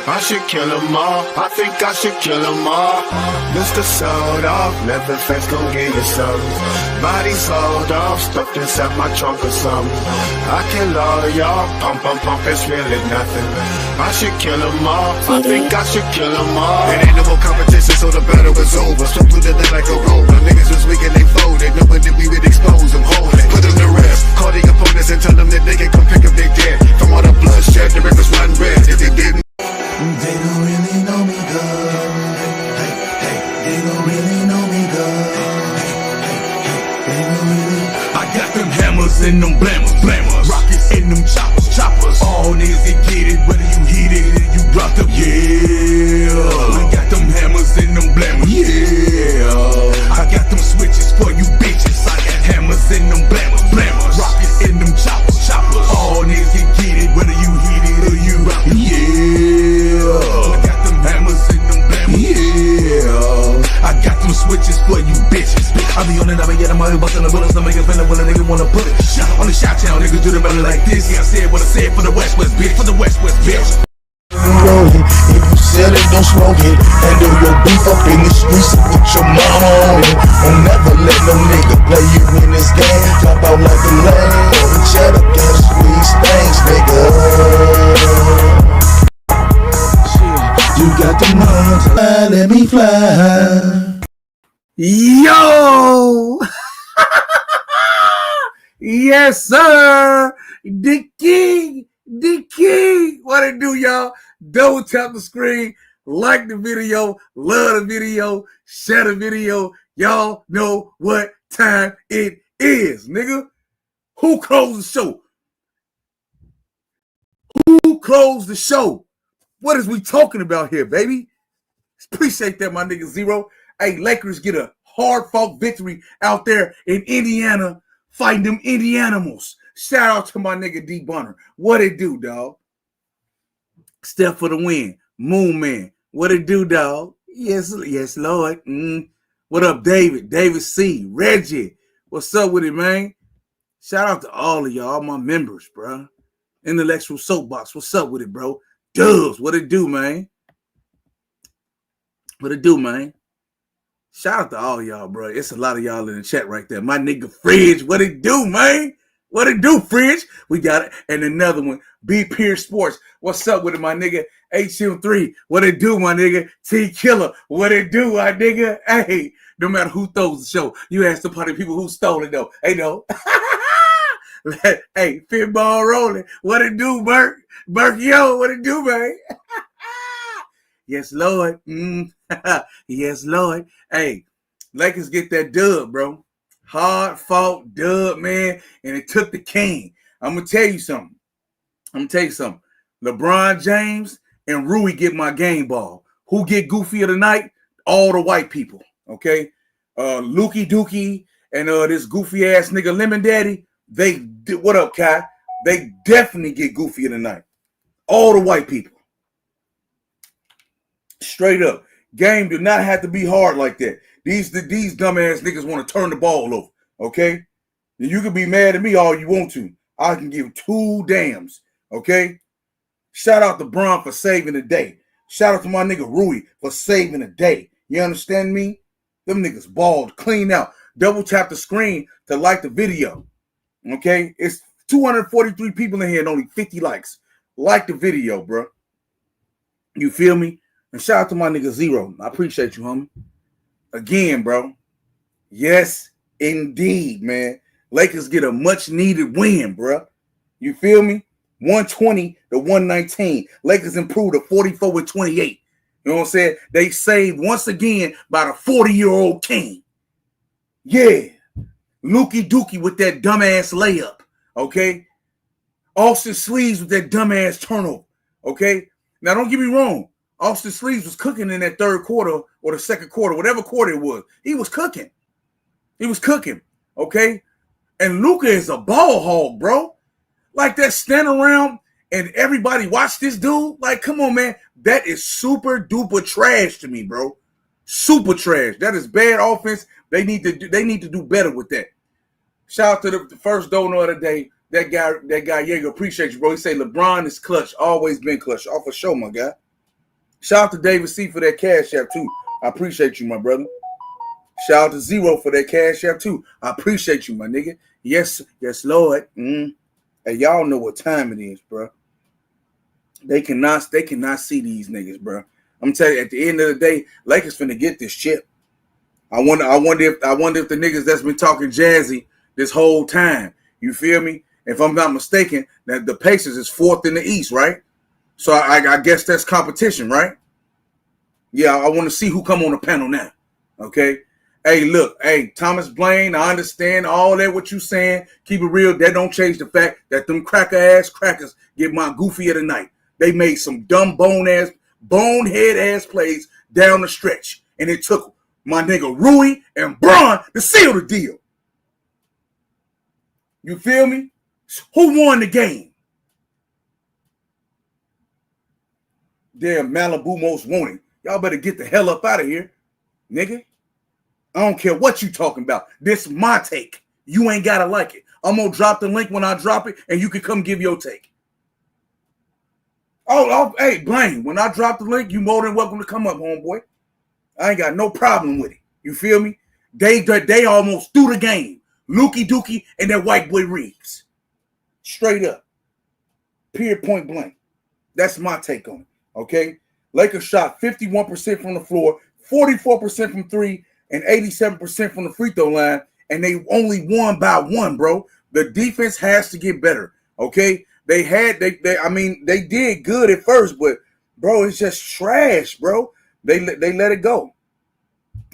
I should kill them all. I think I should kill them all. Mr. Sold Off, never fast, gon' give you some. Body sold off, stuffed inside my trunk or something. I kill all y'all, pump, it's really nothing. I should kill them all. I think I should kill them all. It ain't no more competition, so the battle is over. Stuck through the night like a roller. Niggas was weak and they folded. Knowing that we would expose them, hold it. Put them to rest. Call the opponents and tell them that they can come pick up their dead. From all the bloodshed, the rivers run red. If they didn't, they don't really know me good. Hey, they don't really know me good. They don't really. I got them hammers and them blammers, rockets and them choppers. All niggas can get it, whether you heat it or you rocked up. Yeah, I got them hammers and them blammers. Yeah, I got them switches for you bitches. I got hammers and them blammers, rockets and them choppers. All niggas can get it, whether you heat it or you rock it. Yeah, I got them hammers and them blammers. Yeah, I got them switches for you bitches. I be on it, I be getting my bustin' the bullets, I make it feel when a nigga wanna put it. On the shot town, niggas do the better like this. Yeah, I said what I said for the West bitch, for the West bitch. Roll it, if you sell it, don't smoke it. Handle your beef up in the streets and put your mama on it. Don't never let no nigga play you in this game. Drop out like a lame, the cheddar gas, squeeze things, nigga. You got the mind, fly, let me fly. Yo! Yes, sir! The king! What it do, y'all? Double tap the screen, like the video, love the video, share the video. Y'all know what time it is, nigga. Who closed the show? Who closed the show? What is we talking about here, baby? Appreciate that, my nigga Zero. Hey, Lakers get a hard-fought victory out there in Indiana, fighting them Indianimals. Shout out to my nigga D Bunner. What it do, dog? Step for the win. Moon Man. What it do, dog? Yes, Lord. What up, David? David C. Reggie. What's up with it, man? Shout out to all of y'all, all my members, bro. Intellectual Soapbox. What's up with it, bro? Dubs. What it do, man? What it do, man? Shout out to all y'all, bro. It's a lot of y'all in the chat right there. My nigga Fridge. What it do, man? What it do, Fridge? We got it. And another one, B Pierce Sports. What's up with it, my nigga? HM3. What it do, my nigga? T Killer. What it do, my nigga? Hey, no matter who throws the show, you ask the party people who stole it, though. Hey, no. Hey, Fitball rolling. What it do, Burke? Burke, yo, what it do, man? Yes, Lord. Yes, Lord. Hey, Lakers get that dub, bro. Hard fought dub, man, and it took the king. I'm gonna tell you something. LeBron James and Rui get my game ball. Who get goofier tonight? All the white people. Okay, Lukey Dookie and this goofy ass nigga Lemon Daddy. What up, Kai? They definitely get goofier tonight. All the white people. Straight up. Game do not have to be hard like that. These dumbass niggas want to turn the ball over, okay? You can be mad at me all you want to. I can give two damns, okay? Shout out to Bron for saving the day. Shout out to my nigga Rui for saving the day. You understand me? Them niggas balled, clean out. Double tap the screen to like the video, okay? It's 243 people in here and only 50 likes. Like the video, bro. You feel me? And shout out to my nigga Zero. I appreciate you, homie. Again, bro. Yes, indeed, man. Lakers get a much-needed win, bro. You feel me? 120 to 119. Lakers improved to 44-28. You know what I'm saying? They saved once again by the 40-year-old king. Yeah. Lukey Dookie with that dumbass layup. Okay? Austin Sleeves with that dumbass turnover. Okay? Now, don't get me wrong. Austin Sleeves was cooking in that third quarter or the second quarter, whatever quarter it was. He was cooking. Okay? And Luka is a ball hog, bro. Like that stand around and everybody watch this dude. Like, come on, man. That is super duper trash to me, bro. Super trash. That is bad offense. They need to do better with that. Shout out to the first donor of the day. That guy, Jaeger, appreciate you, bro. He say LeBron is clutch, always been clutch. Off a show, my guy. Shout out to David C for that cash app too. I appreciate you, my brother. Shout out to Zero for that cash app too. I appreciate you, my nigga. Yes, Lord. Hey, y'all know what time it is, bro. They cannot see these niggas, bro. I'm telling you, at the end of the day, Lakers finna get this chip. I wonder if the niggas that's been talking jazzy this whole time, you feel me? If I'm not mistaken, that the Pacers is 4th in the East, right? So I guess that's competition, right? Yeah, I want to see who come on the panel now. Okay. Hey, look, Thomas Blaine, I understand all that what you saying. Keep it real. That don't change the fact that them crackers get my goofy of the night. They made some dumb bonehead ass plays down the stretch. And it took my nigga Rui and Bron to seal the deal. You feel me? Who won the game? Damn, Malibu most wanted. Y'all better get the hell up out of here, nigga. I don't care what you talking about. This my take. You ain't gotta like it. I'm gonna drop the link when I drop it, and you can come give your take. Hey, Blaine, when I drop the link, you more than welcome to come up, homeboy. I ain't got no problem with it. You feel me? They almost threw the game. Lukey Dookie and that white boy Reeves. Straight up. Period, point blank. That's my take on it. Okay? Lakers shot 51% from the floor, 44% from three, and 87% from the free throw line, and they only won by 1, bro. The defense has to get better. Okay? They did good at first, but bro, it's just trash, bro. They let it go.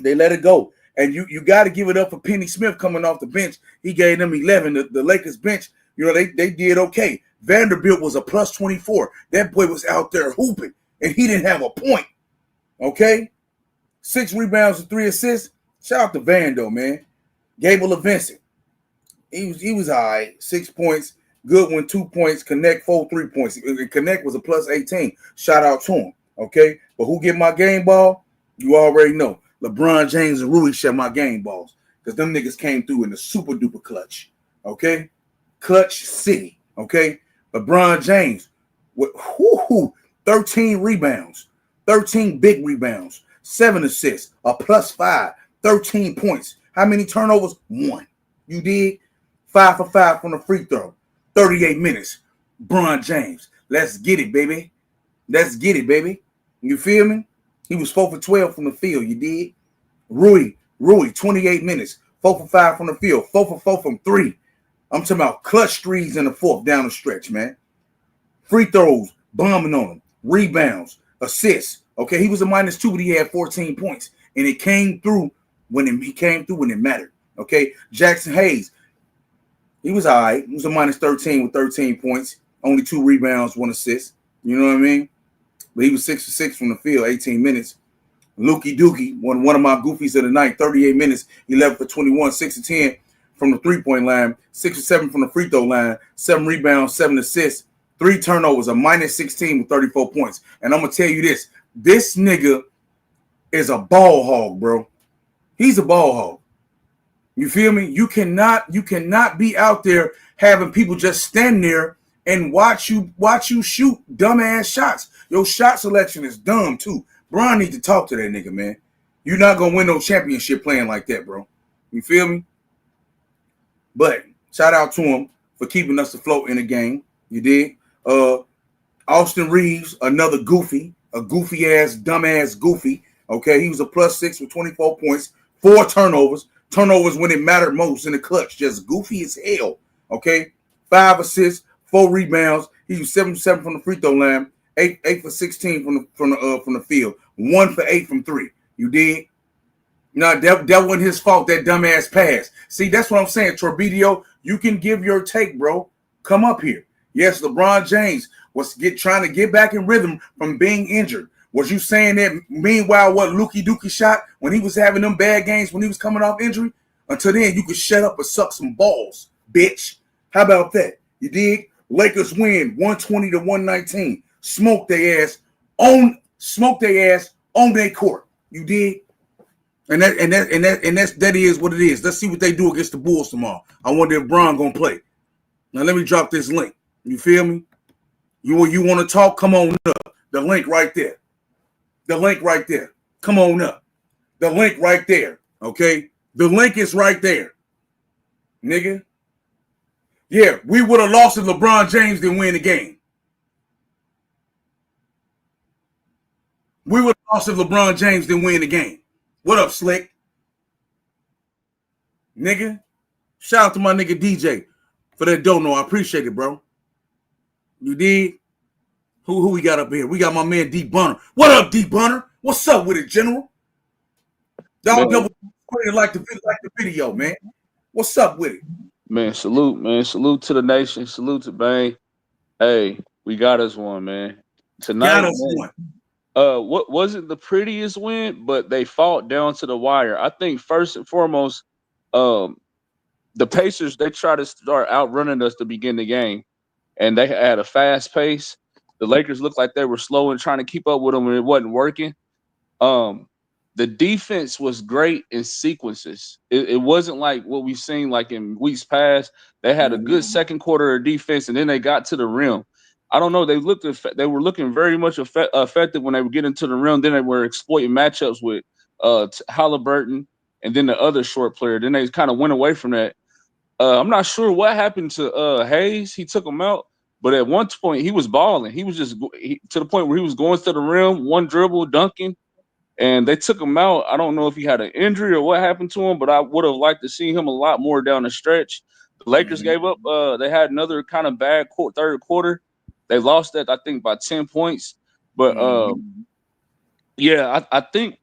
They let it go. And you got to give it up for Penny Smith coming off the bench. He gave them 11. The Lakers bench, they did okay. Vanderbilt was a plus 24. That boy was out there hooping, and he didn't have a point. Okay? 6 rebounds and 3 assists. Shout out to Vando, man. Gable Vincent. He was all right. 6 points. Goodwin, 2 points. Connect, 4 3-points. Connect was a plus 18. Shout out to him. Okay? But who get my game ball? You already know. LeBron James and Rui share my game balls. Because them niggas came through in the super duper clutch. Okay? Clutch City. Okay? LeBron James with 13 rebounds. 13 big rebounds. 7 assists. A plus 5. 13 points. How many turnovers? 1. You did? 5 for 5 from the free throw. 38 minutes. Bron James. Let's get it, baby. Let's get it, baby. You feel me? He was 4 for 12 from the field. You did? Rui, 28 minutes. 4 for 5 from the field. 4 for 4 from 3. I'm talking about clutch threes in the 4th down the stretch, man. Free throws, bombing on him. Rebounds, assists. Okay, he was a -2, but he had 14 points. And it came through when it mattered. Okay, Jackson Hayes. He was all right. He was a -13 with 13 points. Only 2 rebounds, 1 assist. You know what I mean? But he was 6 for 6 from the field, 18 minutes. Lukey Dookie, one of my goofies of the night, 38 minutes, 11 for 21, 6 for 10 from the three-point line, 6 for 7 from the free throw line, 7 rebounds, 7 assists, 3 turnovers, a -16 with 34 points. And I'm going to tell you this nigga is a ball hog, bro. He's a ball hog. You feel me? You cannot be out there having people just stand there and watch you shoot dumbass shots. Your shot selection is dumb too. Bron need to talk to that nigga, man. You're not gonna win no championship playing like that, bro. You feel me? But shout out to him for keeping us afloat in the game. You did. Austin Reeves, another goofy, a goofy ass, dumbass goofy. Okay, he was a +6 with 24 points, 4 turnovers. Turnovers when it mattered most in the clutch. Just goofy as hell. Okay, 5 assists, 4 rebounds. He was 7 for 7 from the free throw line, 8 for 16 from the field, 1 for 8 from 3. You did. No, that wasn't his fault. That dumbass pass. See, that's what I'm saying, Torbidio. You can give your take, bro. Come up here. Yes, LeBron James was trying to get back in rhythm from being injured. Was you saying that meanwhile what Lukey Dookie shot when he was having them bad games when he was coming off injury? Until then, you could shut up and suck some balls, bitch. How about that? You dig? Lakers win 120-119. Smoke their ass on their court. You dig? And that is what it is. Let's see what they do against the Bulls tomorrow. I wonder if Bron gonna play. Now let me drop this link. You feel me? You want to talk? Come on up. The link right there. The link right there. Come on up. The link right there. Okay? The link is right there. Nigga. Yeah, we would have lost if LeBron James didn't win the game. We would have lost if LeBron James didn't win the game. What up, Slick? Nigga. Shout out to my nigga DJ for that dono. I appreciate it, bro. You did? Who we got up here? We got my man D Bunner. What up, D Bunner? What's up with it, General? Dog double like the video, man. What's up with it? Man, salute, man. Salute to the nation. Salute to Bang. Hey, we got us one, man. Tonight, got us one. What wasn't the prettiest win, but they fought down to the wire. I think first and foremost, the Pacers, they tried to start outrunning us to begin the game, and they had a fast pace. The Lakers looked like they were slow and trying to keep up with them, and it wasn't working. The defense was great in sequences. It wasn't like what we've seen like in weeks past. They had a good second quarter of defense, and then they got to the rim. I don't know. They were looking very much effective when they would get into the rim. Then they were exploiting matchups with Halliburton and then the other short player. Then they kind of went away from that. I'm not sure what happened to Hayes. He took him out, but at one point he was balling. He was just to the point where he was going to the rim, one dribble, dunking. And they took him out. I don't know if he had an injury or what happened to him, but I would have liked to see him a lot more down the stretch. The Lakers gave up. They had another kind of bad third quarter. They lost that, I think, by 10 points. But, I think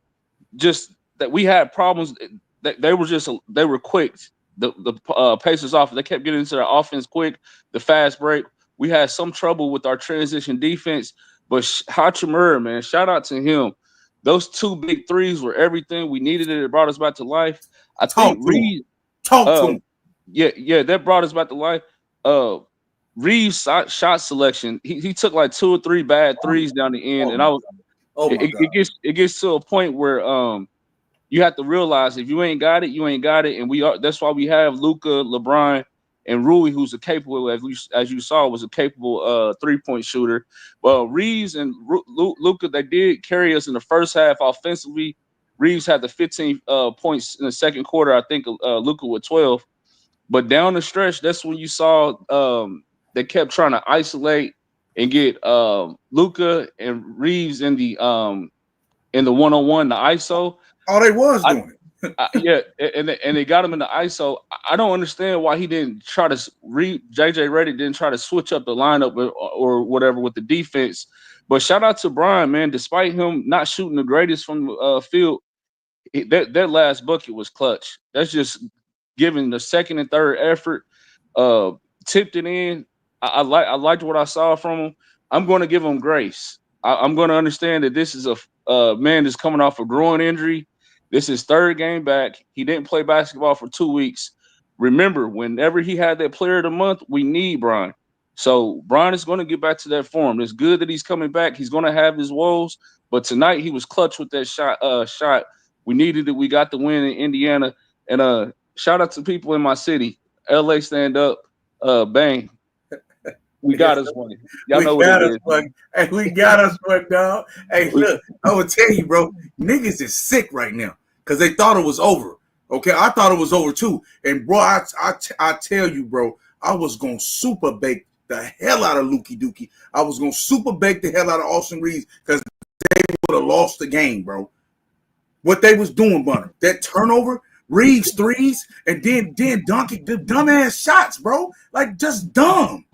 just that we had problems. They were quick. The Pacers off. They kept getting into their offense quick, the fast break. We had some trouble with our transition defense. But Hachimura, man, shout out to him. Those two big threes were everything. We needed it. It brought us back to life. I think Reeves. Talk to him. Yeah, that brought us back to life. Reeves' shot selection. He took like 2 or 3 bad threes down the end, and I was. It gets to a point where you have to realize if you ain't got it, you ain't got it, and that's why we have Luka, LeBron, and Rui, who's as you saw, was a capable 3-point shooter. Well, Reeves and Luka, they did carry us in the first half offensively. Reeves had the 15 points in the second quarter. I think Luka with 12. But down the stretch, that's when you saw they kept trying to isolate and get Luka and Reeves in the one-on-one, the ISO. Oh, they was doing it. And they got him in the ISO. I don't understand why he didn't try to JJ Redick didn't try to switch up the lineup or whatever with the defense. But shout out to Brian, man. Despite him not shooting the greatest from the field, that last bucket was clutch. That's just giving the second and third effort. Tipped it in. I liked what I saw from him. I'm going to give him grace. I'm going to understand that this is a man that's coming off a groin injury. This is third game back. He didn't play basketball for 2 weeks. Remember, whenever he had that player of the month, we need Brian. So Brian is going to get back to that form. It's good that he's coming back. He's going to have his woes, but tonight he was clutch with that shot. We needed it. We got the win in Indiana. And shout out to people in my city. LA, stand up. Bang. We got us one. Y'all know what it is. Hey, we got us one, dog. Hey, look, I will tell you, bro, niggas is sick right now because they thought it was over. Okay, I thought it was over too. And bro, I tell you, bro, I was gonna super bake the hell out of Lukey Dookie. I was gonna super bake the hell out of Austin Reeves because they would have lost the game, bro. What they was doing, Bunner, that turnover, Reeves threes, and then dunking the dumbass shots, bro. Like just dumb.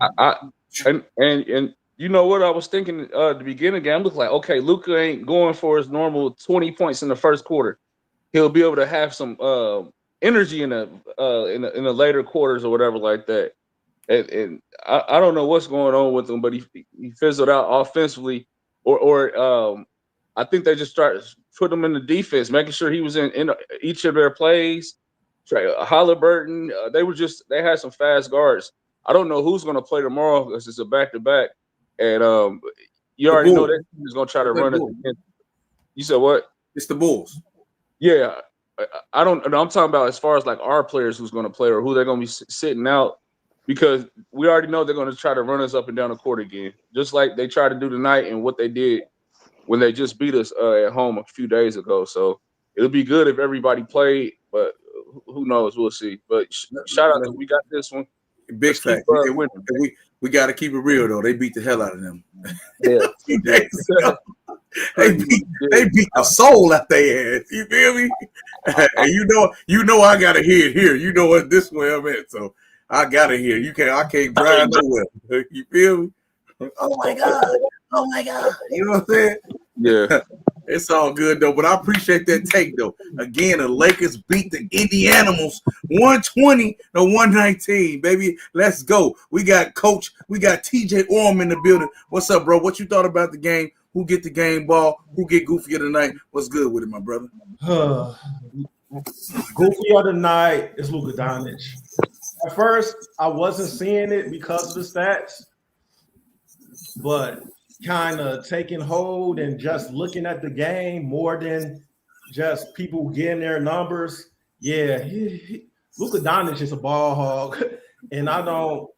And you know what I was thinking at the beginning of the game? Look like, okay, Luka ain't going for his normal 20 points in the first quarter. He'll be able to have some energy in the later quarters or whatever like that. And I don't know what's going on with him, but he fizzled out offensively, or I think they just started put him in the defense, making sure he was in each of their plays. Halliburton, they had some fast guards. I don't know who's going to play tomorrow because it's a back-to-back. And you already know that team is going to try to run it again. You said what? It's the Bulls. Yeah. I don't know. I'm talking about as far as like our players who's going to play or who they're going to be sitting out, because we already know they're going to try to run us up and down the court again, just like they tried to do tonight and what they did. when they just beat us at home a few days ago. So it'll be good if everybody played, but who knows? We'll see. But shout out to we got this one. Big Let's keep fact. winning. We got to keep it real though. They beat the hell out of them. Yeah. they beat the soul out their ass. You feel me? And you know I gotta hear it here. You know what this way I'm at, so I gotta hear. I can't drive nowhere. You feel me? Oh my god. You know what I'm saying? Yeah. It's all good though, but I appreciate that take though. Again, the Lakers beat the Indianimals 120-119, baby. Let's go. We got TJ Orm in the building. What's up, bro? What you thought about the game? Who get the game ball? Who get goofier tonight? What's good with it, my brother? Goofier tonight is Luka Doncic. At first, I wasn't seeing it because of the stats, but kind of taking hold and just looking at the game more than just people getting their numbers. Yeah, Luka Doncic is a ball hog, and I don't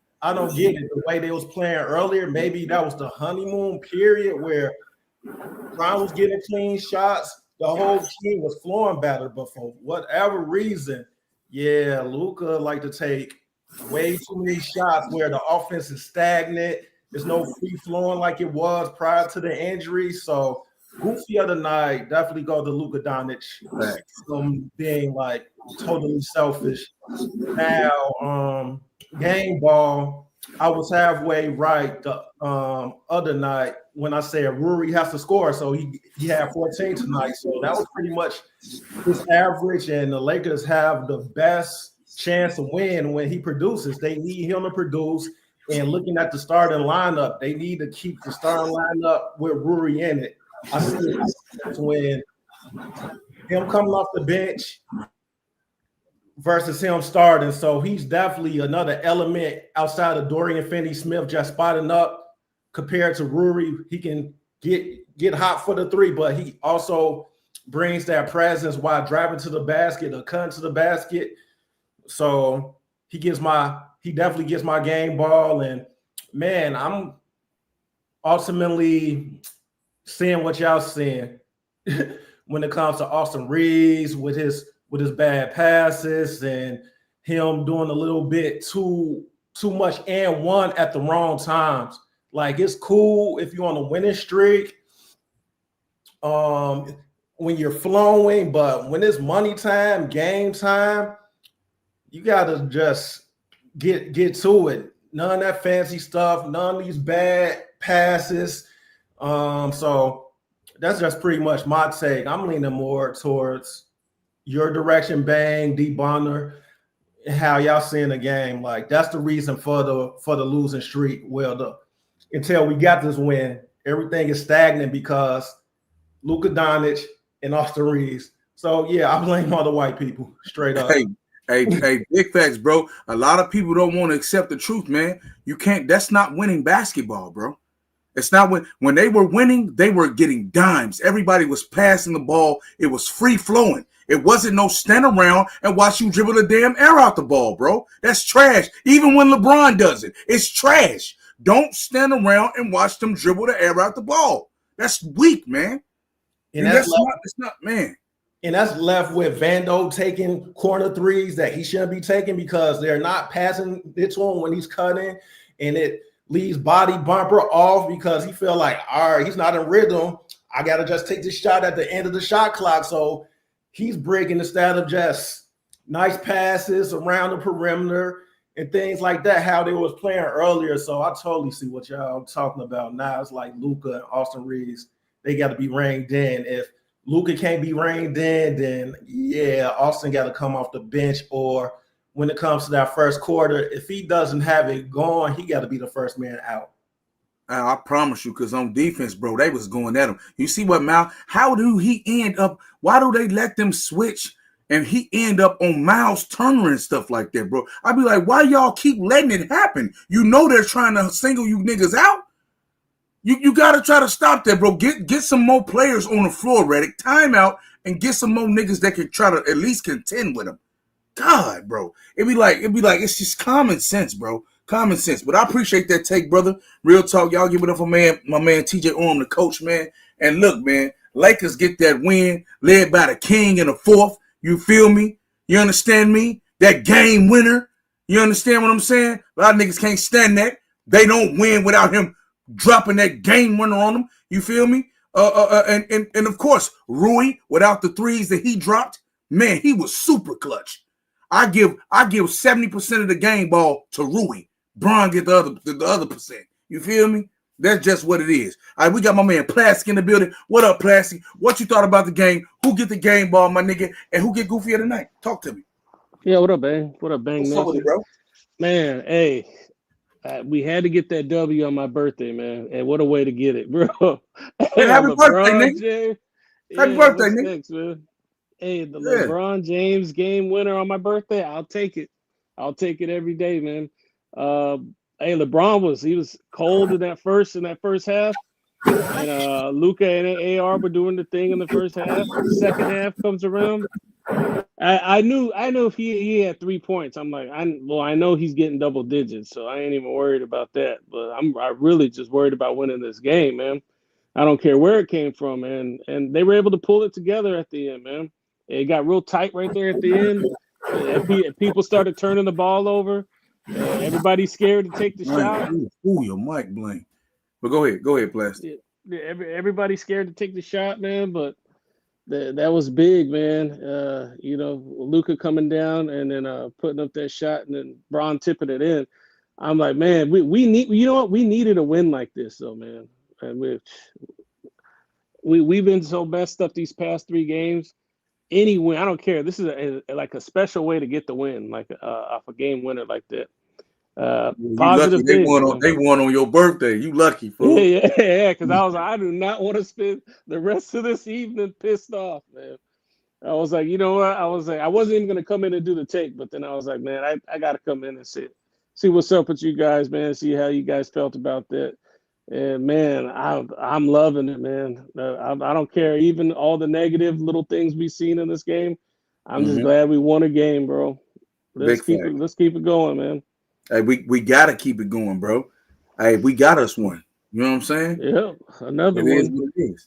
get it the way they was playing earlier. Maybe that was the honeymoon period where Brown was getting clean shots. The whole team was flowing better, but for whatever reason, yeah, Luka like to take way too many shots where the offense is stagnant. There's no free flowing like it was prior to the injury. So goofy other night, definitely go to Luka Doncic from being like totally selfish. Now, game ball, I was halfway right the other night when I said Rory has to score. So he had 14 tonight. So that was pretty much his average. And the Lakers have the best chance to win when he produces. They need him to produce. And looking at the starting lineup, they need to keep the starting lineup with Rory in it. I see it when him coming off the bench versus him starting. So he's definitely another element outside of Dorian Finney-Smith just spotting up compared to Rory. He can get hot for the three, but he also brings that presence while driving to the basket or cutting to the basket. So he definitely gets my game ball. And man, I'm ultimately seeing what y'all seeing when it comes to Austin Reeves with his bad passes and him doing a little bit too much and one at the wrong times. Like, it's cool if you're on a winning streak, when you're flowing, but when it's money time, game time, you gotta just get to it. None of that fancy stuff, none of these bad passes. So that's just pretty much my take. I'm leaning more towards your direction, Bang, D. Bonner, how y'all seeing the game. Like, that's the reason for the losing streak. Well, until we got this win, everything is stagnant because Luka Doncic and Austin Reeves. So yeah, I blame all the white people straight up. Hey, big facts, bro. A lot of people don't want to accept the truth, man. You can't. That's not winning basketball, bro. It's not when they were winning, they were getting dimes. Everybody was passing the ball. It was free flowing. It wasn't no stand around and watch you dribble the damn air out the ball, bro. That's trash. Even when LeBron does it, it's trash. Don't stand around and watch them dribble the air out the ball. That's weak, man. And that's not, man. And that's left with Vando taking corner threes that he shouldn't be taking because they're not passing it to him when he's cutting, and it leaves body bumper off because he feel like, all right, he's not in rhythm. I got to just take this shot at the end of the shot clock. So he's breaking instead of just nice passes around the perimeter and things like that, how they was playing earlier. So I totally see what y'all talking about now. It's like Luka and Austin Reeves, they got to be reined in. If Luka can't be reined in, then yeah, Austin got to come off the bench. Or when it comes to that first quarter, if he doesn't have it going, he got to be the first man out. I promise you, because on defense, bro, they was going at him. You see what how do he end up? Why do they let them switch and he end up on Miles Turner and stuff like that, bro? I'd be like, why y'all keep letting it happen? You know they're trying to single you niggas out. You got to try to stop that, bro. Get some more players on the floor, Redick. Timeout and get some more niggas that can try to at least contend with them. God, bro. It'd be like it's just common sense, bro. Common sense. But I appreciate that take, brother. Real talk. Y'all give it up for my man TJ Orm, the coach, man. And look, man, Lakers get that win led by the king in the fourth. You feel me? You understand me? That game winner. You understand what I'm saying? A lot of niggas can't stand that. They don't win without him dropping that game winner on them. You feel me? And of course, Rui, without the threes that he dropped, man, he was super clutch. I give 70% of the game ball to Rui. Bron get the other percent. You feel me? That's just what it is. All right, we got my man Plastic in the building. What up, Plastic? What you thought about the game? Who get the game ball, my nigga? And who get goofy of the night? Talk to me. Yeah, what up, Bang? What up, Bang? What's up with it, bro? Man, hey, we had to get that W on my birthday, man. And what a way to get it, bro. Hey, happy birthday, nigga. James. Happy birthday, nigga. Thanks, man. Hey, the LeBron James game winner on my birthday, I'll take it. I'll take it every day, man. Hey, LeBron was cold in that first half. And Luka and AR were doing the thing in the first half. The second half comes around. I knew if he had 3 points, I'm like, I know he's getting double digits, so I ain't even worried about that. But I really just worried about winning this game, man. I don't care where it came from, man. And they were able to pull it together at the end, man. It got real tight right there at the end. And people started turning the ball over. Everybody's scared to take the shot. Ooh, your mic blank. But go ahead, Plastic. Yeah, everybody's scared to take the shot, man. But that was big, man. Luka coming down and then putting up that shot and then Bron tipping it in. I'm like, man, we need, you know what? We needed a win like this, though, man. And we've been so messed up these past 3 games. Any win, I don't care. This is like a special way to get the win, like off a game winner like that. Positive lucky. thing. They won on your birthday. You lucky, fool. Yeah. Because I do not want to spend the rest of this evening pissed off, man. I was like, you know what? I wasn't even gonna come in and do the take, but then I was like, man, I gotta come in and see what's up with you guys, man. See how you guys felt about that. And man, I'm loving it, man. I don't care, even all the negative little things we've seen in this game. I'm just glad we won a game, bro. Let's keep it going, man. Hey, we gotta keep it going, bro. Hey, we got us one. You know what I'm saying? Yeah, another one. Is what it is.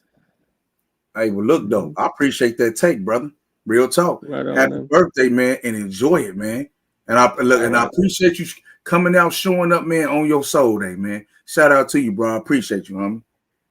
Hey, well, look though, I appreciate that take, brother. Real talk. Right on, Happy man. birthday, man, and enjoy it, man. And I appreciate you coming out, showing up, man, on your soul day, man. Shout out to you, bro. I appreciate you, homie.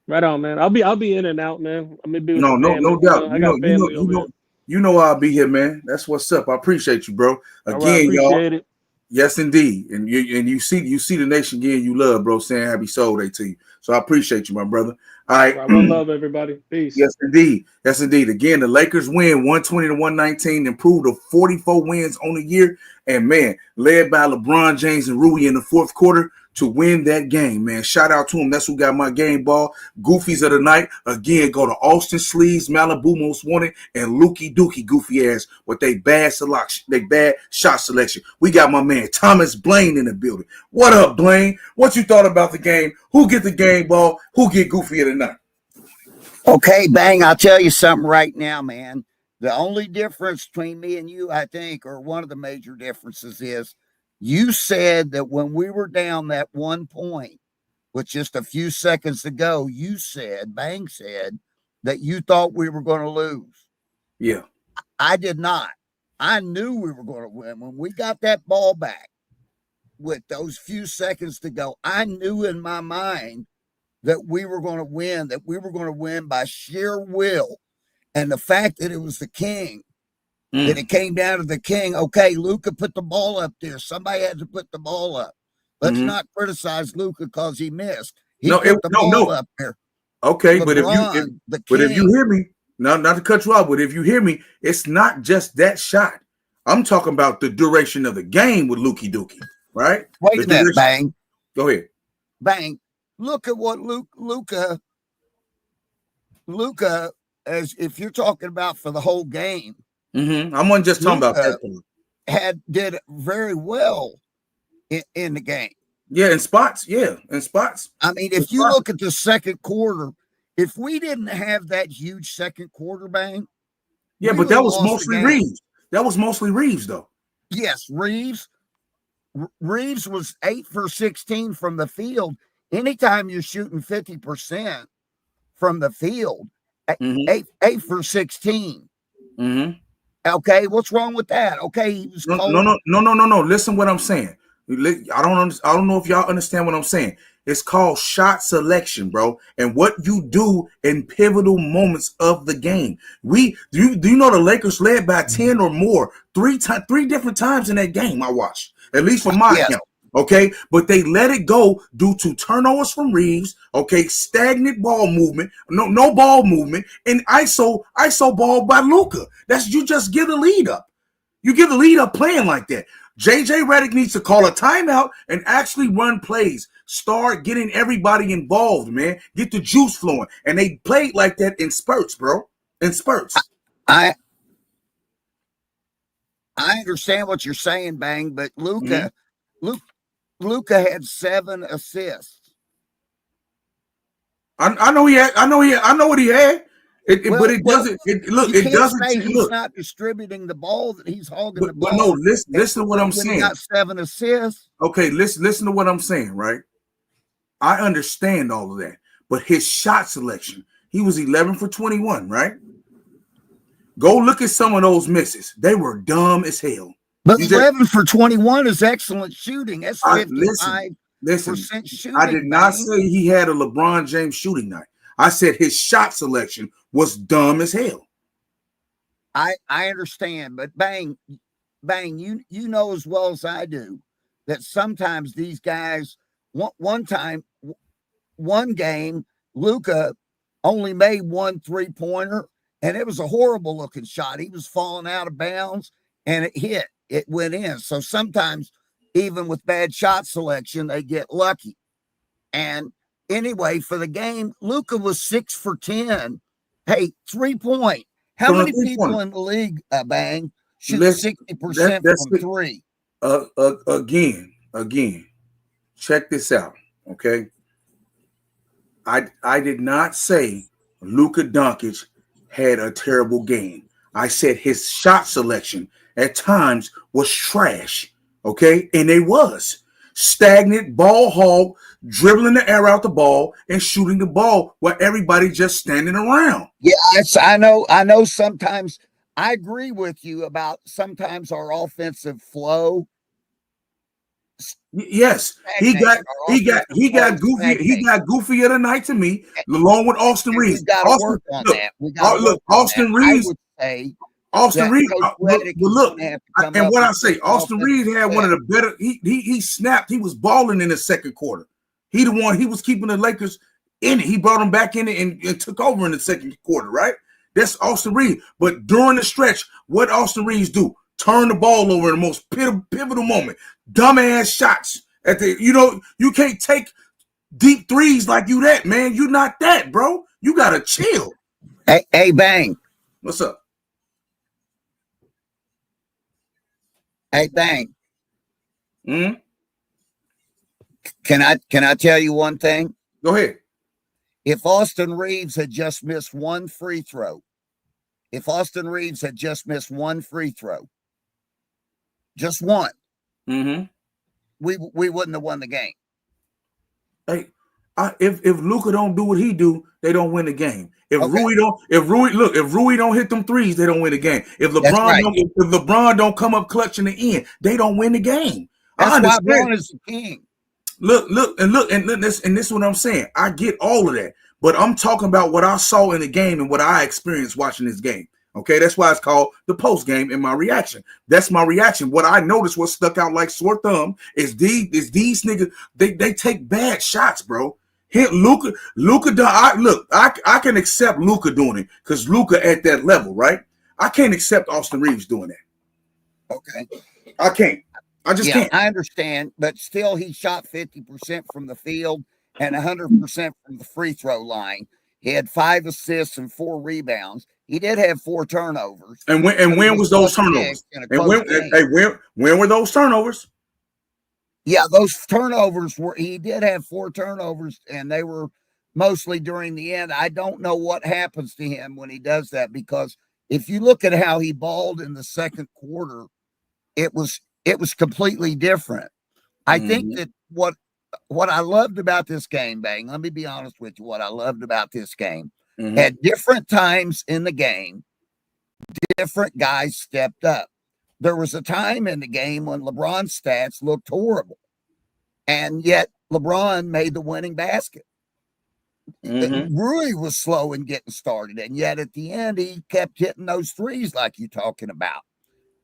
Right on, man. I'll be in and out, man. I'm gonna be with no doubt. I got family over here. You know I'll be here, man. That's what's up. I appreciate you, bro. Again, appreciate it. Yes, indeed. And you see the nation again you love, bro, saying happy soul day to you. So I appreciate you, my brother. All right. One love, everybody. Peace. Yes, indeed. Yes, indeed. Again, the Lakers win 120-119, improved to 44 wins on the year. And man, led by LeBron James and Rui in the fourth quarter to win that game, man. Shout out to him. That's who got my game ball. Goofies of the night. Again, go to Austin Sleeves, Malibu Most Wanted, and Lukey Dookie Goofy ass with they bad selection, they bad shot selection. We got my man Thomas Blaine in the building. What up, Blaine? What you thought about the game? Who get the game ball? Who get Goofy of the night? Okay, Bang, I'll tell you something right now, man. The only difference between me and you, I think, or one of the major differences is you said that when we were down that 1 point with just a few seconds to go, Bang said that you thought we were going to lose. Yeah. I did not. I knew we were going to win. When we got that ball back with those few seconds to go, I knew in my mind that we were going to win by sheer will. And the fact that it was the king, that it came down to the king. Okay, Luka put the ball up there. Somebody had to put the ball up. Let's not criticize Luka because he missed. He put the ball up there. Okay, LeBron, but if you hear me, not to cut you off, but if you hear me, it's not just that shot. I'm talking about the duration of the game with Lukey Dookie, right? Wait a minute, Bang. Go ahead. Bang. Look at what Luka, as if you're talking about for the whole game. I wasn't just talking about that. Did very well in the game. Yeah, in spots. I mean, if you look at the second quarter, if we didn't have that huge second quarter, Bang. Yeah, but that was mostly Reeves. That was mostly Reeves, though. Yes, Reeves was 8 for 16 from the field. Anytime you're shooting 50% from the field, Mm-hmm. 8 for 16. Mm-hmm. Okay, what's wrong with that? Okay, he was No, cold. no. Listen what I'm saying. I don't know if y'all understand what I'm saying. It's called shot selection, bro, and what you do in pivotal moments of the game. Do you know the Lakers led by 10 or more three different times in that game I watched, at least for my Yes. account. Okay, but they let it go due to turnovers from Reeves. Okay, stagnant ball movement, no ball movement, and ISO ball by Luka. That's you just give the lead up. You give the lead up playing like that. JJ Redick needs to call a timeout and actually run plays. Start getting everybody involved, man. Get the juice flowing. And they played like that in spurts, bro. In spurts. I understand what you're saying, Bang, but Luka had 7 assists. I know he had. I know what he had. But it doesn't. It doesn't. Say he's not distributing the ball; that he's hogging the ball. But no, listen to what I'm when saying. He got 7 assists. Okay, listen to what I'm saying, right? I understand all of that, but his shot selection, he was 11 for 21, right? Go look at some of those misses. They were dumb as hell. But 11 for 21 is excellent shooting. That's 55% shooting. I did not say he had a LeBron James shooting night. I said his shot selection was dumb as hell. I understand, but Bang, you know as well as I do that sometimes these guys, one game, Luka only made 1 3-pointer, and it was a horrible looking shot. He was falling out of bounds, and it hit. It went in. So sometimes, even with bad shot selection, they get lucky. And anyway, for the game, Luka was 6 for 10. Hey, 3-point. How many people in the league, Bang, shoot 60% from 3? Again, check this out, okay? I did not say Luka Doncic had a terrible game. I said his shot selection at times was trash, okay? And it was stagnant, ball hog, dribbling the air out the ball and shooting the ball while everybody just standing around. Yes, I know sometimes I agree with you about sometimes our offensive flow. Yes, he got goofier tonight to me, along with Austin Reeves. We got to work on that. Austin Reeves. I would say Austin Reeves. Look, and what I say, Austin Reeves had one of the better. He snapped. He was balling in the second quarter. He the one. He was keeping the Lakers in it. He brought them back in it and took over in the second quarter. Right. That's Austin Reeves. But during the stretch, what Austin Reeves do? Turn the ball over in the most pivotal moment. Dumbass shots at the. You can't take deep threes like you that, man. You not that, bro. You gotta chill. Hey, Bang. What's up? Hey, Bang. Hmm? Can I tell you one thing? Go ahead. If Austin Reeves had just missed one free throw, just one, we wouldn't have won the game. Hey, if Luka don't do what he do, they don't win the game. If Rui don't hit them threes, they don't win the game. If LeBron don't come up clutch in the end, they don't win the game. That's why LeBron is the king. Look, and this is what I'm saying. I get all of that, but I'm talking about what I saw in the game and what I experienced watching this game. Okay, that's why it's called the post game and my reaction. That's my reaction. What I noticed, what stuck out like sore thumb, is these niggas. They take bad shots, bro. Luka. I can accept Luka doing it because Luka at that level, right? I can't accept Austin Reeves doing that. Okay, I can't. I just can't. I understand, but still, he shot 50% from the field and 100% from the free throw line. He had 5 assists and 4 rebounds. He did have 4 turnovers. And when was those turnovers? And when were those turnovers? Yeah, those turnovers he did have 4 turnovers, and they were mostly during the end. I don't know what happens to him when he does that, because if you look at how he balled in the second quarter, it was completely different. I think that what what I loved about this game, Bang, let me be honest with you. What I loved about this game, Mhm. at different times in the game, different guys stepped up. There was a time in the game when LeBron's stats looked horrible, and yet LeBron made the winning basket. Mhm. Rui was slow in getting started, and yet at the end, he kept hitting those threes like you're talking about.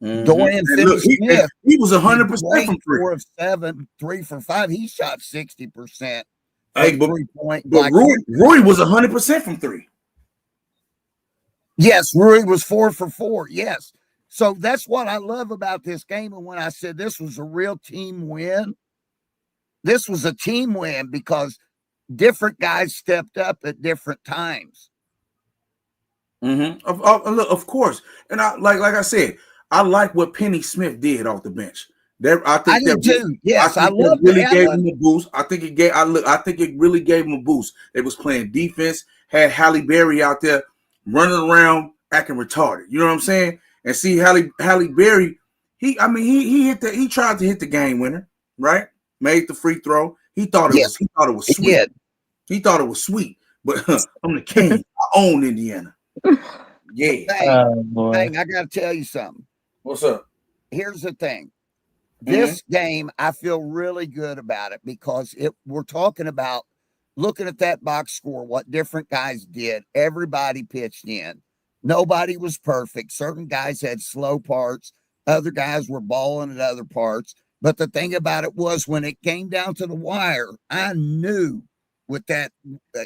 Dorian And look, Finney-Smith, he was did 100% great, from three. 4 of 7, 3 for 5. He shot 60% Hey, from but 3-point. but Rui was 100% from three. Yes, Rui was 4 for 4. Yes. So that's what I love about this game. And when I said this was a real team win, this was a team win because different guys stepped up at different times. Of course. And I like I said, I like what Penny Smith did off the bench. I did too. Yes, I think that loved really it. gave him a boost. I think it really gave him a boost. They was playing defense, had Halle Berry out there running around acting retarded. You know what I'm saying? And see Halle Berry, he tried to hit the game winner, right? Made the free throw. He thought it was sweet. Did. He thought it was sweet. But I'm the king. I own Indiana. Yeah. Bang, I got to tell you something. What's up? Here's the thing. This game, I feel really good about it because we're talking about looking at that box score, what different guys did. Everybody pitched in. Nobody was perfect. Certain guys had slow parts. Other guys were balling at other parts. But the thing about it was when it came down to the wire, I knew with that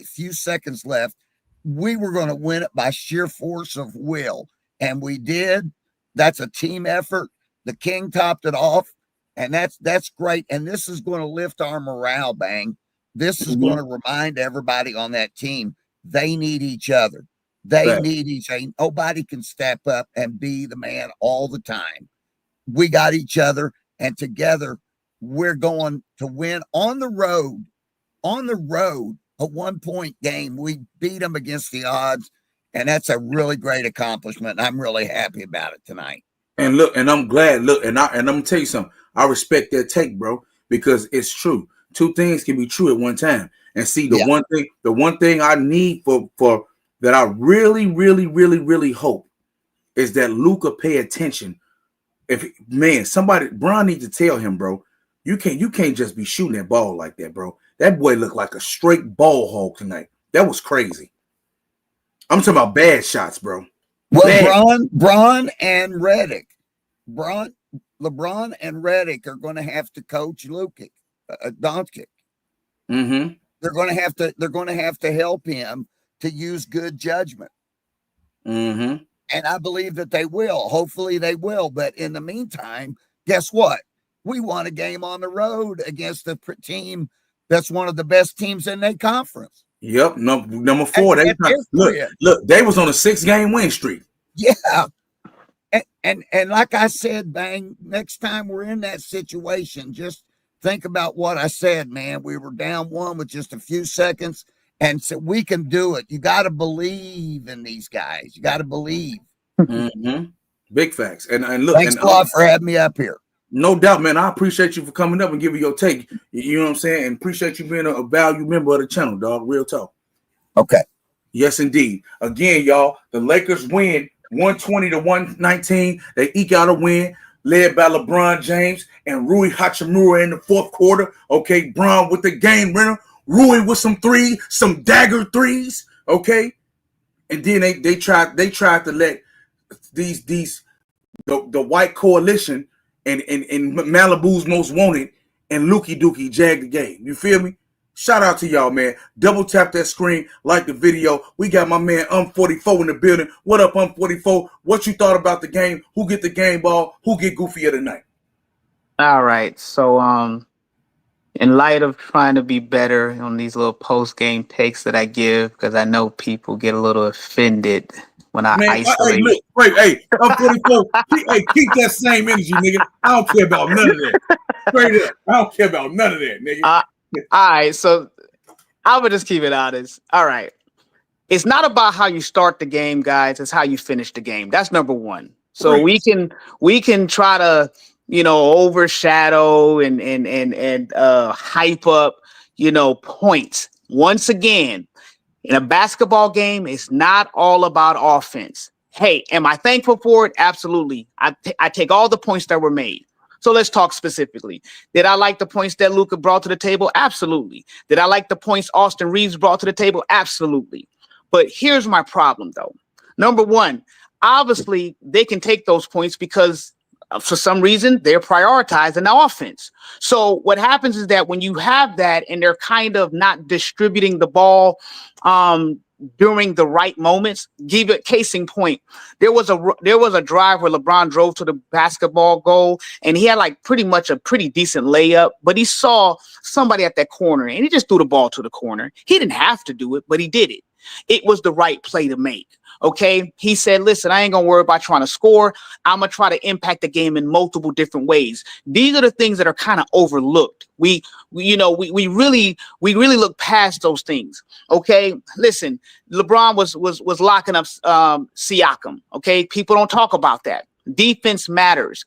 few seconds left, we were going to win it by sheer force of will. And we did. That's a team effort. The King topped it off. And that's great. And this is going to lift our morale, Bang. This is going to remind everybody on that team they need each other. They need each other. Nobody can step up and be the man all the time. We got each other, and together we're going to win on the road. On the road, a 1-point game. We beat them against the odds, and that's a really great accomplishment. I'm really happy about it tonight. And look, and I'm glad. Look, and I'm gonna tell you something. I respect that take, bro, because it's true. Two things can be true at one time. And see, the one thing I need for that I really, really, really, really hope is that Luka pay attention. Bron needs to tell him, bro, you can't just be shooting that ball like that, bro. That boy looked like a straight ball hog tonight. That was crazy. I'm talking about bad shots, bro. Well, Bron and Redick. LeBron and Redick are going to have to coach Lukic, Doncic. Mm-hmm. They're going to have to help him to use good judgment. Mm-hmm. And I believe that they will. Hopefully they will. But in the meantime, guess what? We won a game on the road against a team that's one of the best teams in their conference. Yep. Number 4. Look, they was on a 6-game win streak. Yeah. And like I said, Bang, next time we're in that situation, just think about what I said, man. We were down 1 with just a few seconds, and so we can do it. You got to believe in these guys. You got to believe. Mm-hmm. Big facts. And look, thanks a lot for having me up here. No doubt, man. I appreciate you for coming up and giving your take. You know what I'm saying? And appreciate you being a valued member of the channel, dog. Real talk. Okay. Yes, indeed. Again, y'all, the Lakers win 120-119. They eke out a win, led by LeBron James and Rui Hachimura in the fourth quarter. Okay, Bron with the game winner. Rui with some dagger threes. Okay, and then they tried to let the white coalition and Malibu's most wanted and Lukey Dookie jag the game. You feel me? Shout out to y'all, man. Double tap that screen, like the video. We got my man 44 in the building. What up, 44? What you thought about the game? Who get the game ball? Who get goofier tonight? All right. So in light of trying to be better on these little post-game takes that I give, because I know people get a little offended when I isolate. Hey, I'm 44. Keep that same energy, nigga. I don't care about none of that. Straight up. I don't care about none of that, nigga. All right, so I would just keep it honest. All right. It's not about how you start the game, guys. It's how you finish the game. That's number one. So we can try to, overshadow and hype up, points. Once again, in a basketball game, it's not all about offense. Hey, am I thankful for it? Absolutely. I take all the points that were made. So let's talk specifically. Did I like the points that Luka brought to the table? Absolutely. Did I like the points Austin Reeves brought to the table? Absolutely. But here's my problem, though. Number one, obviously, they can take those points because for some reason they're prioritized in the offense. So what happens is that when you have that and they're kind of not distributing the ball during the right moments, give it case in point. There was a drive where LeBron drove to the basketball goal and he had like pretty much a pretty decent layup, but he saw somebody at that corner and he just threw the ball to the corner. He didn't have to do it, but he did it. It was the right play to make. Okay. He said, listen, I ain't going to worry about trying to score. I'm going to try to impact the game in multiple different ways. These are the things that are kind of overlooked. We really look past those things. Okay. Listen, LeBron was locking up Siakam. Okay. People don't talk about that. Defense matters.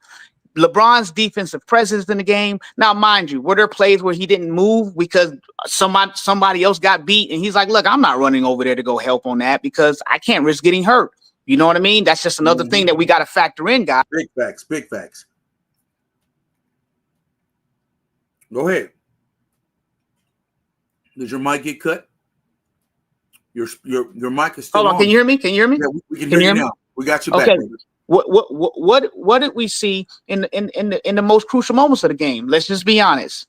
LeBron's defensive presence in the game. Now, mind you, were there plays where he didn't move because somebody else got beat and he's like, look, I'm not running over there to go help on that because I can't risk getting hurt. You know what I mean? That's just another thing that we got to factor in, guys. Big facts, big facts. Go ahead. Did your mic get cut? Your mic is still on. Can you hear me? Can you hear me? Yeah, we can hear you now. We got you back. Okay. What did we see in the most crucial moments of the game? Let's just be honest.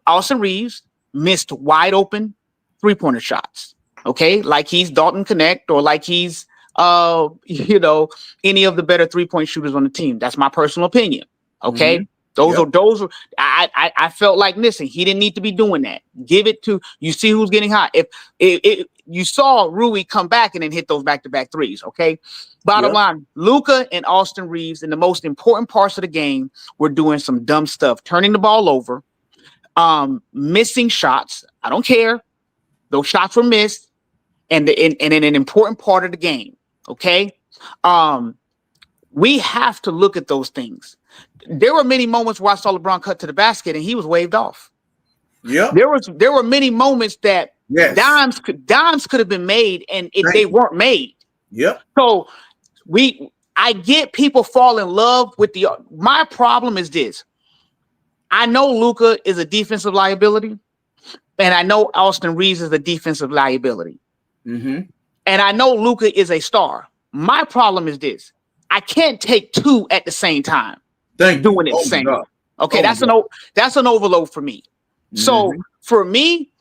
Austin Reeves missed wide open 3-pointer shots. Okay, like he's Dalton Connect or like he's any of the better 3-point shooters on the team. That's my personal opinion. Okay. Those are I felt like, listen, he didn't need to be doing that. Give it to, you see who's getting hot. If you saw Rui come back and then hit those back-to-back threes, okay? Bottom line, Luka and Austin Reeves in the most important parts of the game were doing some dumb stuff, turning the ball over, missing shots. I don't care. Those shots were missed and in an important part of the game, okay? We have to look at those things. There were many moments where I saw LeBron cut to the basket and he was waved off. Yeah. There were many moments that dimes could have been made and they weren't made. Yep. So I get people fall in love with my problem is this. I know Luka is a defensive liability and I know Austin Reeves is a defensive liability. Mm-hmm. And I know Luka is a star. My problem is this. I can't take two at the same time. Doing it the same. Okay, that's an overload for me. Mm-hmm. So for me,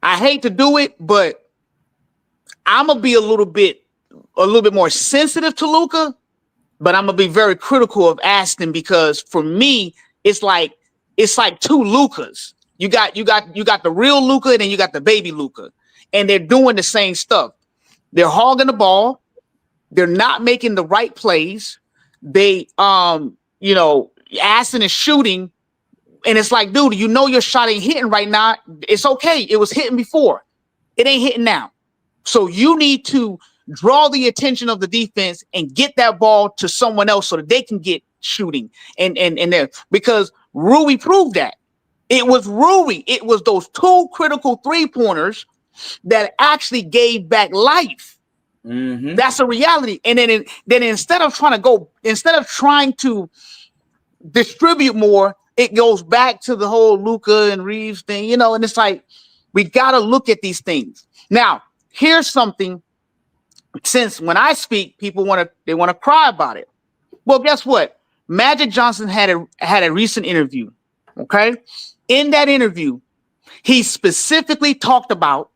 I hate to do it, but I'm gonna be a little bit more sensitive to Luka, but I'm gonna be very critical of Aston because for me, it's like two Lukas. You got the real Luka and then you got the baby Luka, and they're doing the same stuff. They're hogging the ball. They're not making the right plays. They Aston is shooting, and it's like, dude, your shot ain't hitting right now. It's okay. It was hitting before. It ain't hitting now. So you need to draw the attention of the defense and get that ball to someone else so that they can get shooting. And there, because Rui proved that. It was Rui. It was those two critical 3-pointers that actually gave back life. Mm-hmm. That's a reality. And then instead of trying to distribute more, it goes back to the whole Luka and Reeves thing, and it's like, we got to look at these things. Now, here's something, since when I speak, people want to cry about it. Well, guess what? Magic Johnson had a recent interview. Okay. In that interview, he specifically talked about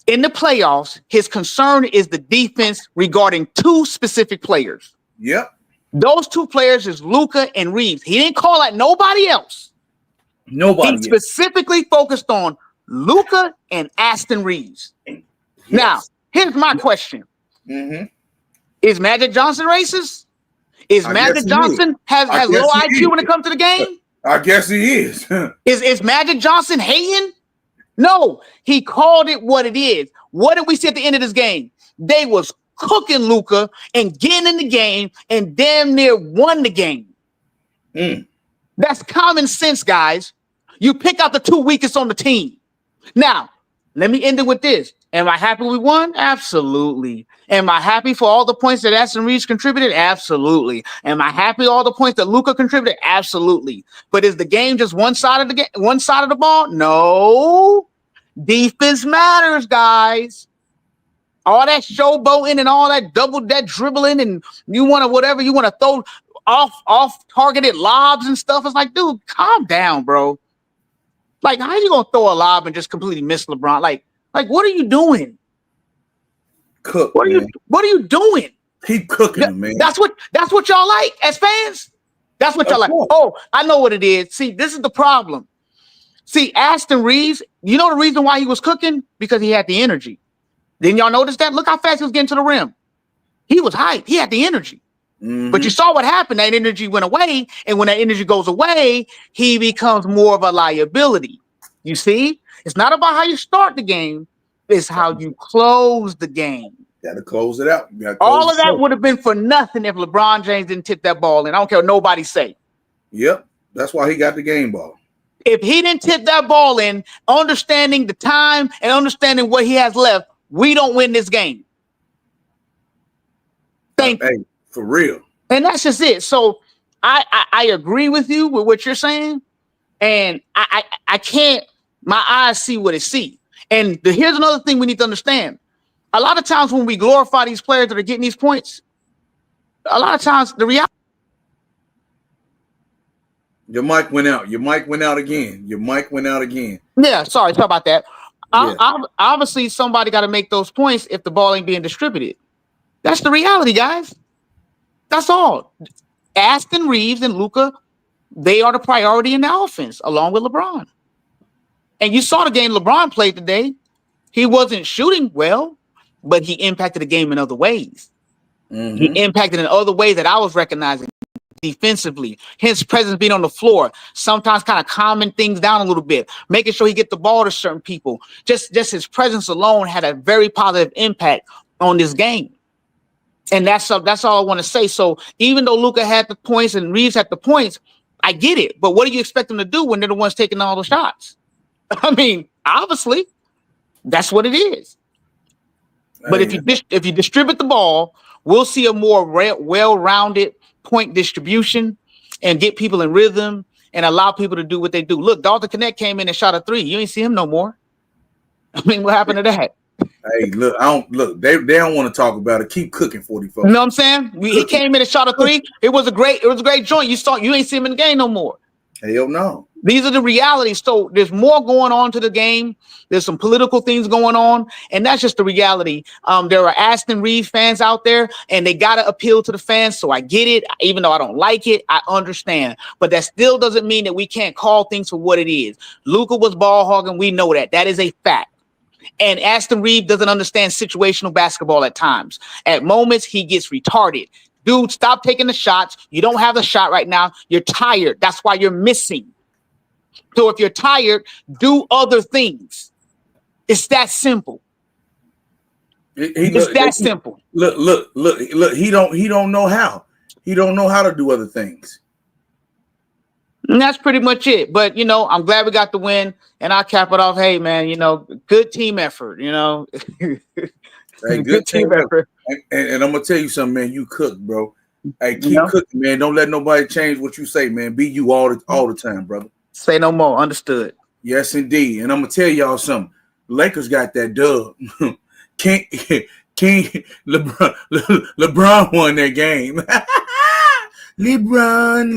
in the playoffs, his concern is the defense regarding two specific players. Yep. Those two players is Luka and Reeves. He didn't call out nobody else. He specifically focused on Luka and Aston Reeves. Yes. Now, here's my question. Mm-hmm. Is Magic Johnson racist? Is Magic Johnson has low IQ when it comes to the game? I guess he is. Is Magic Johnson hating? No, he called it what it is. What did we see at the end of this game? They was cooking Luka and getting in the game and damn near won the game. That's common sense, guys. You pick out the two weakest on the team. Now, let me end it with this. Am I happy we won? Absolutely. Am I happy for all the points that Aston Reeves contributed? Absolutely. Am I happy all the points that Luka contributed? Absolutely. But is the game just one side of the game, one side of the ball? No. Defense matters, guys. All that showboating and all that that dribbling, and you want to whatever you want to throw off targeted lobs and stuff. It's like, dude, calm down, bro. Like, how are you gonna throw a lob and just completely miss LeBron? Like, what are you doing? Cook. What are you doing? Keep cooking, man. That's what y'all like as fans. That's what y'all like. Oh, I know what it is. See, this is the problem. See, Aston Reeves, you know the reason why he was cooking? Because he had the energy. Didn't y'all notice that? Look how fast he was getting to the rim. He was hyped. He had the energy. But you saw what happened. That energy went away. And when that energy goes away, he becomes more of a liability. You see? It's not about how you start the game. It's how you close the game. Got to close it out. All of that would have been for nothing if LeBron James didn't tip that ball in. I don't care what nobody say. Yep. That's why he got the game ball. If he didn't tip that ball in, understanding the time and understanding what he has left, we don't win this game. Thank you. For real. And that's just it. So I agree with you with what you're saying. And I can't, my eyes see what it see. And here's another thing we need to understand. A lot of times when we glorify these players that are getting these points, a lot of times the reality. Your mic went out. Your mic went out again. Yeah, sorry about that. Obviously, somebody got to make those points if the ball ain't being distributed. That's the reality, guys. That's all. Aston Reeves and Luka, they are the priority in the offense, along with LeBron. And you saw the game LeBron played today. He wasn't shooting well, but he impacted the game in other ways. He impacted in other ways that I was recognizing defensively. His presence being on the floor, sometimes kind of calming things down a little bit, making sure he get the ball to certain people. Just his presence alone had a very positive impact on this game. And that's all I want to say. So even though Luka had the points and Reeves had the points, I get it. But what do you expect them to do when they're the ones taking all the shots? I mean, obviously, that's what it is. But if you distribute the ball, we'll see a more well-rounded point distribution and get people in rhythm and allow people to do what they do. Look, Dalton Connect came in and shot a 3. You ain't see him no more. I mean, what happened to that? Hey, look, they don't want to talk about it. Keep cooking, 44. You know what I'm saying? He came in and shot a 3. It was a great joint. You ain't see him in the game no more. Hell no. These are the realities. So there's more going on to the game. There's some political things going on, and that's just the reality. There are Aston Reeves fans out there, and they got to appeal to the fans. So I get it. Even though I don't like it, I understand. But that still doesn't mean that we can't call things for what it is. Luka was ball hogging. We know that. That is a fact. And Aston Reeves doesn't understand situational basketball at times. At moments, he gets retarded. Dude, stop taking the shots. You don't have the shot right now. You're tired. That's why you're missing. So if you're tired, do other things. It's that simple. It's that simple. Look. He don't know how. He don't know how to do other things. And that's pretty much it. But, I'm glad we got the win. And I'll cap it off. Hey, man, good team effort, Hey, good team effort. And I'm going to tell you something, man. You cook, bro. Hey, keep cooking, man. Don't let nobody change what you say, man. Be you all the time, brother. Say no more. Understood. Yes, indeed. And I'm going to tell y'all something. Lakers got that dub. King LeBron won that game. LeBron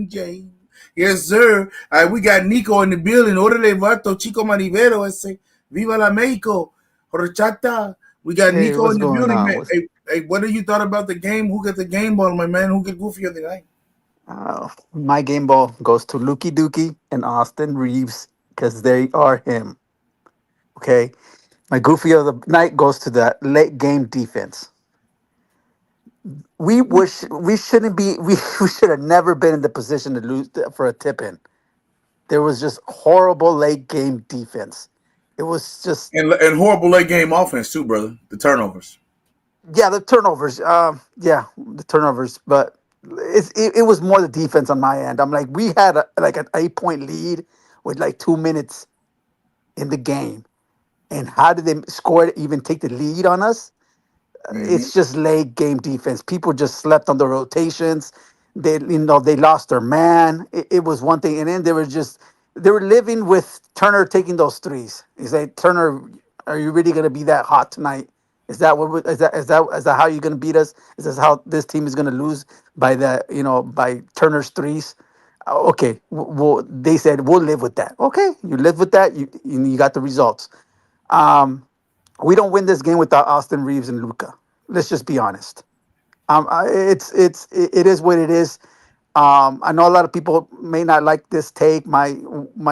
James. Yes, sir. All right, we got Nico in the building. Orale vato, Chico Manivero, ese. Viva la Mexico. Horchata. We got Nico in the building, man. Hey, what do you thought about the game? Who got the game ball, my man? Who get goofy of the night? My game ball goes to Lukey Dookie and Austin Reeves because they are him. Okay. My goofy of the night goes to the late game defense. We should have never been in the position to lose for a tip in. There was just horrible late game defense. It was just and horrible late game offense too, brother. The turnovers. yeah, the turnovers. Yeah, the turnovers. But it was more the defense on my end. I'm like, we had like an 8 point lead with like 2 minutes in the game, and how did they score it? Even take the lead on us? Mm-hmm. It's just late game defense. People just slept on the rotations. They lost their man. It was one thing, and then they were living with Turner taking those threes. He's like, Turner, are you really gonna be that hot tonight? Is that how you're gonna beat us? Is this how this team is gonna lose by by Turner's threes? Okay, well, they said we'll live with that. Okay, you live with that. You got the results. Um, we don't win this game without Austin Reeves and Luca. Let's just be honest. It is what it is. I know a lot of people may not like this take my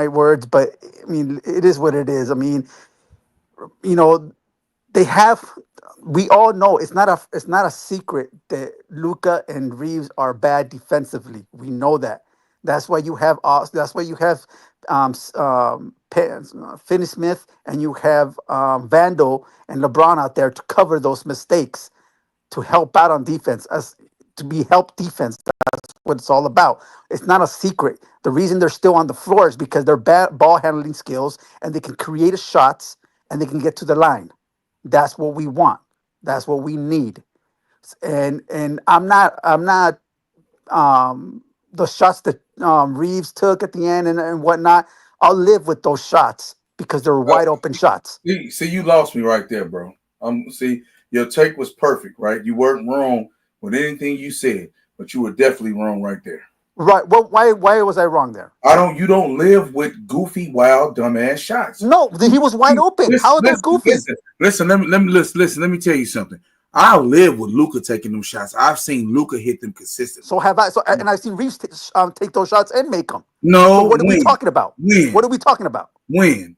words, but I mean it is what it is. I mean, you know, they have. We all know it's not a secret that Luca and Reeves are bad defensively. We know that. That's why you have That's why you have Finney Smith and you have Vandal and LeBron out there to cover those mistakes, to help out on defense, as to be help defense. That's what it's all about. It's not a secret. The reason they're still on the floor is because they're bad ball handling skills and they can create shots and they can get to the line. That's what we want. That's what we need. And I'm not the shots that Reeves took at the end and whatnot. I'll live with those shots because they're wide open shots. See, you lost me right there, bro. See, your take was perfect, right? You weren't wrong with anything you said, but you were definitely wrong right there. Right. Well, why was I wrong there? You don't live with goofy, wild, dumbass shots. No, he was wide open. How are those goofy? Listen. Let me tell you something. I live with Luca taking them shots. I've seen Luca hit them consistently. So have I. So and I've seen Reeves take those shots and make them. No. So what are we talking about? When? What are we talking about? When?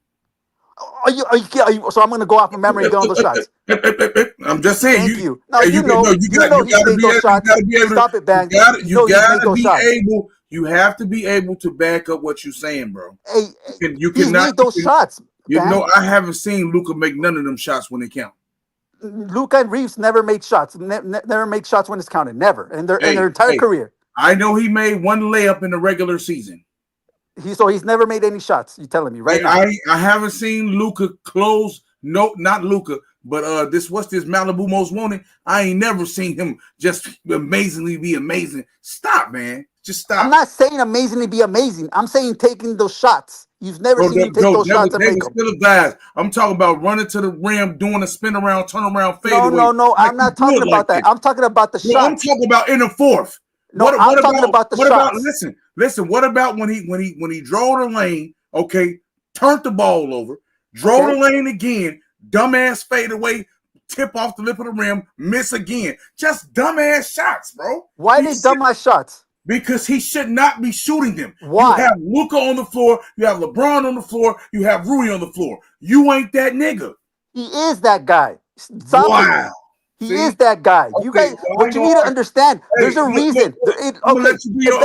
Are you? So I'm going to go off of memory and go on those shots. I'm just saying. Thank you. No, you know he's made those shots. Stop it, Bang. You gotta be able. You have to be able to back up what you're saying, bro. Hey, you he's cannot made those shots. You know, I haven't seen Luca make none of them shots when they count. Luca and Reeves never made shots. Never make shots when it's counted. Never in their entire career. I know he made one layup in the regular season. He's never made any shots. You're telling me right now? I haven't seen Luca close. No, not Luca, but what's this Malibu Most Wanted? I ain't never seen him just amazingly be amazing. Stop, man. Just stop. I'm not saying amazingly be amazing. I'm saying taking those shots. You've never seen him take those shots and make them. Still guys. I'm talking about running to the rim, doing a spin around, turn around, fade away. No. I'm not talking about that. I'm talking about the shots. I'm talking about in the fourth. No, I'm talking about the shots. Listen. What about when he drove the lane? Okay, turned the ball over, drove the lane again, dumbass fade away, tip off the lip of the rim, miss again. Just dumbass shots, bro. Why they dumbass shots? Because he should not be shooting them. Why? You have Luca on the floor, you have LeBron on the floor, you have Rui on the floor. You ain't that nigga. He is that guy. Stop wow. It. He is that guy. Okay, you guys, what you need to understand, there's a reason. I'm gonna let you be your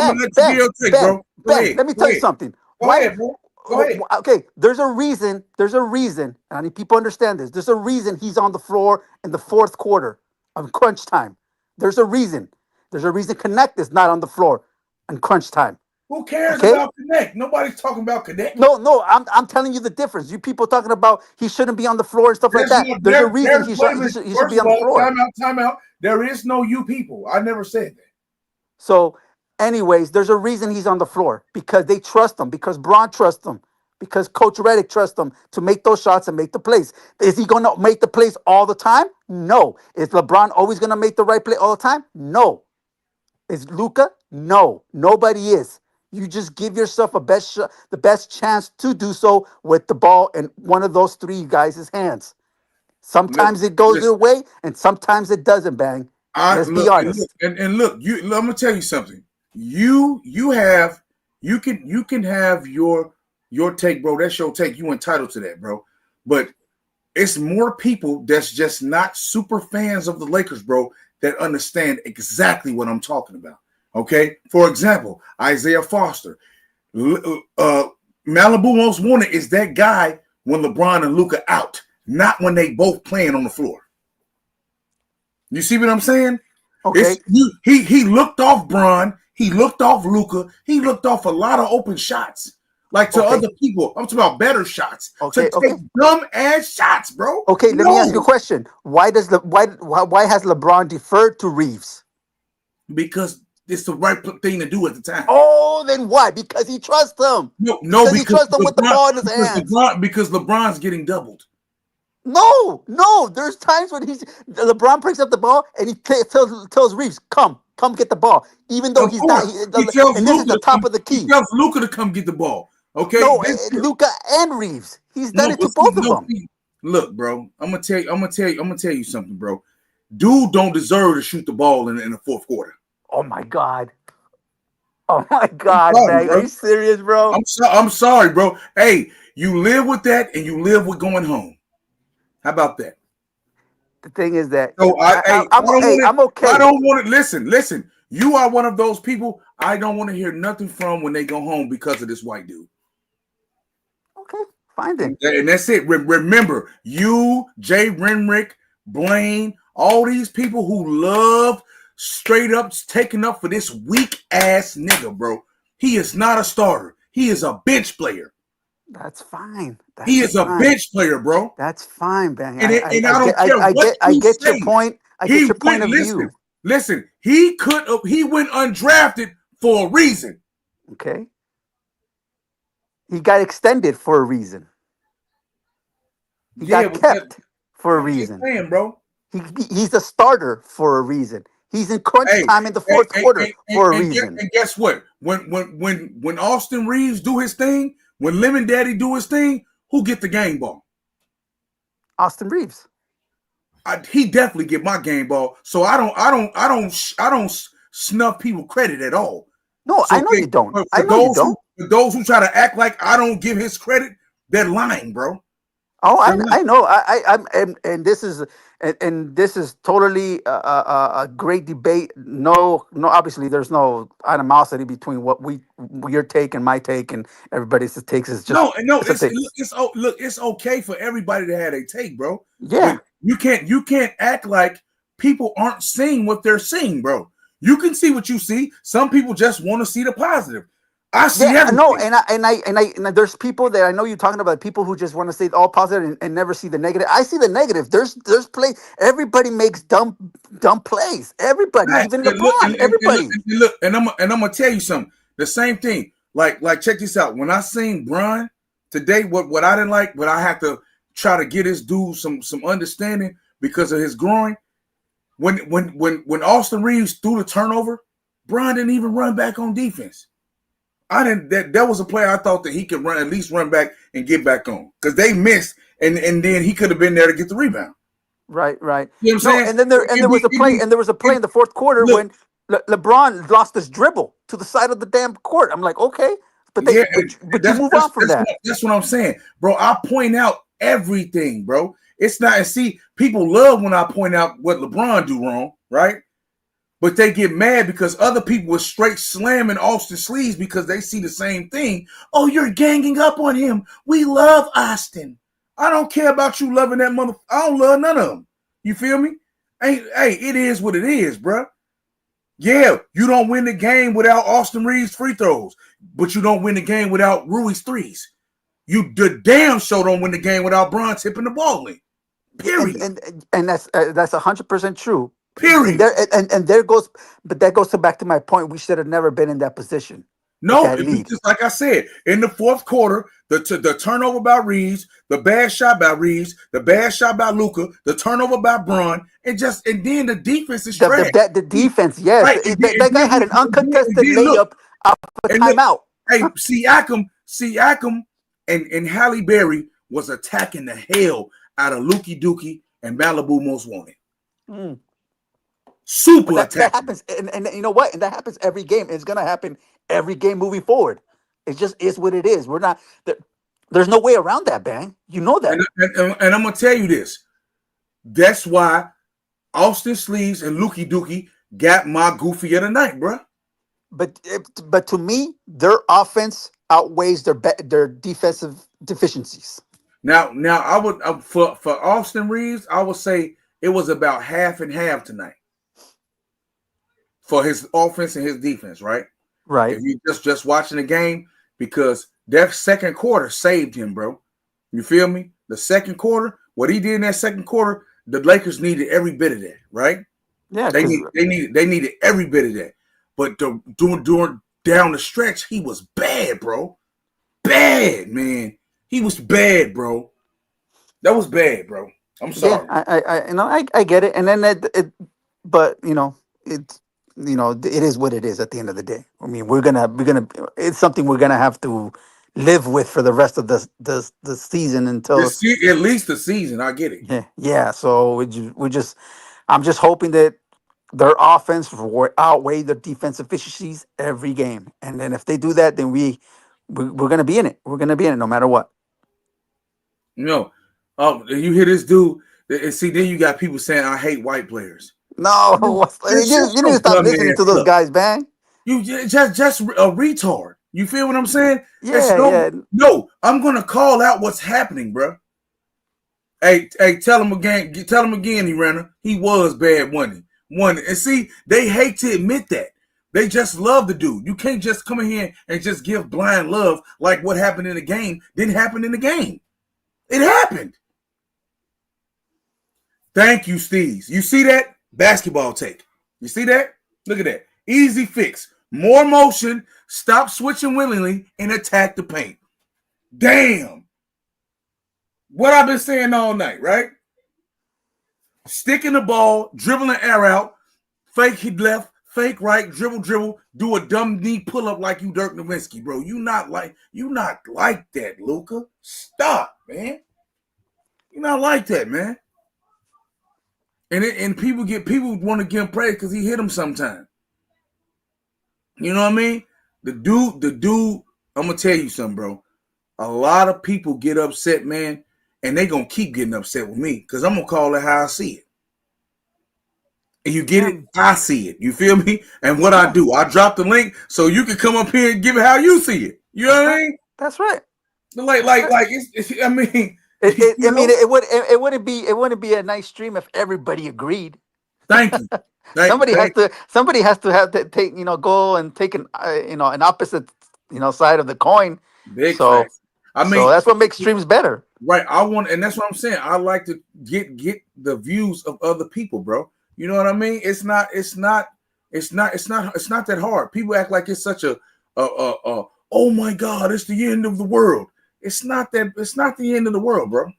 take, bro. Let me tell you something. Go ahead, bro. Go ahead. Okay, there's a reason, and I need people to understand this. There's a reason he's on the floor in the fourth quarter of crunch time. There's a reason. There's a reason Connect is not on the floor in crunch time. Who cares about Connect? Nobody's talking about Connect. No, I'm telling you the difference. You people talking about he shouldn't be on the floor and stuff like that. There's a reason he should be on the floor. Time out. There is no you people. I never said that. So, anyways, there's a reason he's on the floor because they trust him, because Braun trusts him, because Coach Redick trusts him to make those shots and make the plays. Is he going to make the plays all the time? No. Is LeBron always going to make the right play all the time? No. Is Luca? No. Nobody is. You just give yourself the best chance to do so with the ball in one of those three guys' hands. Sometimes it goes your way, and sometimes it doesn't, Bang. Let's be honest. And look, I'm gonna tell you something. You can have your take, bro. That's your take. You entitled to that, bro. But it's more people that's just not super fans of the Lakers, bro, that understand exactly what I'm talking about. Okay, for example, Isaiah Foster, Malibu Most Wanted is that guy when LeBron and Luka out, not when they both playing on the floor. You see what I'm saying? Okay. He looked off Bron, he looked off Luka, he looked off a lot of open shots. Like to other people. I'm talking about better shots. Okay, to take dumb ass shots, bro. Okay, let me ask you a question. Why has LeBron deferred to Reeves? Because it's the right thing to do at the time. Oh, then why? Because he trusts him. No, because he trusts him with the ball in his hands. Because LeBron's getting doubled. No. There's times when LeBron picks up the ball and he tells Reeves, come get the ball, even though he's not. And this is the top of the key. He tells Luka to come get the ball. Okay, no, Luka and Reeves. He's done it to both of them. Look, bro, I'm gonna tell you something, bro. Dude don't deserve to shoot the ball in the fourth quarter. Oh my god, man, are you serious, bro? I'm sorry, bro. Hey, you live with that, and you live with going home. How about that? The thing is that I'm okay. I don't want to listen. You are one of those people I don't want to hear nothing from when they go home because of this white dude. Okay, fine then. And that's it. Remember, you, Jay Renrick, Blaine, all these people who love straight up taking up for this weak ass nigga, bro. He is not a starter. He is a bench player. That's fine. He is a bench player, bro. That's fine, man. And I don't care what I get your point. I get your point of view. Listen, he went undrafted for a reason. Okay. He got extended for a reason. He got kept for a reason. Saying, bro. He's a starter for a reason. He's in crunch time in the fourth quarter for a reason. And guess what? When Austin Reeves do his thing, when Lemon Daddy do his thing, who get the game ball? Austin Reeves. He definitely get my game ball. So I don't snuff people credit at all. No, so I know you don't. I know you don't. For those who try to act like I don't give his credit, they're lying, bro. Oh, I know. And this is totally a great debate. No, obviously there's no animosity between your take and my take, and everybody's takes is just it's okay for everybody to have a take, bro. Yeah, but you can't act like people aren't seeing what they're seeing, bro. You can see what you see. Some people just want to see the positive. I see everything. No, and there's people that I know you're talking about, people who just want to say all positive and never see the negative. I see the negative. There's play. Everybody makes dumb plays. Everybody, right. Even LeBron. Everybody. And I'm gonna tell you something. The same thing. Like check this out. When I seen Bron today, what I didn't like, but I had to try to get this dude some understanding because of his groin. When Austin Reeves threw the turnover, Bron didn't even run back on defense. That was a play I thought that he could at least run back and get back on because they missed and then he could have been there to get the rebound. Right. You know what I'm saying? And then there was a play in the fourth quarter when LeBron lost his dribble to the side of the damn court. I'm like, okay, but you move on from that. That's what I'm saying, bro. I point out everything, bro. It's not, and see, people love when I point out what LeBron do wrong, right? But they get mad because other people were straight slamming Austin Sleeves because they see the same thing. Oh, you're ganging up on him. We love Austin. I don't care about you loving that mother. I don't love none of them. You feel me? Hey, it is what it is, bro. Yeah, you don't win the game without Austin Reeves' free throws, but you don't win the game without Rui's threes. You the damn show don't win the game without Bron tipping the ball in. Period. And that's 100% true. Period. And there goes, but that goes back to my point. We should have never been in that position. No, just like I said, in the fourth quarter, the turnover by Reeves, the bad shot by Reeves, the bad shot by Luka, the turnover by Bron, and then the defense is trash. The defense, yes. Right. That guy had an uncontested layup off a timeout. Hey, Siakam and Halle Berry was attacking the hell out of Lukey Dookie and Malibu Most Wanted. Super attack. That happens, and you know what? And that happens every game. It's gonna happen every game moving forward. It just is what it is. We're not there's no way around that, Bang. You know that. And I'm gonna tell you this. That's why Austin Sleeves and Lukey Dookie got my goofy of the night, bro. But to me, their offense outweighs their defensive deficiencies. Now, I would for Austin Reeves, I would say it was about half and half tonight for his offense and his defense, right? Right. If you just watching the game, because that second quarter saved him, bro. You feel me? The second quarter, what he did in that second quarter, the Lakers needed every bit of that, right? Yeah, They because needed every bit of that. But during down the stretch, he was bad, bro. Bad, man. He was bad, bro. That was bad, bro. I'm yeah, sorry. I get it, and then but it's it is what it is at the end of the day. I mean, we're gonna it's something we're gonna have to live with for the rest of the season until At least the season, I get it. yeah. So we just I'm just hoping that their offense will outweigh their defensive efficiencies every game, and then if they do that, then we're gonna be in it. We're gonna be in it no matter what. No. Oh, you hear this dude? And see, then you got people saying I hate white players. No, Just shut you need to your stop dumb listening to ass those up. guys, man. You just a retard. You feel what I'm saying? It's Yeah, yeah. no. I'm gonna call out what's happening, bro. Hey, tell him again. Tell him again, he ran. He was bad, wasn't he? And see, they hate to admit that. They just love the dude. You can't just come in here and just give blind love like what happened in the game didn't happen in the game. It happened. Thank you, Steez. You see that? Basketball take. You see that? Look at that. Easy fix. More motion. Stop switching willingly and attack the paint. Damn. What I've been saying all night, right? Sticking the ball, dribbling the air out, fake hit left, fake right, dribble, do a dumb knee pull up like you Dirk Nowitzki, bro. You not like that, Luka. Stop, man. You're not like that, man. And people want to give him praise because he hit him sometime. You know what I mean? The dude. I'm gonna tell you something, bro. A lot of people get upset, man, and they gonna keep getting upset with me because I'm gonna call it how I see it. And you get it? I see it. You feel me? And what I do, I drop the link so you can come up here and give it how you see it. You know what I mean? That's right. Like it's I mean, it wouldn't be a nice stream if everybody agreed. Thank you. Somebody has to have to take go and take an an opposite side of the coin. Big so facts. I mean, so that's what makes streams better. Right. And that's what I'm saying. I like to get the views of other people, bro. You know what I mean? It's not that hard. People act like it's such a oh my God, it's the end of the world. It's not the end of the world, bro.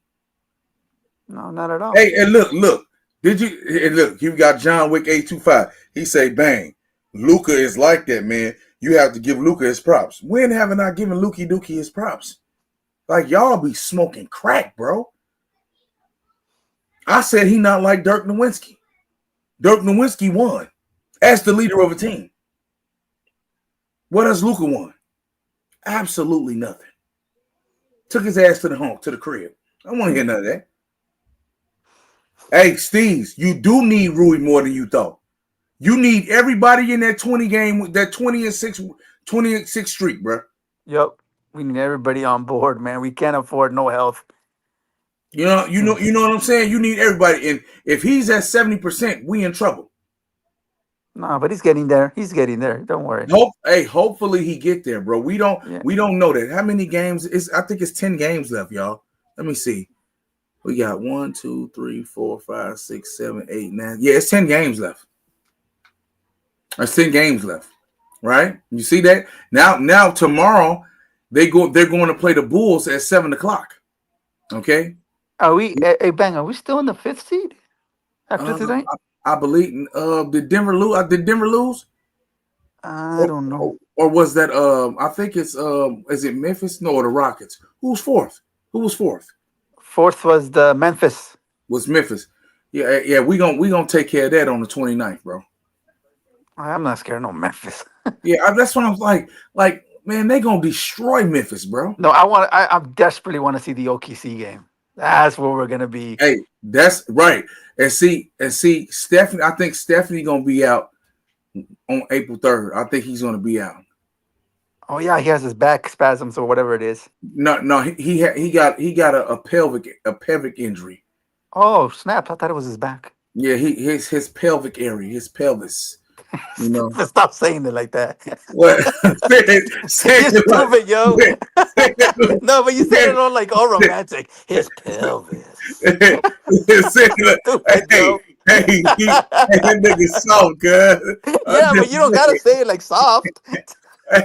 No, not at all. Hey, and look. You got John Wick 825. He say, bang, Luka is like that, man. You have to give Luka his props. When haven't I given Lukey Dookie his props? Like, y'all be smoking crack, bro. I said he not like Dirk Nowitzki. Dirk Nowitzki won as the leader of a team. What has Luka won? Absolutely nothing. Took his ass to the crib. I don't want to hear none of that. Hey, Steves, you do need Rui more than you thought. You need everybody in that 20 game, that 20-6 streak, bro. Yep. We need everybody on board, man. We can't afford no health. You know what I'm saying? You need everybody. And if he's at 70%, we in trouble. No, but he's getting there. He's getting there. Don't worry. Hopefully he get there, bro. We don't know that. How many games I think it's 10 games left, y'all. Let me see. We got 1, 2, 3, 4, 5, 6, 7, 8, 9. Yeah, it's 10 games left. There's 10 games left. Right? You see that? Now tomorrow they're going to play the Bulls at 7:00. Okay. Are we Bang, are we still in the 5th seed after tonight? I believe did Denver lose? Did Denver lose? I don't know. Or was that I think it's is it Memphis? No, or the Rockets. Who's fourth? Who was fourth? Fourth was the Memphis. Was Memphis. Yeah, we gonna take care of that on the 29th, bro. I'm not scared of no Memphis. Yeah, that's what I'm like, man, they gonna destroy Memphis, bro. No, I desperately want to see the OKC game. That's where we're gonna be. Hey, that's right. And see, Stephanie, I think Stephanie gonna be out on April 3rd. I think he's gonna be out. Oh yeah, he has his back spasms or whatever it is. No, he got a pelvic injury. Oh snap! I thought it was his back. Yeah, his pelvic area, his pelvis. You know Stop saying it like that. what? say You're it like stupid, yo. No, but you said it say all like all romantic. His pelvis. say it like, Stupid, yo. hey, that nigga soft, cuz. I'm Yeah, but you don't gotta just say it like soft.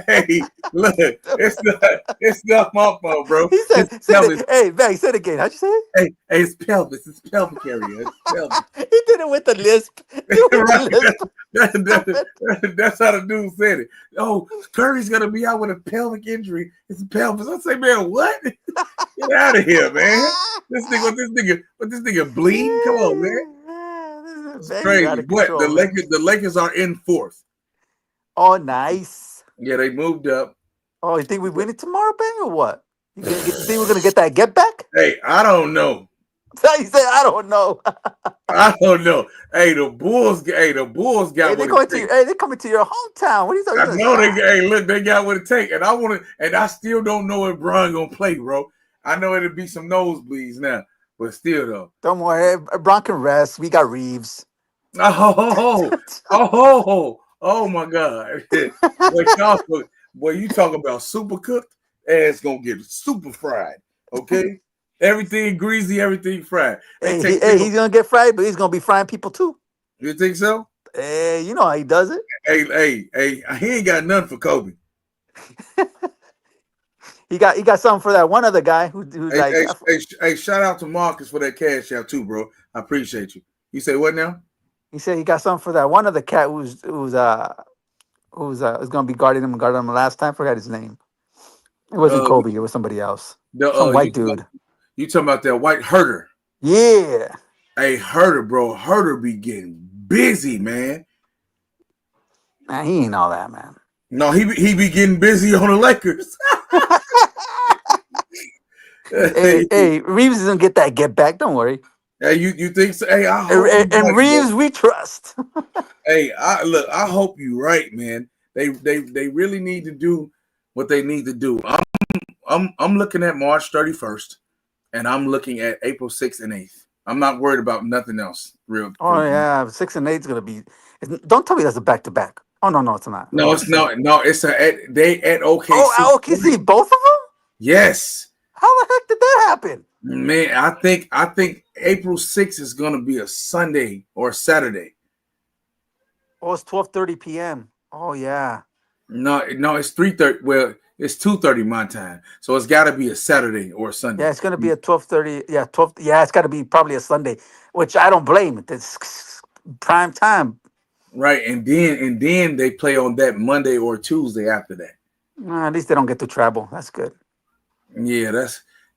hey, look, it's not my fault, bro. He His said, "Say pelvis, it." Hey, Mac, say it again. How'd you say it? hey, it's pelvis, it's pelvic area, it's pelvis. He did it with the lisp. Do it with Right. the lisp. That's how the dude said it. Oh, Curry's gonna be out with a pelvic injury. It's a pelvis. I say, man, what? Get out of here, man. What this nigga bleeding? Come on, man. It's Man, you're out crazy. of But control, man. The Lakers are in fourth. Oh, nice. Yeah, they moved up. Oh, you think we win it tomorrow, Bang, or what? You think we're gonna get that get back? Hey, I don't know. He said, I don't know. I don't know. Hey, the Bulls got Hey, what they're it going takes. to. Hey, they're coming to your hometown. What are you talking I about? know hey, look, they got what it take, and I still don't know if Bron gonna play, bro. I know it'll be some nosebleeds now, but still though. Don't worry, Bron can rest. We got Reeves. Oh my God. Boy, you talk about super cooked, ass gonna get super fried. Okay? Everything greasy, everything fried. He's gonna get fried, but he's gonna be frying people too. You think so? Hey, you know how he does it. Hey, he ain't got nothing for Kobe. He got something for that one other guy who's like. Hey, shout out to Marcus for that cash out too, bro. I appreciate you. You say what now? He said he got something for that one other cat who's gonna be guarding him last time. Forgot his name. It wasn't Kobe. It was somebody else. Some white dude. You talking about that white Herder? Yeah. Hey, Herder, bro. Herder be getting busy, man. Man, he ain't all that, man. No, he be getting busy on the Lakers. hey, Reeves is gonna get that get back. Don't worry. Hey, you think so? Hey, I hope and right, Reeves, bro. we trust. Hey, I hope you right, man. They really need to do what they need to do. I'm looking at March 31st, and I'm looking at April 6th and 8th. I'm not worried about nothing else. Real. Oh yeah, 6 and 8 is gonna be. Don't tell me that's a back to back. Oh no, it's not. No, it's not. No, it's they at OKC. Oh, OKC, both of them. Yes. How the heck did that happen? Man, I think April 6th is gonna be a Sunday or a Saturday. Oh, it's 12:30 p.m. Oh yeah. No, it's 3:30. Well, it's 2:30 my time, so it's got to be a Saturday or a Sunday. Yeah, it's gonna be a 12:30. Yeah, 12. Yeah, it's got to be probably a Sunday, which I don't blame it. It's prime time. Right, and then they play on that Monday or Tuesday after that. At least they don't get to travel. That's good. Yeah,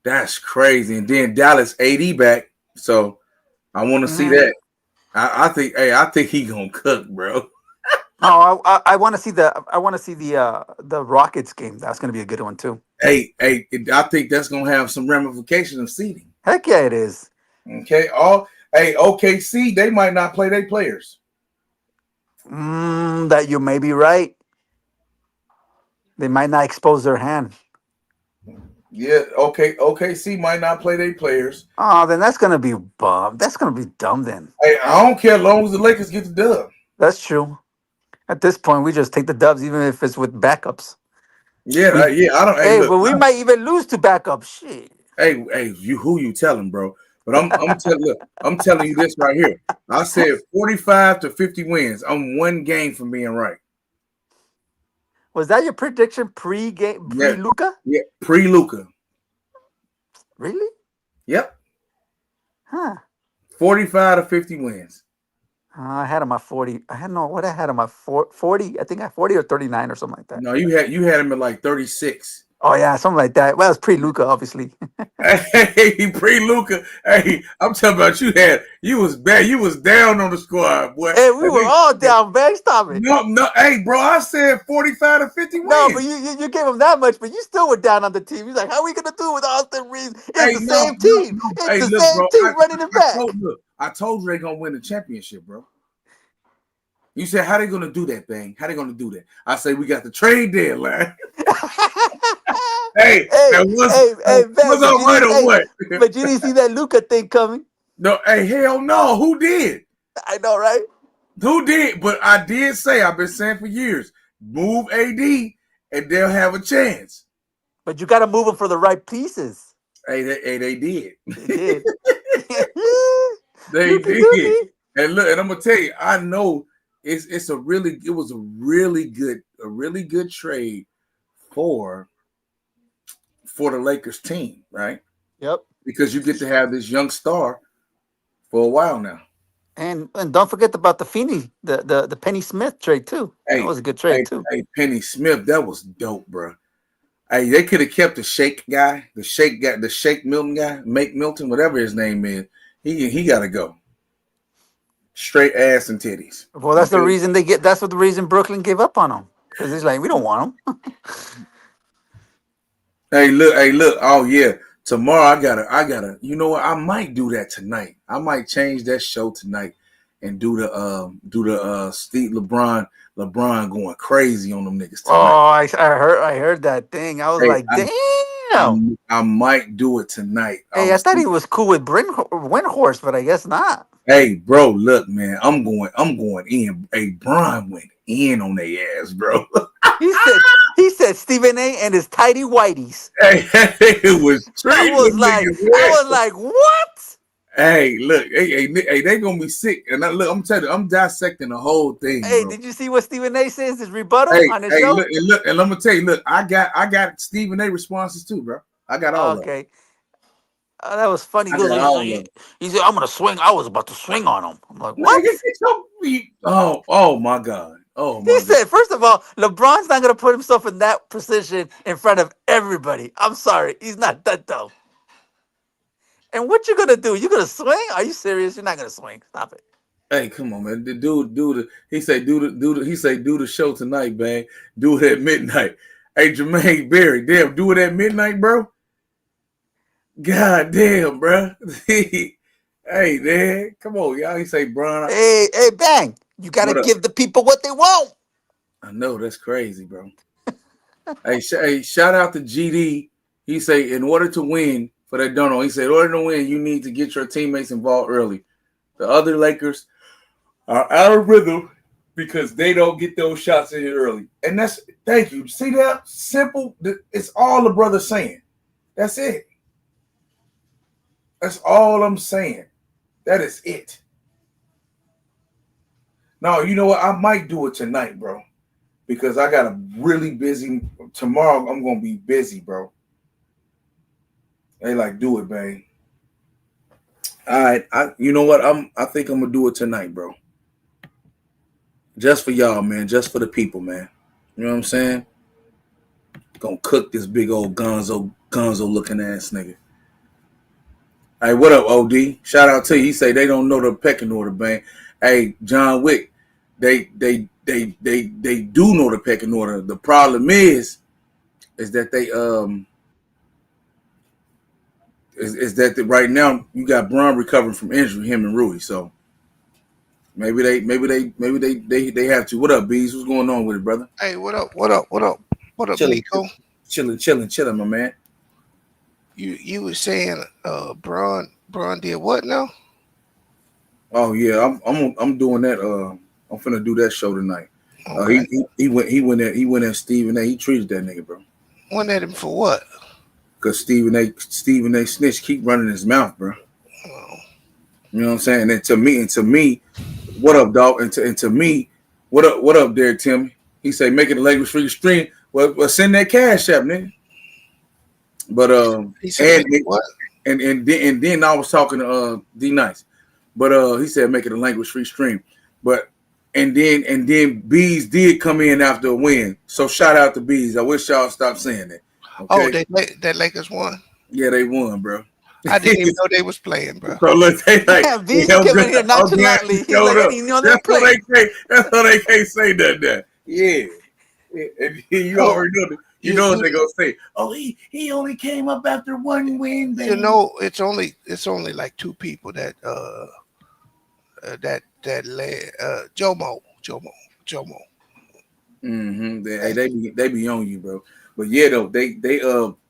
that's crazy. And then Dallas AD back, so I want to see that. I think he gonna cook, bro. No, I want to see the Rockets game. That's gonna be a good one too. Hey, I think that's gonna have some ramifications of seeding. Heck yeah, it is. Okay, OKC, they might not play their players. That you may be right. They might not expose their hand. Yeah, OKC might not play their players. Oh, then that's gonna be bum. That's gonna be dumb then. Hey, I don't care as long as the Lakers get the dub. That's true. At this point, we just take the dubs, even if it's with backups. Yeah, I don't. Hey, but we might even lose to backups. Shit. Hey, who you telling, bro? But I'm telling you this right here. I said 45 to 50 wins. I'm one game from being right. Was that your prediction pre-game, pre-Luka? Yeah, pre-Luka. Really? Yep. Huh. 45 to 50 wins. I had him at 40. I had him at 40. I think I 40 or 39 or something like that. No, you had him at like 36. Oh yeah, something like that. Well, it's pre-Luka, obviously. Hey, pre-Luka. Hey, I'm talking about you was bad. You was down on the squad, boy. Hey, we were all down, man. Stop it. No. Hey, bro, I said 45 to 50 wins. No, but you gave him that much, but you still were down on the team. He's like, how are we gonna do it with Austin Reeves? It's the same team. It's the same team running it back. I told you they're gonna win the championship, bro. You said, how they gonna do that thing? How they gonna do that? I say we got the trade deadline. Hey, Hey, that Ben, was all right or what? but you didn't see that Luca thing coming. No, hey, hell no. Who did? I know, right? Who did? But I did say, I've been saying for years, move AD and they'll have a chance. But you got to move them for the right pieces. Hey, they did. They did. They Looky did. dookie. And look, and I'm gonna tell you, I know it was a really good trade for the Lakers team, right? Yep. Because you get to have this young star for a while now. And don't forget about the Feeney, the Penny Smith trade too. That was a good trade too. Hey, Penny Smith, that was dope, bro. Hey, they could have kept the Shake Milton guy, Make Milton, whatever his name is. He got to go. Straight ass and titties. Well, that's the reason That's what the reason Brooklyn gave up on him, because it's like we don't want him. Hey, look. Oh yeah, tomorrow I gotta. You know what? I might do that tonight. I might change that show tonight and do the Steve LeBron going crazy on them niggas tonight. Oh, I heard that thing. I was like, damn. I might do it tonight. Hey, I thought he was cool with Windhorst, but I guess not. Hey, bro, look, man, I'm going in. Hey, Brian went in on their ass, bro. He said Stephen A. and his tidy whiteys. Hey, it was. I was like, what? Hey, look, hey, they gonna be sick. And I'm telling you, I'm dissecting the whole thing. Hey, bro. did you see what Stephen A. says? His rebuttal on his show. Look, and I'm gonna tell you, look, I got Stephen A. responses too, bro. I got all of them. Okay. That was funny. He said, I'm gonna swing. I was about to swing on him. I'm like, what? Oh my God. Oh my He said, first of all, LeBron's not gonna put himself in that position in front of everybody. I'm sorry, he's not that dumb. And what you gonna do? You gonna swing? Are you serious? You're not gonna swing. Stop it. Hey, come on, man. Do the show tonight, man. Do it at midnight. Hey, Jermaine Berry, damn, do it at midnight, bro. God damn, bro. Hey, man, come on, y'all. He say, Bron. Hey, Bang. You gotta give the people what they want. I know that's crazy, bro. hey, shout out to GD. He say, in order to win, for that don't know, he said, in order to win, you need to get your teammates involved early. The other Lakers are out of rhythm because they don't get those shots in here early. And that's, thank you. See that? Simple. It's all the brother saying. That's it. That's all I'm saying. That is it. No, you know what? I might do it tonight, bro. Because I got a really busy tomorrow. I'm gonna be busy, bro. They like, do it, babe. All right, you know what? I think I'm gonna do it tonight, bro. Just for y'all, man. Just for the people, man. You know what I'm saying? Gonna cook this big old gonzo looking ass nigga. Hey, what up, OD? Shout out to you. He say they don't know the pecking order, man. Hey, John Wick, they do know the pecking order. The problem is that they is that right now you got Braun recovering from injury, him and Rui. So maybe they have to. What up, Bees? What's going on with it, brother? Hey, what up, Nico? Chilling, my man. You were saying Braun did what now? Oh yeah, I'm doing that. I'm finna do that show tonight. Okay. He went at Stephen A. He treated that nigga, bro. Went at him for what? Because Stephen A. snitch keep running his mouth, bro. Oh. You know what I'm saying? And to me, what up, dog? And to me, what up there, Tim? He say making the language free stream. Well, send that cash up, nigga. But he said what? And then I was talking to D Nice, but he said make it a language free stream. But and then Bees did come in after a win. So shout out to Bees. I wish y'all stop saying that. Okay? Oh, that Lakers won. Yeah, they won, bro. I didn't even know they was playing, bro. So look, they like Bees came in here nonchalantly. He's like, I didn't know they were playing. That's why they can't say that. Yeah. And you already know. You know what they're gonna say? Oh, he only came up after one win. Baby. You know, it's only like two people that led Jomo. Mm-hmm. They be on you, bro. But yeah, though they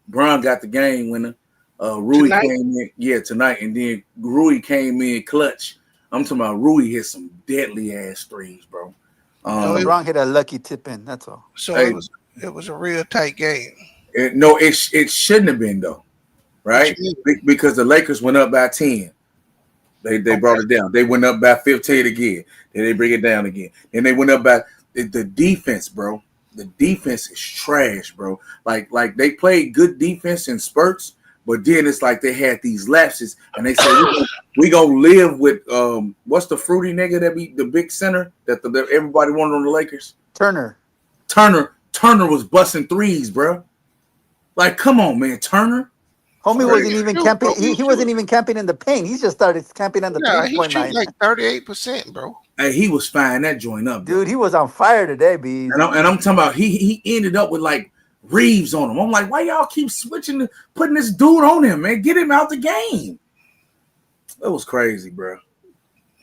Bron got the game winner. Rui Tonight? came in tonight, and then Rui came in clutch. I'm talking about Rui hit some deadly ass threes, bro. So it, LeBron hit a lucky tip in. That's all. so Hey, it was a real tight game. no, it shouldn't have been though, What you right? mean? Because the Lakers went up by 10. They brought Okay. it down. They went up by 15 again. Then they bring it down again. Then they went up by the defense, bro. The defense is trash, bro. Like they played good defense in spurts, but then it's like they had these lapses, and they said we gonna live with what's the fruity nigga that be the big center that everybody wanted on the Lakers? Turner. Turner was busting threes, bro. Like, come on, man, Turner. Homie Bro, wasn't he even shoot, camping. bro. He wasn't even camping in the paint. He just started camping on the Yeah, he 3-point shoot line. like 38%, bro. Hey, he was firing that joint up, Dude, though. he was on fire today, Bees. And I'm talking about he ended up with like Reeves on him. I'm like, why y'all keep switching, putting this dude on him, man? Get him out the game. That was crazy, bro.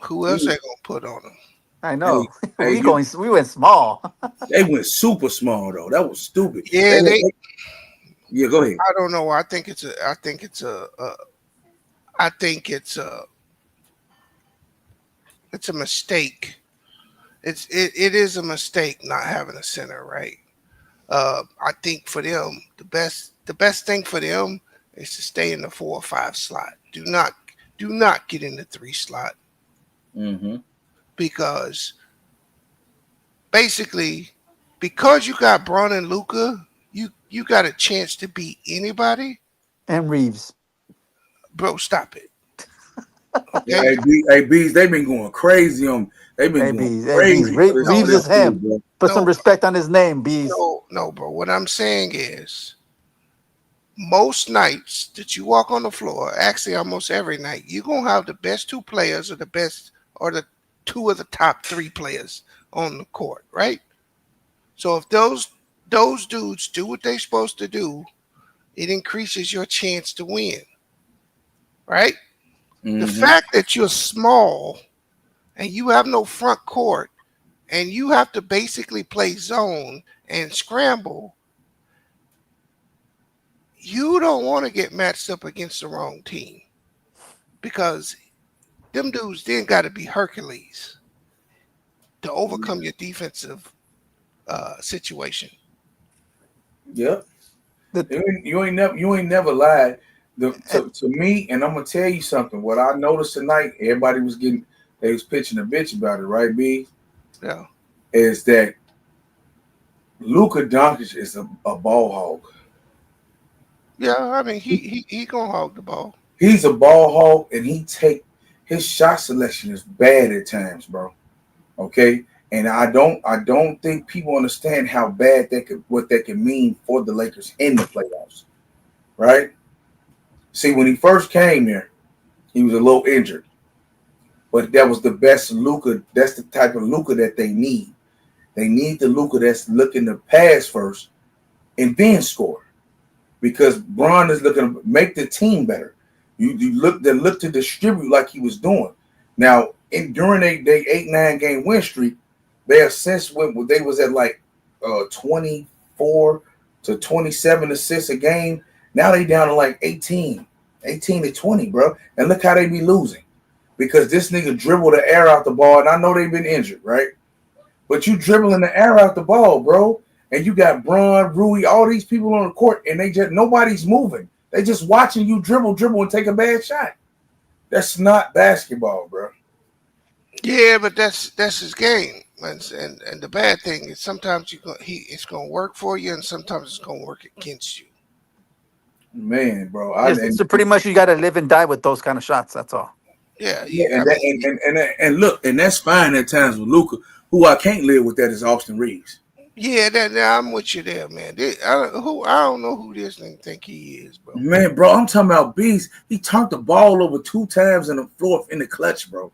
Who else they gonna put on him? I know. Hey, We went small. they went super small though. That was stupid. Yeah, Yeah, go ahead. I don't know. I think it's a mistake. It is a mistake not having a center, right? I think for them, the best thing for them is to stay in the 4 or 5 slot. Do not get in the 3 slot, Mm-hmm. because basically, because you got Braun and Luka, you got a chance to beat anybody. And Reeves. Bro, stop it. Okay. Hey, Bees, they've been going crazy on. They've been going crazy. Reeves is him. Bro. Put some respect on his name, Bees. No, bro. What I'm saying is, most nights that you walk on the floor, actually almost every night, you're gonna have the best 2 players or the 2 of the top 3 players on the court, right? So if those dudes do what they're supposed to do, it increases your chance to win, right? Mm-hmm. The fact that you're small and you have no front court and you have to basically play zone and scramble, you don't want to get matched up against the wrong team, because them dudes then got to be Hercules to overcome your defensive situation. Yep. You ain't never lied. To me, and I'm gonna tell you something. What I noticed tonight, everybody was pitching a bitch about it, right, B? Yeah. Is that Luka Doncic is a ball hog. Yeah, I mean he gonna hog the ball. He's a ball hog, and his shot selection is bad at times, bro. Okay, and I don't think people understand how bad what that can mean for the Lakers in the playoffs, right? See, when he first came here, he was a little injured, but that was the best Luka. That's the type of Luka that they need. They need the Luka that's looking to pass first and then score, because Bron is looking to make the team better. You look to distribute like he was doing. Now, during they 8-9 game win streak, they have since went. They was at like 24 to 27 assists a game. Now they down to like 18 to 20, bro. And look how they be losing, because this nigga dribbled the air out the ball. And I know they've been injured, right? But you dribbling the air out the ball, bro. And you got Bron, Rui, all these people on the court, and nobody's moving. They just watching you dribble, and take a bad shot. That's not basketball, bro. Yeah, but that's his game. And the bad thing is sometimes it's gonna work for you, and sometimes it's gonna work against you. Man, bro. So pretty much you got to live and die with those kind of shots. That's all. Yeah, and look, and that's fine at times with Luka. Who I can't live with that is Austin Reeves. Yeah, I'm with you there, man. I don't know who this thing think he is, bro. Man, bro, I'm talking about Beast. He turned the ball over 2 times in the floor in the clutch, bro.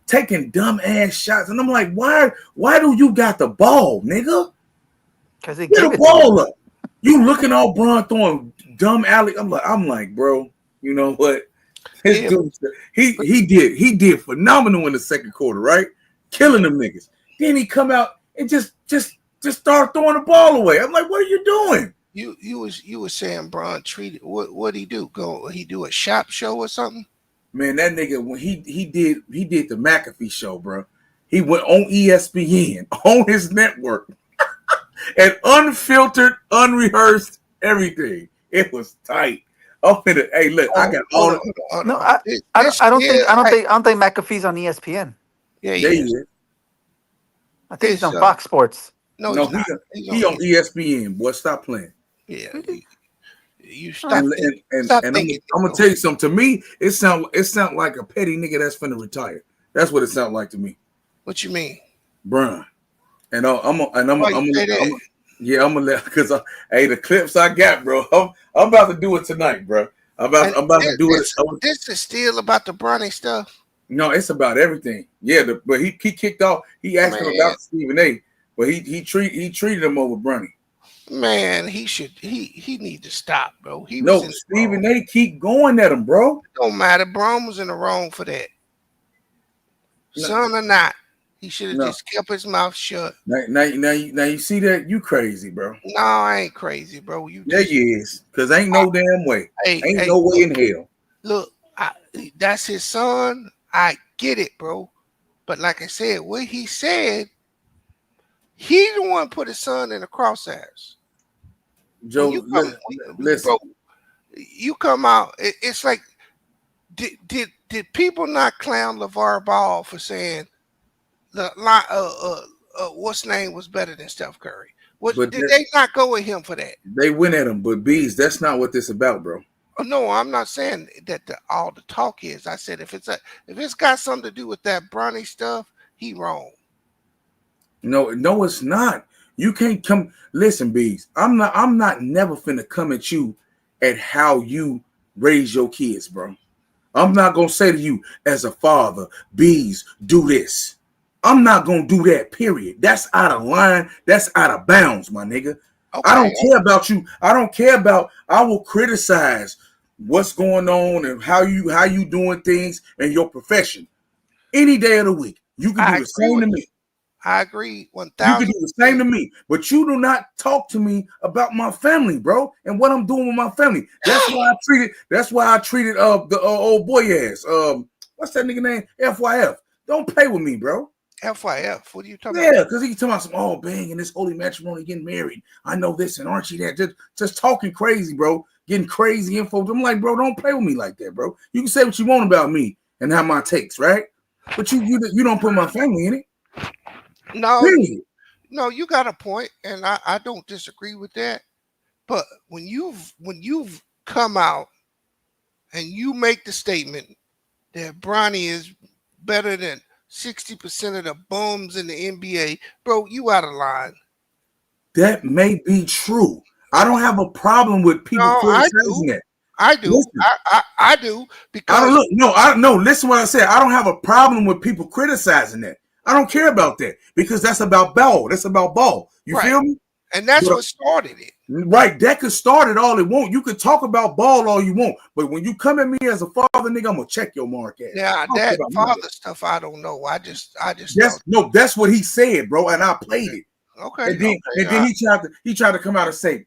Taking dumb ass shots. And I'm like, why do you got the ball, nigga? Because they get give the it ball to up. You looking all Bron throwing dumb alley. I'm like, bro, you know what? His dude, he did phenomenal in the second quarter, right? Killing them niggas. Then he come out and just just start throwing the ball away. I'm like, what are you doing? You was saying Bron treated what he do? He do a shop show or something? Man, that nigga when he did the McAfee show, bro. He went on ESPN on his network and unfiltered, unrehearsed everything. It was tight. Up in it. Hey, look, I got all. No, I don't think McAfee's on ESPN. Yeah, he is. I think he's on Fox Sports. No, he on ESPN. Boy, stop playing. Yeah, you stop. And I'm gonna tell you something. To me, it sound like a petty nigga that's finna retire. That's what it sounds like to me. What you mean, Brian? And I'm gonna let because hey, the clips I got, bro. I'm about to do it tonight, bro. I'm about to do it. This is still about the Bronny stuff. No, it's about everything. Yeah, but he kicked off. He asked him about Stephen A. But he treated him over Bronny. Man, he need to stop, bro. Stephen A. keep going at him, bro. It don't matter. Bron was in the wrong for that. Son or not, he should have just kept his mouth shut. Now you see that? You crazy, bro. No, I ain't crazy, bro. You is. Because ain't no damn way. Ain't no way in hell. Look, that's his son. I get it, bro. But like I said, what he said, he the one put his son in the crosshairs. Joe, listen. Bro, you come out. It's like, did people not clown LeVar Ball for saying what's name was better than Steph Curry? Did they not go with him for that? They went at him, but Bees, that's not what this about, bro. Oh, no, I'm not saying that all the talk is. I said if it's got something to do with that Bronny stuff, he wrong. No, it's not. You can't come. Listen, Bees. I'm not never finna come at you at how you raise your kids, bro. I'm not gonna say to you as a father, Bees, do this. I'm not gonna do that. Period. That's out of line. That's out of bounds, my nigga. Okay. I don't care about you. I will criticize what's going on and how you doing things in your profession any day of the week. You can do the same to me. I agree 1,000%. You can do the same to me, but you do not talk to me about my family, bro, and what I'm doing with my family. That's why I treated the old boy ass. What's that nigga name? FYF. Don't play with me, bro. FYF. What are you talking about? Yeah, because he talking about some bang and this holy matrimony getting married. I know this and aren't you that? Just talking crazy, bro. Getting crazy info. I'm like, bro, don't play with me like that, bro. You can say what you want about me and how my takes, right? But you don't put my family in it. No, you got a point, and I don't disagree with that. But when you've come out and you make the statement that Bronny is better than 60% of the bums in the NBA, bro, you out of line. That may be true. I don't have a problem with people criticizing that. I do. Listen, I do because listen what I said. I don't have a problem with people criticizing that. I don't care about that because that's about ball. That's about ball. You feel me? And that's what started it. Right. That could start it all it won't. You could talk about ball all you want, but when you come at me as a father, nigga, I'm gonna check your mark ass. Yeah, that father stuff, I don't know. I just that's what he said, bro, and I played it. Okay. And then he tried to come out and say,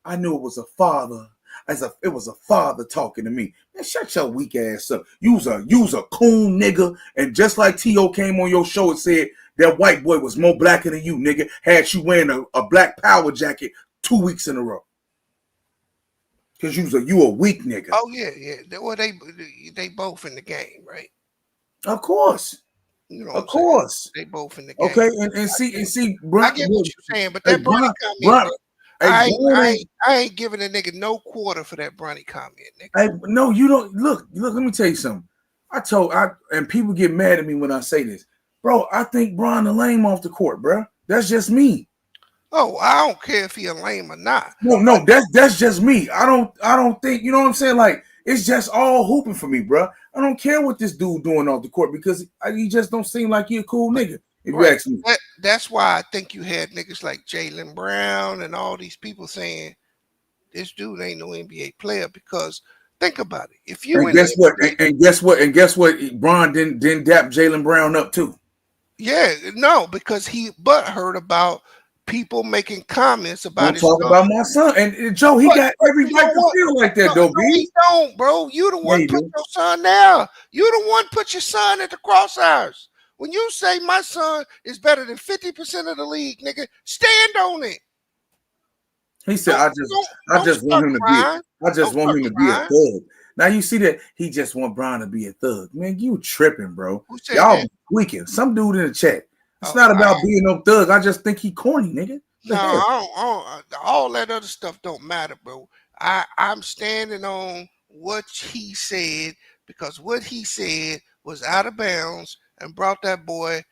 I knew it was a father. It was a father talking to me. Man, shut your weak ass up. You's a coon nigga. And just like T.O. came on your show and said that white boy was more blacker than you, nigga, had you wearing a black power jacket 2 weeks in a row. Because you a weak nigga. Oh, yeah. Well, they both in the game, right? Of course. You know of course. They both in the game. Okay, and see, Brian, I get what you're saying, but that Bronny comment, I ain't giving a nigga no quarter for that Bronny comment, nigga. No, you don't. Look, let me tell you something. And people get mad at me when I say this. Bro, I think Bron a lame off the court, bro. That's just me. Oh, I don't care if he a lame or not. No, that's just me. I don't think, you know what I'm saying? Like, it's just all hooping for me, bro. I don't care what this dude doing off the court because he just don't seem like he a cool nigga. If you ask me. That's why I think you had niggas like Jaylen Brown and all these people saying this dude ain't no NBA player because think about it. If you guess what? Bron didn't dap Jaylen Brown up too. Yeah, no, because he heard about people making comments about Don't his talk son. about my son. And Joe, he got every right to feel like that, though, No, B. he don't, bro. You the one you put do. your son there. You the one put your son at the crosshairs. When you say my son is better than 50% of the league, nigga, stand on it. He said, Don't I just want start him to crying. be. I just Don't want start him to be a crying. thug. Now you see that he just want Brian to be a thug. Man, you tripping, bro. Who said Y'all that? tweaking. Some dude in the chat. It's Oh, not about being no thug. I just think he corny, nigga. No, I don't, all that other stuff don't matter, bro. I'm standing on what he said because what he said was out of bounds and brought that boy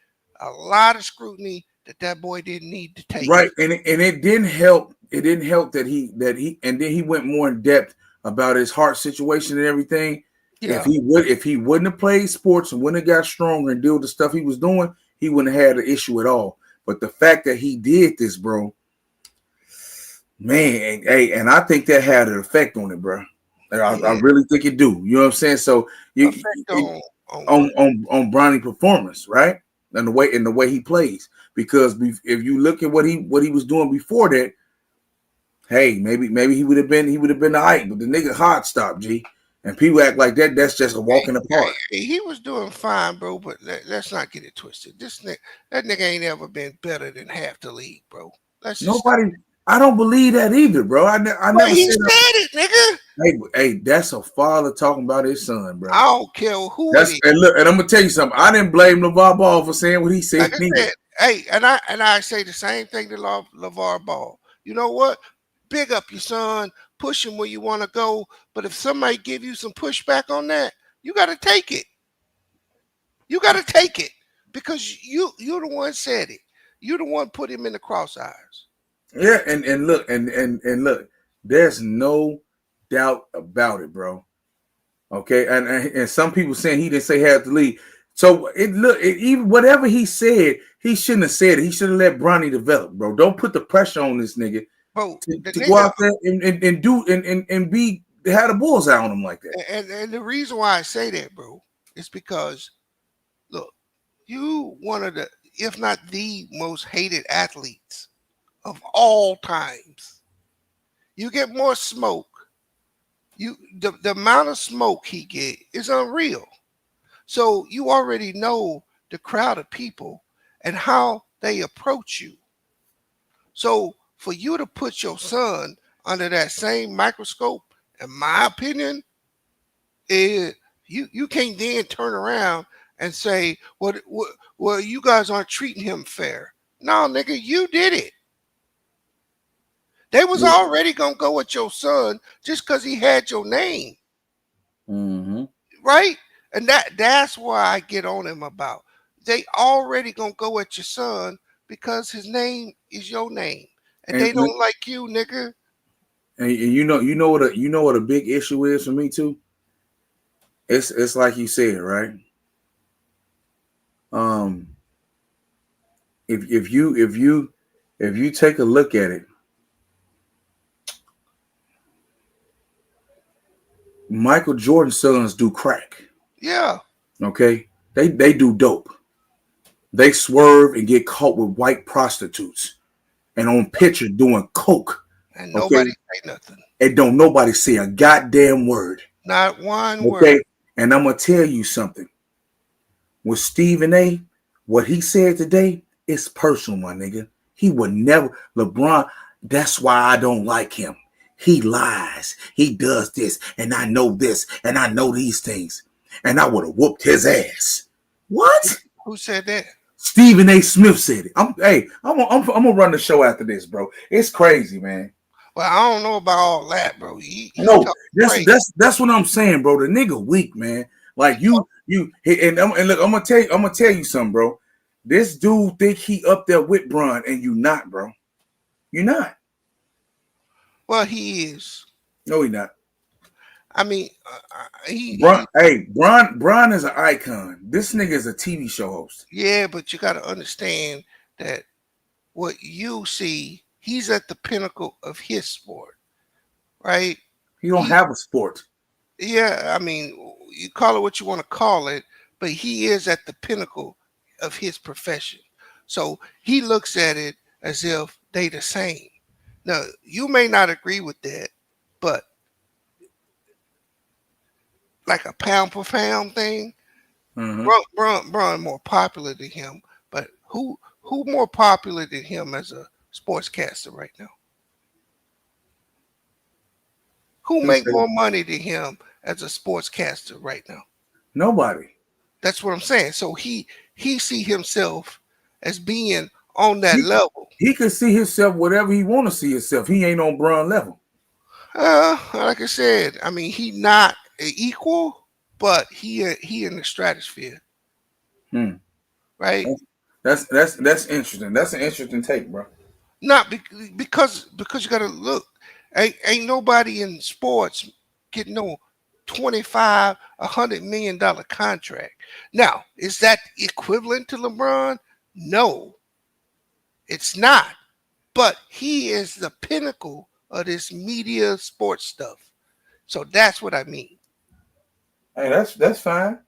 a lot of scrutiny that boy didn't need to take. Right, and it didn't help. It didn't help that he and then he went more in depth about his heart situation and everything. Yeah. If he wouldn't have played sports and wouldn't have got stronger and deal with the stuff he was doing, he wouldn't have had an issue at all. But the fact that he did this, bro, man, and I think that had an effect on it, bro. I really think it do. You know what I'm saying? So on Bronny's performance, right? And the way he plays. Because if you look at what he was doing before that, hey, maybe he would have been the hype, but the nigga hot stop, G. And people act like that. That's just a walk in the park. He was doing fine, bro. But let's not get it twisted. That nigga ain't ever been better than half the league, bro. Nobody. I don't believe that either, bro. I never he said it, nigga. Hey, that's a father talking about his son, bro. I don't care who it is. And look, and I'm gonna tell you something. I didn't blame LeVar Ball for saying what he said. Like I said, hey, and I say the same thing to LeVar Ball. You know what? Big up your son, push him where you want to go. But if somebody give you some pushback on that, you got to take it. You got to take it because you're the one said it. You're the one put him in the crosshairs. Yeah, and look, and look, there's no doubt about it, bro. Okay, and some people saying he didn't say half the league. So even whatever he said, he shouldn't have said it. He should have let Bronny develop, bro. Don't put the pressure on this nigga to go out there and do and be have the bullseye on him like that. And the reason why I say that, bro, is because look, you one of the, if not the most hated athletes of all times. You get more smoke. The amount of smoke he get is unreal. So you already know the crowd of people and how they approach you. So for you to put your son under that same microscope, in my opinion, you can't then turn around and say, well, you guys aren't treating him fair. No, nigga, you did it. They was already gonna go with your son just because he had your name. Mm-hmm. Right? And that's why I get on him about. They already gonna go at your son because his name is your name. And they don't like you, nigga. And you know what a big issue is for me too? It's like you said, right? If you take a look at it, Michael Jordan's sons do crack. Yeah. Okay? They do dope. They swerve and get caught with white prostitutes and on picture doing coke. And nobody say nothing. And don't nobody say a goddamn word. Not one word. And I'm gonna tell you something. With Stephen A, what he said today is personal, my nigga. He would never, LeBron, that's why I don't like him. He lies. He does this, and I know this, and I know these things. And I would have whooped his ass. What? Who said that? Stephen A. Smith said it. I'm gonna run the show after this, bro. It's crazy, man. Well, I don't know about all that, bro. No, that's what I'm saying, bro. The nigga weak, man. Like you and look, I'm gonna tell you something, bro. This dude think he up there with Bron, and you not, bro. You're not. Well, he is. No, he not. I mean, Bron is an icon. This nigga is a TV show host. Yeah, but you got to understand that what you see, he's at the pinnacle of his sport, right? He don't have a sport. Yeah, I mean, you call it what you want to call it, but he is at the pinnacle of his profession. So he looks at it as if they the same. Now, you may not agree with that, but like a pound per pound thing, Bron more popular than him. But who more popular than him as a sportscaster right now? Who make more money than him as a sportscaster right now? Nobody. That's what I'm saying. So he see himself as being on that level. He could see himself whatever he want to see himself. He ain't on Bron level. Like I said, I mean he not equal, but he in the stratosphere. Right? That's interesting. That's an interesting take, bro. Not because you gotta look. Ain't nobody in sports getting no $25, $100 million contract. Now, is that equivalent to LeBron? No, it's not. But he is the pinnacle of this media sports stuff. So that's what I mean. Hey, that's fine.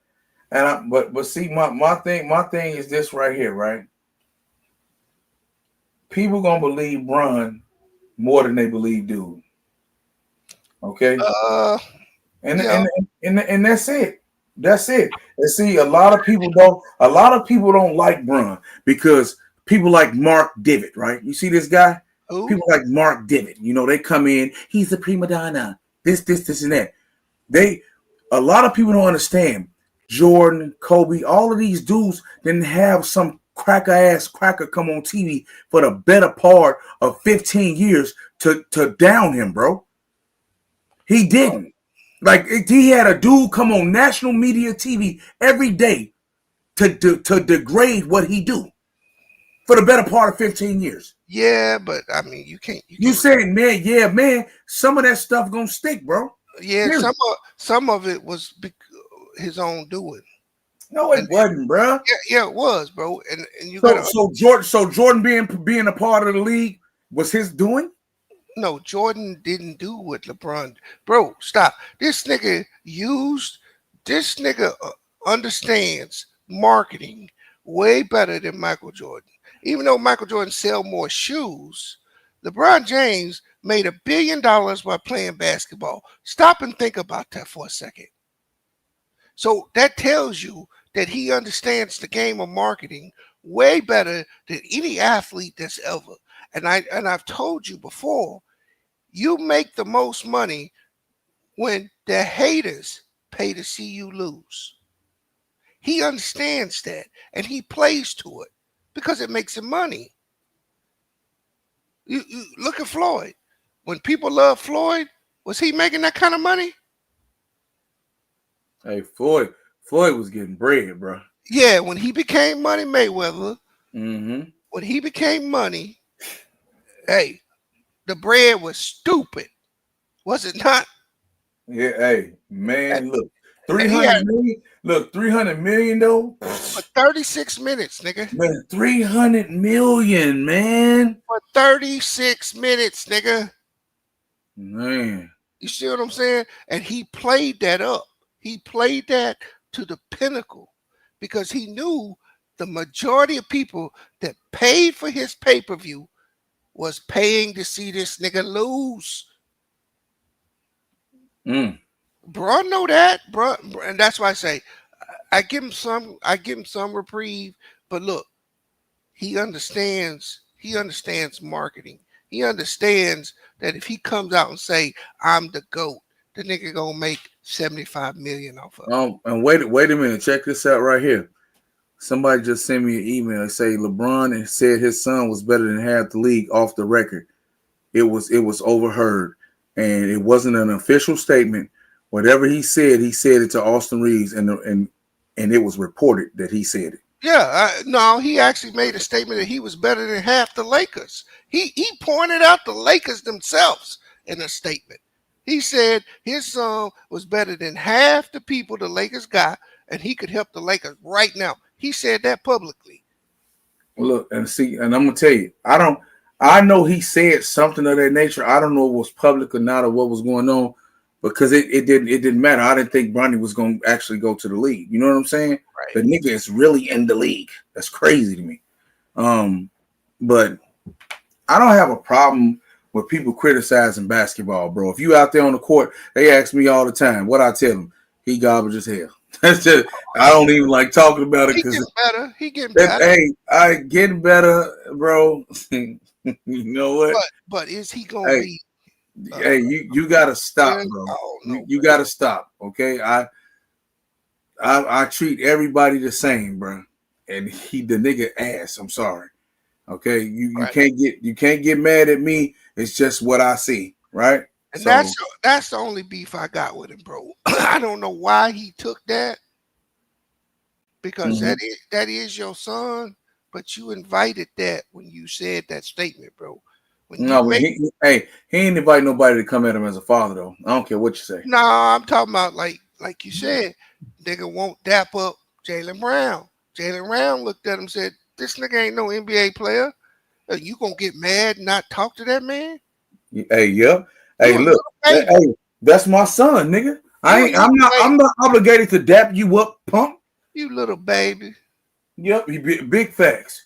And but see, my thing is this right here, right? People gonna believe Bron more than they believe dude. Okay. And that's it. That's it. And see, a lot of people don't like Bron because people like Mark Divitt, right? You see this guy? Who? People like Mark Divitt. You know, they come in, he's a prima donna. This, and that. A lot of people don't understand. Jordan, Kobe, all of these dudes didn't have some cracker come on TV for the better part of 15 years to down him, bro. He didn't. Like he had a dude come on national media TV every day to degrade what he do for the better part of 15 years. Yeah, but I mean, you can't. You saying, man, yeah, man, some of that stuff gonna stick, bro. Yeah, some of it was his own doing. No, it wasn't, bro. Yeah, it was, bro. And you so Jordan being a part of the league was his doing. No, Jordan didn't do what LeBron. Bro, stop. This nigga understands marketing way better than Michael Jordan. Even though Michael Jordan sell more shoes, LeBron James made $1 billion by playing basketball. Stop and think about that for a second. So that tells you that he understands the game of marketing way better than any athlete that's ever. And I've told you before, you make the most money when the haters pay to see you lose. He understands that and he plays to it because it makes him money. You look at Floyd. When people love Floyd, was he making that kind of money? Hey, Floyd was getting bread, bro. Yeah, when he became Money Mayweather, when he became money, hey, the bread was stupid. Was it not? Yeah, hey, man, look. 300 million. Look, 300 million though. For 36 minutes, nigga. Man, 300 million, man. For 36 minutes, nigga. Man. You see what I'm saying? And he played that up. He played that to the pinnacle because he knew the majority of people that paid for his pay-per-view was paying to see this nigga lose. Bro, know that, bro, and that's why I say I give him some reprieve. But look, he understands marketing. He understands that if he comes out and say I'm the GOAT, the nigga gonna make 75 million off of it. And wait a minute, check this out right here. Somebody just sent me an email and say LeBron said his son was better than half the league off the record. It was overheard, and it wasn't an official statement. Whatever he said it to Austin Reeves, and it was reported that he said it. Yeah, no, he actually made a statement that he was better than half the Lakers. He pointed out the Lakers themselves in a statement. He said his son was better than half the people the Lakers got, and he could help the Lakers right now. He said that publicly. Look, and see, and I'm gonna tell you, I know he said something of that nature. I don't know if it was public or not or what was going on, because it didn't matter. I didn't think Bronny was gonna actually go to the league. You know what I'm saying? Right. The nigga is really in the league. That's crazy to me. But I don't have a problem with people criticizing basketball, bro. If you out there on the court, they ask me all the time. What I tell them, he garbage as hell. That's just I don't even like talking about it He because getting better. He getting better. hey, I getting better, bro. You know what? But is he gonna Hey, be? hey, you gotta stop, bro. Oh no, You gotta stop. Okay, I treat everybody the same, bro. And he the nigga ass. I'm sorry. Okay, you can't get mad at me. It's just what I see, right? and So that's the only beef I got with him, bro. I don't know why he took that because mhm. that is your son, but you invited that when you said that statement, bro. When you No, but make he ain't invite nobody to come at him as a father though. I don't care what you say. nah, I'm talking about like you said, nigga won't dap up Jalen Brown. Jalen Brown looked at him and said, "This nigga ain't no NBA player. You gonna get mad and not talk to that man? Hey, yeah. You Hey, a look. little baby. Hey, that's my son, nigga. You a little baby. I'm not obligated to dap you up, punk. You little baby. Yep, big facts.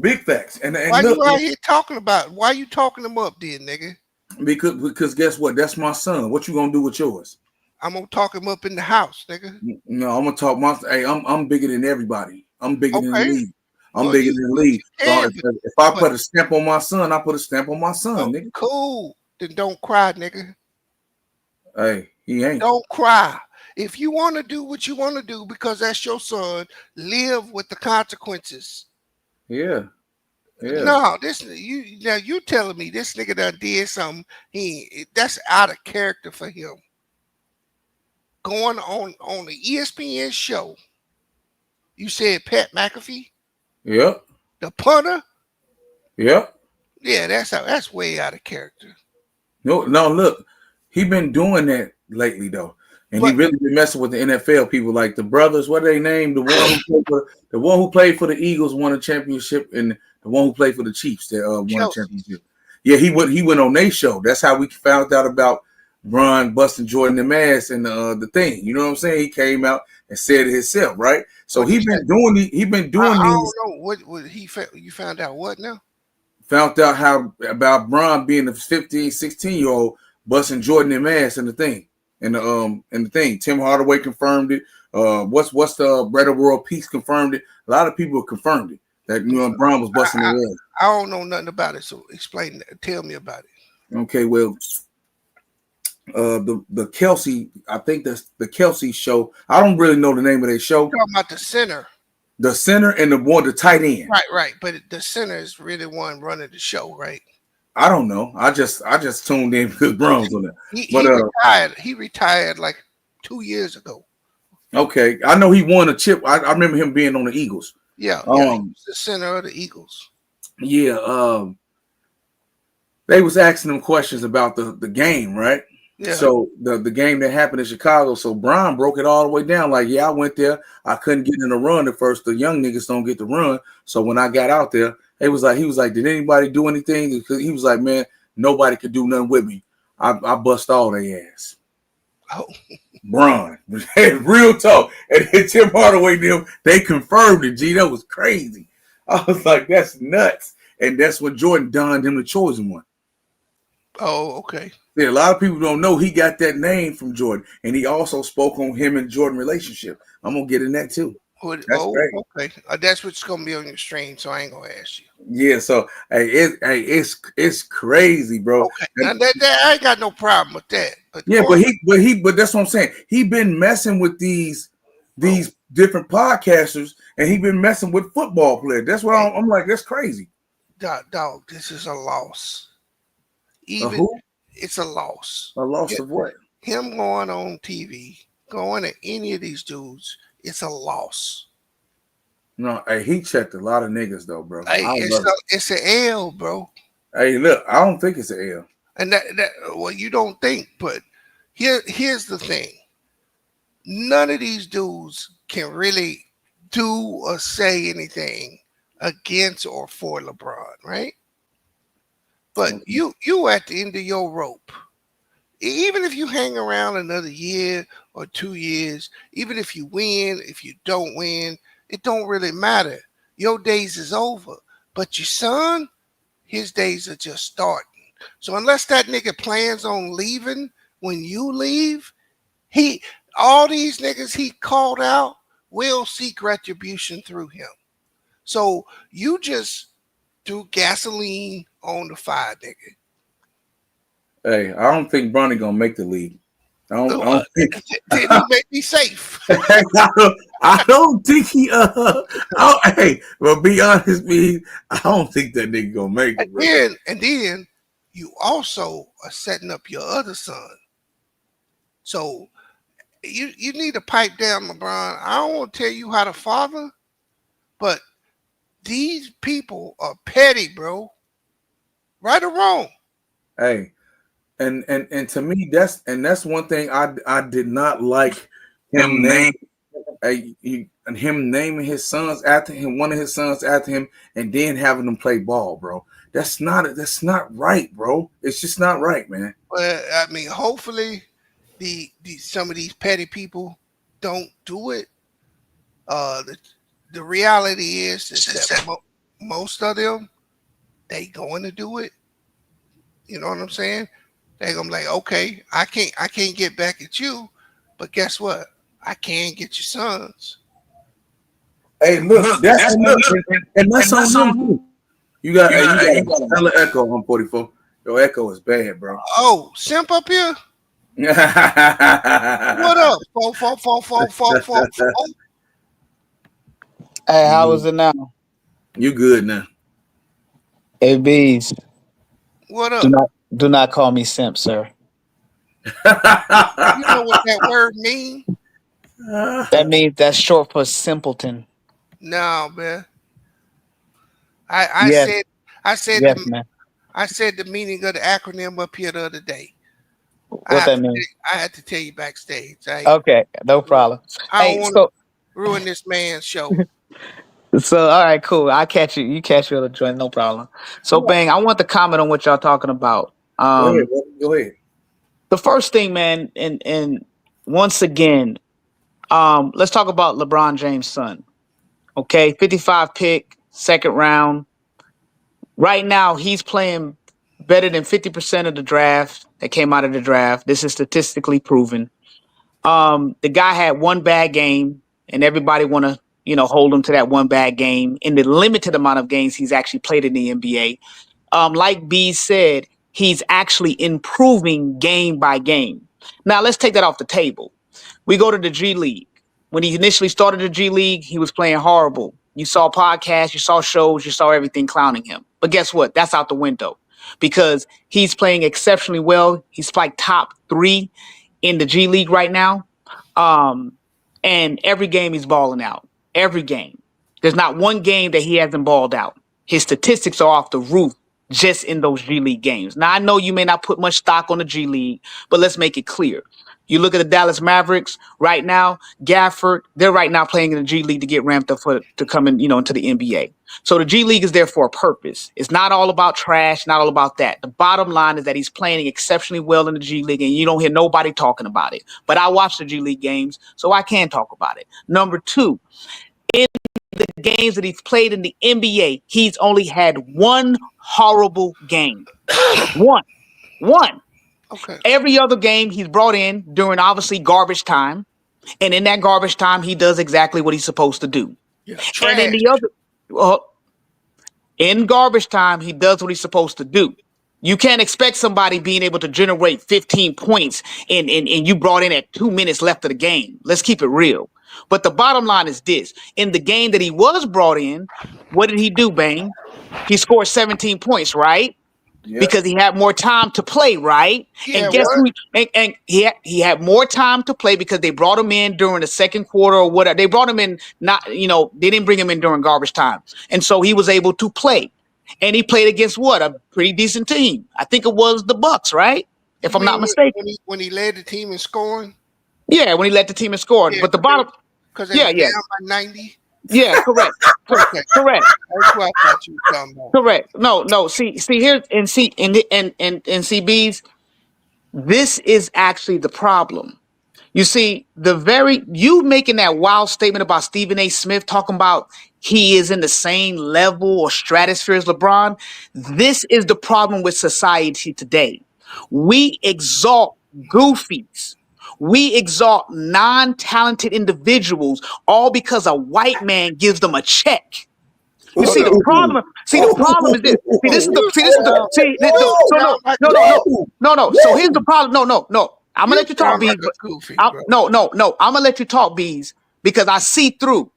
Big facts. And Why look, you out here talking about? Why you talking him up, then, nigga? because guess what? That's my son. What you gonna do with yours? I'm gonna talk him up in the house, nigga. No, I'm gonna talk my. Hey, I'm bigger than everybody. I'm bigger than the Okay. league. I'm Well, bigger you than the league. So can, if I but put a stamp on my son, I put a stamp on my son, oh, nigga. cool. Then don't cry, nigga. Hey, he ain't. Don't cry. If you want to do what you want to do because that's your son, live with the consequences. Yeah, yeah, No, this you now you telling me this nigga done did something. That's out of character for him. Going on the ESPN show, you said Pat McAfee, yep, the punter. yep. Yeah, that's way out of character. No, look, he been doing that lately though, and he But really been messing with the NFL people like the brothers. What they named the one who played for the Eagles won a championship, and the one who played for the Chiefs that won a Chelsea, championship. Yeah, he went on their show. That's how we found out about Bron busting Jordan the ass and the thing. You know what I'm saying? He came out and said it himself, right? So what he said? he been I, doing I these. don't know what he you found out what now? Found out how about Bron being a 15, 16-year-old busting Jordan in ass in the thing. And the thing. Tim Hardaway confirmed it. What's the Better World Peace confirmed it. A lot of people confirmed it. That Bron was busting I, their I ass. I don't know nothing about it. So explain that. Tell me about it. Okay, well, the Kelsey, I think that's the Kelsey show. I don't really know the name of their show. You're talking about the center. The center and the tight end. Right. But the center is really one running the show, right? I don't know. I just tuned in because Bron's on there. He But retired. He retired like 2 years ago. okay, I know he won a chip. I remember him being on the Eagles. Yeah. He's the center of the Eagles. Yeah. They was asking him questions about the game, right? Yeah. So the game that happened in Chicago. So Bron broke it all the way down. Like, yeah, I went there. I couldn't get in the run at first. The young niggas don't get the run. So when I got out there, he was like, did anybody do anything? Because he was like, man, nobody could do nothing with me. I bust all their ass. Oh. Bron, real talk. And Tim Hardaway them, they confirmed it. G, that was crazy. I was like, that's nuts. And that's when Jordan donned him the chosen one. Oh, okay. Yeah, a lot of people don't know he got that name from Jordan, and he also spoke on him and Jordan relationship. I'm gonna get in that too. That's great. Okay. That's what's gonna be on your stream, so I ain't gonna ask you. Yeah, so it's crazy, bro. Okay. Now that I ain't got no problem with that. But Yeah, but that's what I'm saying. He been messing with these different podcasters, and he been messing with football players. That's why I'm like, that's crazy. Dog, this is a loss. Even Who? it's a loss. A loss of what? Him going on TV, going at any of these dudes, it's a loss. No, hey, he checked a lot of niggas though, bro. Hey, it's an L, bro. Hey, look, I don't think it's an L. And that well, you don't think, but here's the thing. None of these dudes can really do or say anything against or for LeBron, right? But you at the end of your rope. Even if you hang around another year or 2 years, even if you win, if you don't win, it don't really matter. Your days is over. But your son, his days are just starting. So unless that nigga plans on leaving when you leave, all these niggas he called out will seek retribution through him. So you just threw gasoline on the fire, nigga. Hey, I don't think Bronny gonna make the league. I don't think. Did he make me safe? I don't think he. Hey, well, be honest, me. I don't think that nigga gonna make it. And then you also are setting up your other son. So you need to pipe down, LeBron. I don't want to tell you how to father, but these people are petty, bro. Right or wrong? Hey, and to me, that's one thing I did not like him naming his sons after him, one of his sons after him, and then having them play ball, bro. That's not right, bro. It's just not right, man. Well, I mean, hopefully, some of these petty people don't do it. The reality is that most of them, they going to do it. You know what I'm saying? They gonna be like, okay, I can't get back at you, but guess what? I can get your sons. Hey, look, that's on you. You got a echo on 44. Your echo is bad, bro. Oh, simp up here. What up? 4. Hey, how is it now? You good now? Hey, Bees. What up? Do not call me simp, sir. You know what that word means? That means that's short for simpleton. No, man. Yes. I said the meaning of the acronym up here the other day. What that means? I had to tell you backstage. Okay, no problem. I don't want to ruin this man's show. So, all right, cool. I catch you. You catch you on the joint, no problem. So, Bang, I want to comment on what y'all talking about. Go ahead. The first thing, man, and once again, let's talk about LeBron James' son. Okay, 55 pick, second round. Right now, he's playing better than 50% of the draft that came out of the draft. This is statistically proven. The guy had one bad game, and everybody want to, hold him to that one bad game in the limited amount of games he's actually played in the NBA. Like B said, he's actually improving game by game. Now, let's take that off the table. We go to the G League. When he initially started the G League, he was playing horrible. You saw podcasts, you saw shows, you saw everything clowning him. But guess what? That's out the window because he's playing exceptionally well. He's like top 3 in the G League right now. And every game he's balling out. Every game. There's not one game that he hasn't balled out. His statistics are off the roof just in those G League games. Now, I know you may not put much stock on the G League, but let's make it clear. You look at the Dallas Mavericks right now, Gafford, they're right now playing in the G League to get ramped up to come in, into the NBA. So the G League is there for a purpose. It's not all about trash, not all about that. The bottom line is that he's playing exceptionally well in the G League, and you don't hear nobody talking about it. But I watch the G League games, so I can talk about it. Number 2, in the games that he's played in the NBA, he's only had one horrible game. One. Okay. Every other game he's brought in during obviously garbage time. And in that garbage time, he does exactly what he's supposed to do. Yeah, and in the other, in garbage time, he does what he's supposed to do. You can't expect somebody being able to generate 15 points and you brought in at 2 minutes left of the game. Let's keep it real. But the bottom line is this. In the game that he was brought in, what did he do, Bane? He scored 17 points, right? Yep. Because he had more time to play, right? Yeah, and guess who? And he had more time to play because they brought him in during the second quarter or whatever. They brought him in, they didn't bring him in during garbage time. And so he was able to play. And he played against what? A pretty decent team. I think it was the Bucks, right? If I'm not mistaken. When he led the team in scoring? Yeah, when he led the team in scoring. But the bottom... Because they were down by 90? Yeah, correct. Correct. That's what I thought you were talking about. Correct. No. See here and see B's. This is actually the problem. You see, you making that wild statement about Stephen A. Smith talking about he is in the same level or stratosphere as LeBron. This is the problem with society today. We exalt goofies. We exalt non-talented individuals all because a white man gives them a check. You see the problem. See the problem is this. See this is the. See this is the. See this, so no. So here's the problem. No. I'm gonna let you talk, Bees. No. I'm gonna let you talk, Bees, because I see through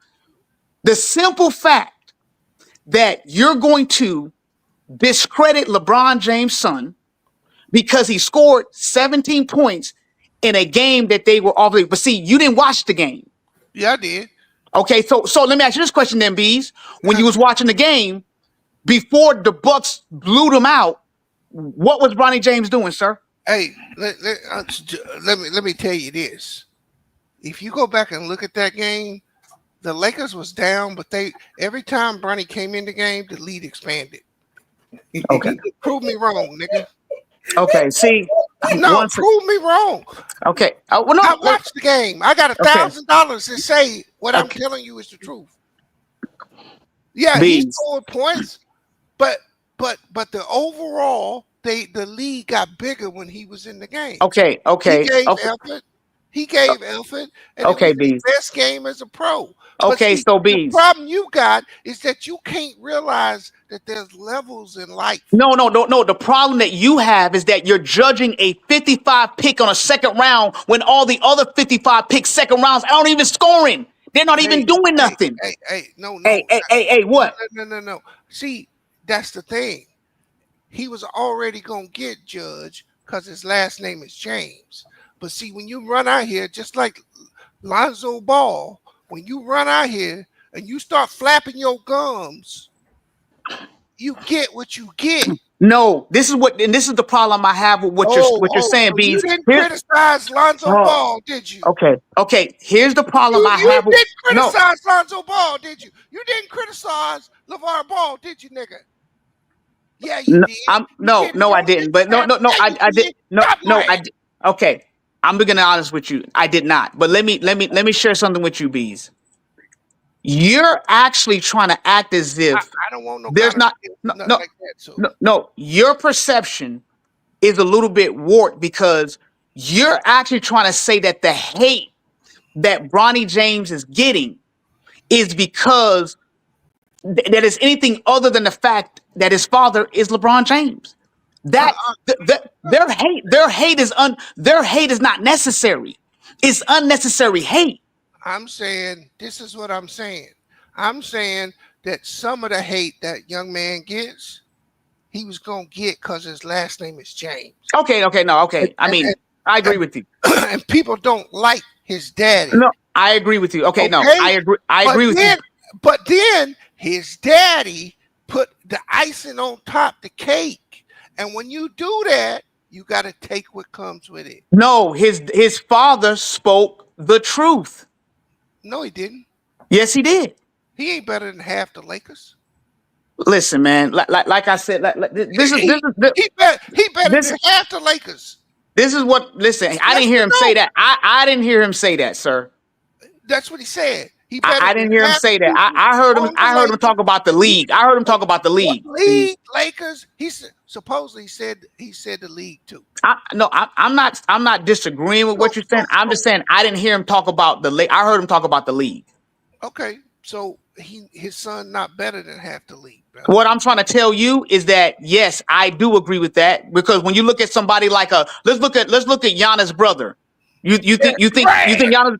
the simple fact that you're going to discredit LeBron James' son because he scored 17 points in a game that they were already. But see, you didn't watch the game. Yeah, I did. Okay, so let me ask you this question then, Bees. When you was watching the game, before the Bucks blew them out, what was Bronny James doing, sir? Hey, let me tell you this. If you go back and look at that game, the Lakers was down, but every time Bronny came in the game, the lead expanded. Okay. Prove me wrong, nigga. Okay, see. No, prove me wrong. Okay. Well, no, I watched the game. I got $1,000 to say what I'm telling you is the truth. Yeah, he scored points, but the overall, the league got bigger when he was in the game. Okay. He gave effort. And okay, it was Bees. the best game as a pro. Okay, so Bees. The problem you got is that you can't realize that there's levels in life. No. The problem that you have is that you're judging a 55 pick on a second round when all the other 55 pick second rounds aren't even scoring. They're not even doing nothing. No. Hey, what? No. See, that's the thing. He was already going to get judged because his last name is James. But see, when you run out here, just like Lonzo Ball, when you run out here and you start flapping your gums, you get what you get. No, this is the problem I have with what you're saying, so Bees. You didn't criticize Lonzo Ball, did you? Okay. Here's the problem I have. You didn't criticize Lonzo Ball, did you? You didn't criticize LeVar Ball, did you, nigga? Yeah, you did. I didn't. But I did. I did. Okay, I'm being honest with you. I did not. But let me share something with you, Bees. You're actually trying to act as if I don't want no. There's not like that, no. Your perception is a little bit warped because you're actually trying to say that the hate that Bronny James is getting is because that is anything other than the fact that his father is LeBron James. That their hate is not necessary. It's unnecessary hate. I'm saying this is what I'm saying. I'm saying that some of the hate that young man gets, he was gonna get because his last name is James. Okay. I mean, I agree with you. And people don't like his daddy. No, I agree with you. Okay, no, I agree. I agree with you. But then his daddy put the icing on top the cake, and when you do that, you got to take what comes with it. No, his father spoke the truth. No, he didn't. Yes, he did. He ain't better than half the Lakers. Listen, man. Like I said, he better than half the Lakers. This is what. Listen, I didn't hear him say that. I didn't hear him say that, sir. That's what he said. I didn't hear him say that. I heard him. I heard him talk about the league. I heard him talk about the league. Lakers. He supposedly said the league too. I'm not disagreeing with what you're saying. I'm just saying I didn't hear him talk about the league. I heard him talk about the league. Okay, so his son not better than half the league. Bro. What I'm trying to tell you is that yes, I do agree with that because when you look at somebody like let's look at Giannis' brother. You think Giannis?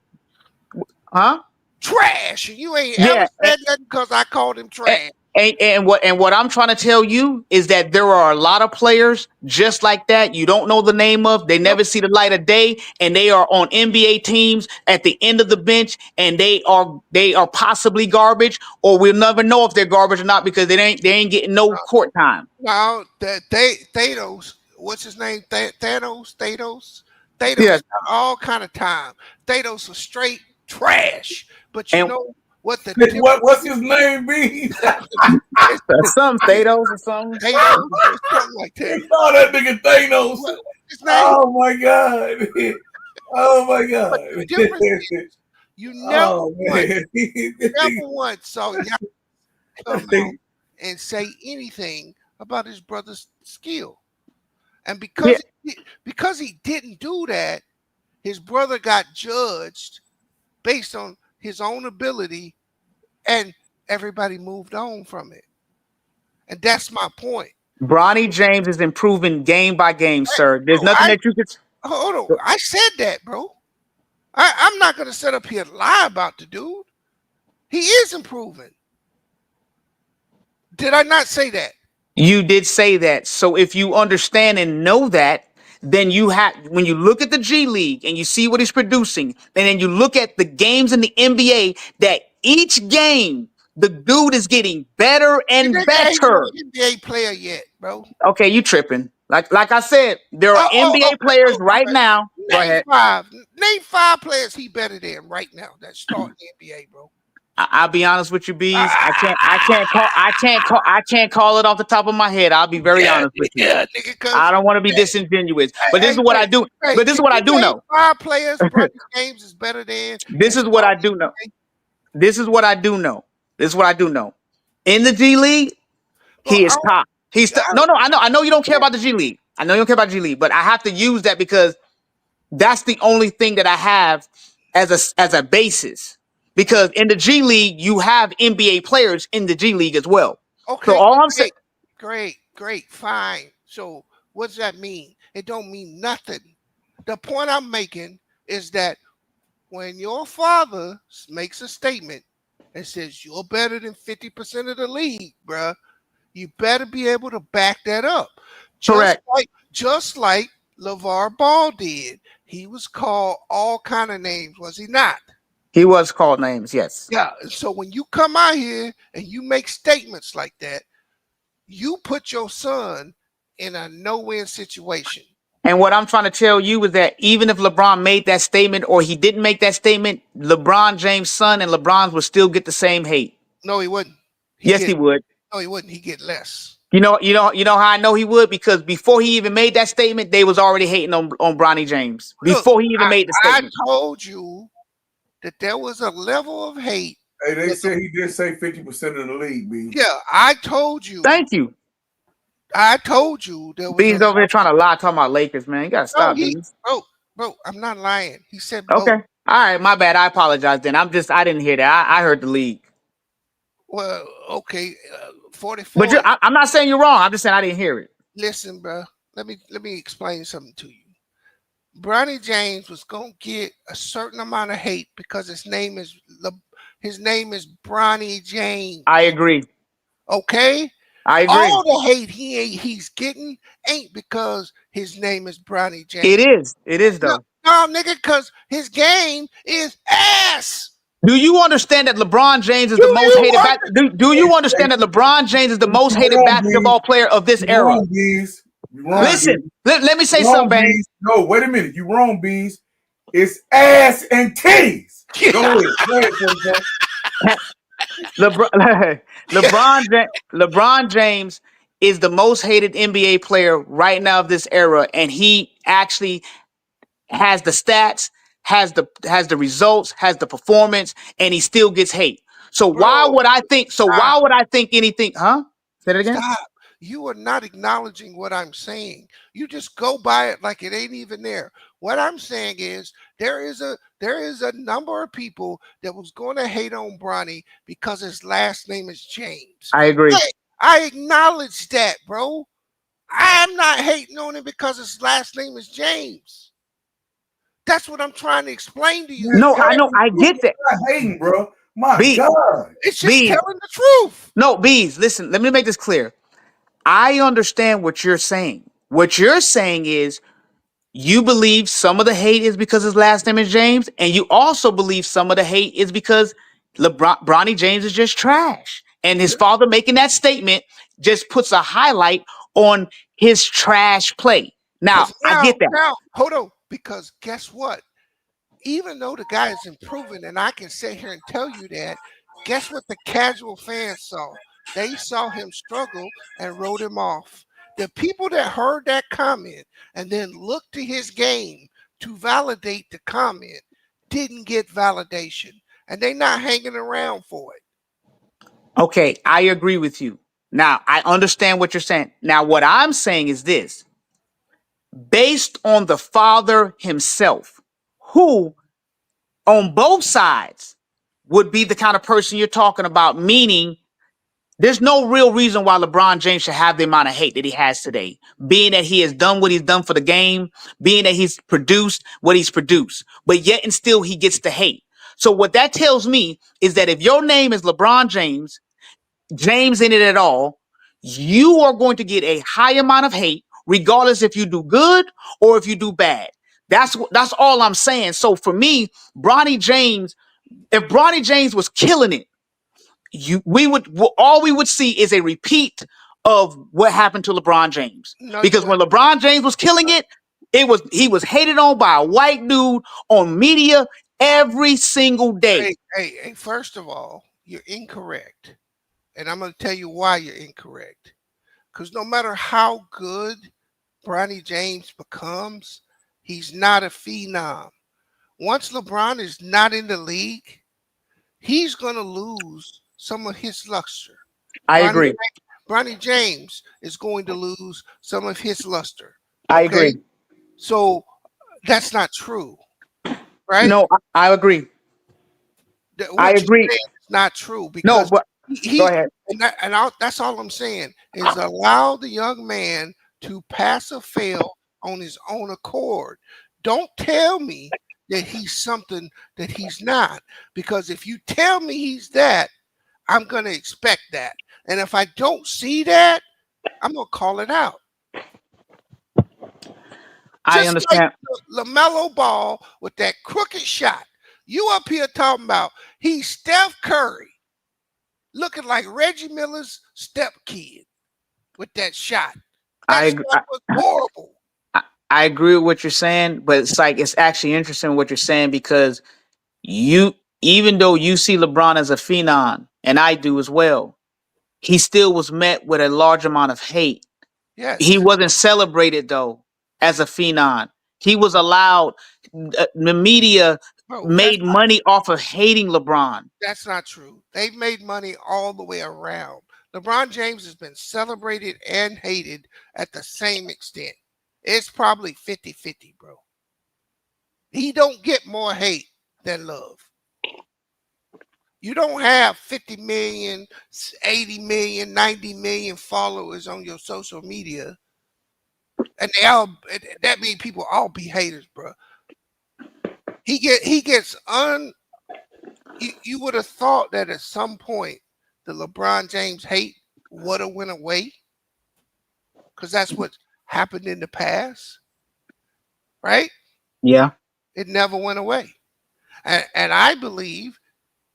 Huh? Trash. You ain't ever said that because I called him trash. And what I'm trying to tell you is that there are a lot of players just like that you don't know the name of. They never see the light of day, and they are on NBA teams at the end of the bench, and they are possibly garbage, or we'll never know if they're garbage or not because they ain't getting no court time. No, Thanos, what's his name? Thanos yes. got all kind of time. Thanos was straight trash, but you know. What's his name be? Some Thanos or something. Something like that. Oh, that nigga Thanos. What's his name? Oh my God. Oh my God! But the difference is you never once saw Giannis come out and say anything about his brother's skill. And because he didn't do that, his brother got judged based on his own ability, and everybody moved on from it. And that's my point. Bronny James is improving game by game, sir. There's Bro, nothing that you could. hold on. I said that, bro. I'm not gonna sit up here and lie about the dude. He is improving. Did I not say that? You did say that. So if you understand and know that, then you have, when you look at the G League and you see what he's producing, and then you look at the games in the NBA, that each game the dude is getting better and Nigga ain't no better. NBA player yet, bro. Okay, you tripping. Like I said, there are NBA players right now. Go ahead. Name five players he better than right now that start in the NBA, bro. I'll be honest with you, Bees. I can't call it off the top of my head. I'll be very honest with you. Nigga, I don't want to be disingenuous, but this is what I do. But this is what I do know. Five players Bronny James is better than. This is what I do know. This is what I do know. This is what I do know. In the G League, he is top. He's no. I know you don't care about the G League. I know you don't care about G League, but I have to use that because that's the only thing that I have as a basis. Because in the G League, you have NBA players in the G League as well. Okay. So all I'm saying, great, fine. So what does that mean? It don't mean nothing. The point I'm making is that when your father makes a statement and says you're better than 50% of the league, bruh, you better be able to back that up. Correct. Just like LeVar Ball did. He was called all kind of names, was he not? He was called names, yes. Yeah. So when you come out here and you make statements like that, you put your son in a no-win situation. And what I'm trying to tell you is that even if LeBron made that statement or he didn't make that statement, LeBron James' son and LeBron's would still get the same hate. No, he wouldn't. He would. No, he wouldn't. He'd get less. You know how I know he would? Because before he even made that statement, they was already hating on Bronny James. Before he even made the statement. I told you that there was a level of hate. Hey, they said he did say 50% of the league, B. Yeah, I told you. Thank you. I told you there was B's over here trying to lie, talking about Lakers, man. You gotta stop, B's. Bro, I'm not lying. He said both. Okay. All right, my bad. I apologize then. I didn't hear that. I heard the league. Well, okay, 44. But I'm not saying you're wrong. I'm just saying I didn't hear it. Listen, bro. Let me explain something to you. Bronny James was gonna get a certain amount of hate because his name is Bronny James. I agree. Okay. I agree. All the hate he's getting ain't because his name is Bronny James. It is. It is though. No, nigga, because his game is ass. Do you understand that LeBron James is the most hated? Do you understand that LeBron James is the most hated basketball player of this era? Listen, let me say something, Bang. No, wait a minute. You wrong, Bees. It's ass and titties. Go ahead. LeBron James is the most hated NBA player right now of this era, and he actually has the stats, has the results, has the performance, and he still gets hate. So why would I think? So why would I think anything? Huh? Say that again. Stop. You are not acknowledging what I'm saying. You just go by it like it ain't even there. What I'm saying is there is a number of people that was going to hate on Bronny because his last name is James. I agree. Hey, I acknowledge that, bro. I'm not hating on him because his last name is James. That's what I'm trying to explain to you. No, I know. I get that. I'm not hating, bro. My God. It's just telling the truth. No, Bees, listen, let me make this clear. I understand what you're saying. What you're saying is you believe some of the hate is because his last name is James, and you also believe some of the hate is because Bronny James is just trash. And his father making that statement just puts a highlight on his trash play. Now, I get that. Now, hold on, because guess what? Even though the guy is improving, and I can sit here and tell you that, guess what the casual fans saw? They saw him struggle and wrote him off. The people that heard that comment and then looked to his game to validate the comment didn't get validation, and they not hanging around for it. Okay, I agree with you. Now, I understand what you're saying. Now, what I'm saying is this: based on the father himself, who on both sides would be the kind of person you're talking about, meaning there's no real reason why LeBron James should have the amount of hate that he has today, being that he has done what he's done for the game, being that he's produced what he's produced, but yet and still he gets the hate. So what that tells me is that if your name is LeBron James, James in it at all, you are going to get a high amount of hate, regardless if you do good or if you do bad. That's all I'm saying. So for me, Bronny James, if Bronny James was killing it, all we would see is a repeat of what happened to LeBron James. No, you Because when LeBron James was killing it, he was hated on by a white dude on media every single day. Hey, first of all, you're incorrect. And I'm going to tell you why you're incorrect. Because no matter how good Bronny James becomes, he's not a phenom. Once LeBron is not in the league, he's going to lose some of his luster. I agree. Bronny James is going to lose some of his luster. I agree. So that's not true, right? No, I agree. What you're saying is not true because go ahead. That's all I'm saying is allow the young man to pass or fail on his own accord. Don't tell me that he's something that he's not, because if you tell me he's that, I'm going to expect that. And if I don't see that, I'm going to call it out. I understand. Like LaMelo Ball with that crooked shot. You up here talking about he's Steph Curry looking like Reggie Miller's stepkid with that shot. That shot was horrible. I agree with what you're saying, but it's actually interesting what you're saying, because even though you see LeBron as a phenom, and I do as well, he still was met with a large amount of hate. Yes. He wasn't celebrated though as a phenom. He was allowed. The media made money off of hating LeBron. That's not true. They've made money all the way around. LeBron James has been celebrated and hated at the same extent. It's probably 50-50, bro. He don't get more hate than love. You don't have 50 million, 80 million, 90 million followers on your social media. And that means people all be haters, bro. He gets you would have thought that at some point the LeBron James hate would have went away, because that's what happened in the past, right? Yeah. It never went away. And I believe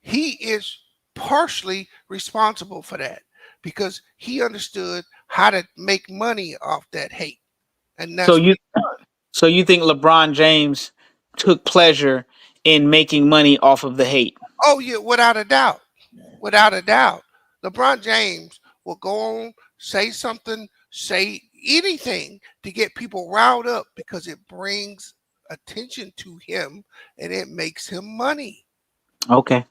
he is partially responsible for that, because he understood how to make money off that hate. And that's so you think LeBron James took pleasure in making money off of the hate? Oh yeah, without a doubt. Without a doubt. LeBron James will go on, say something, say anything to get people riled up, because it brings attention to him and it makes him money. Okay.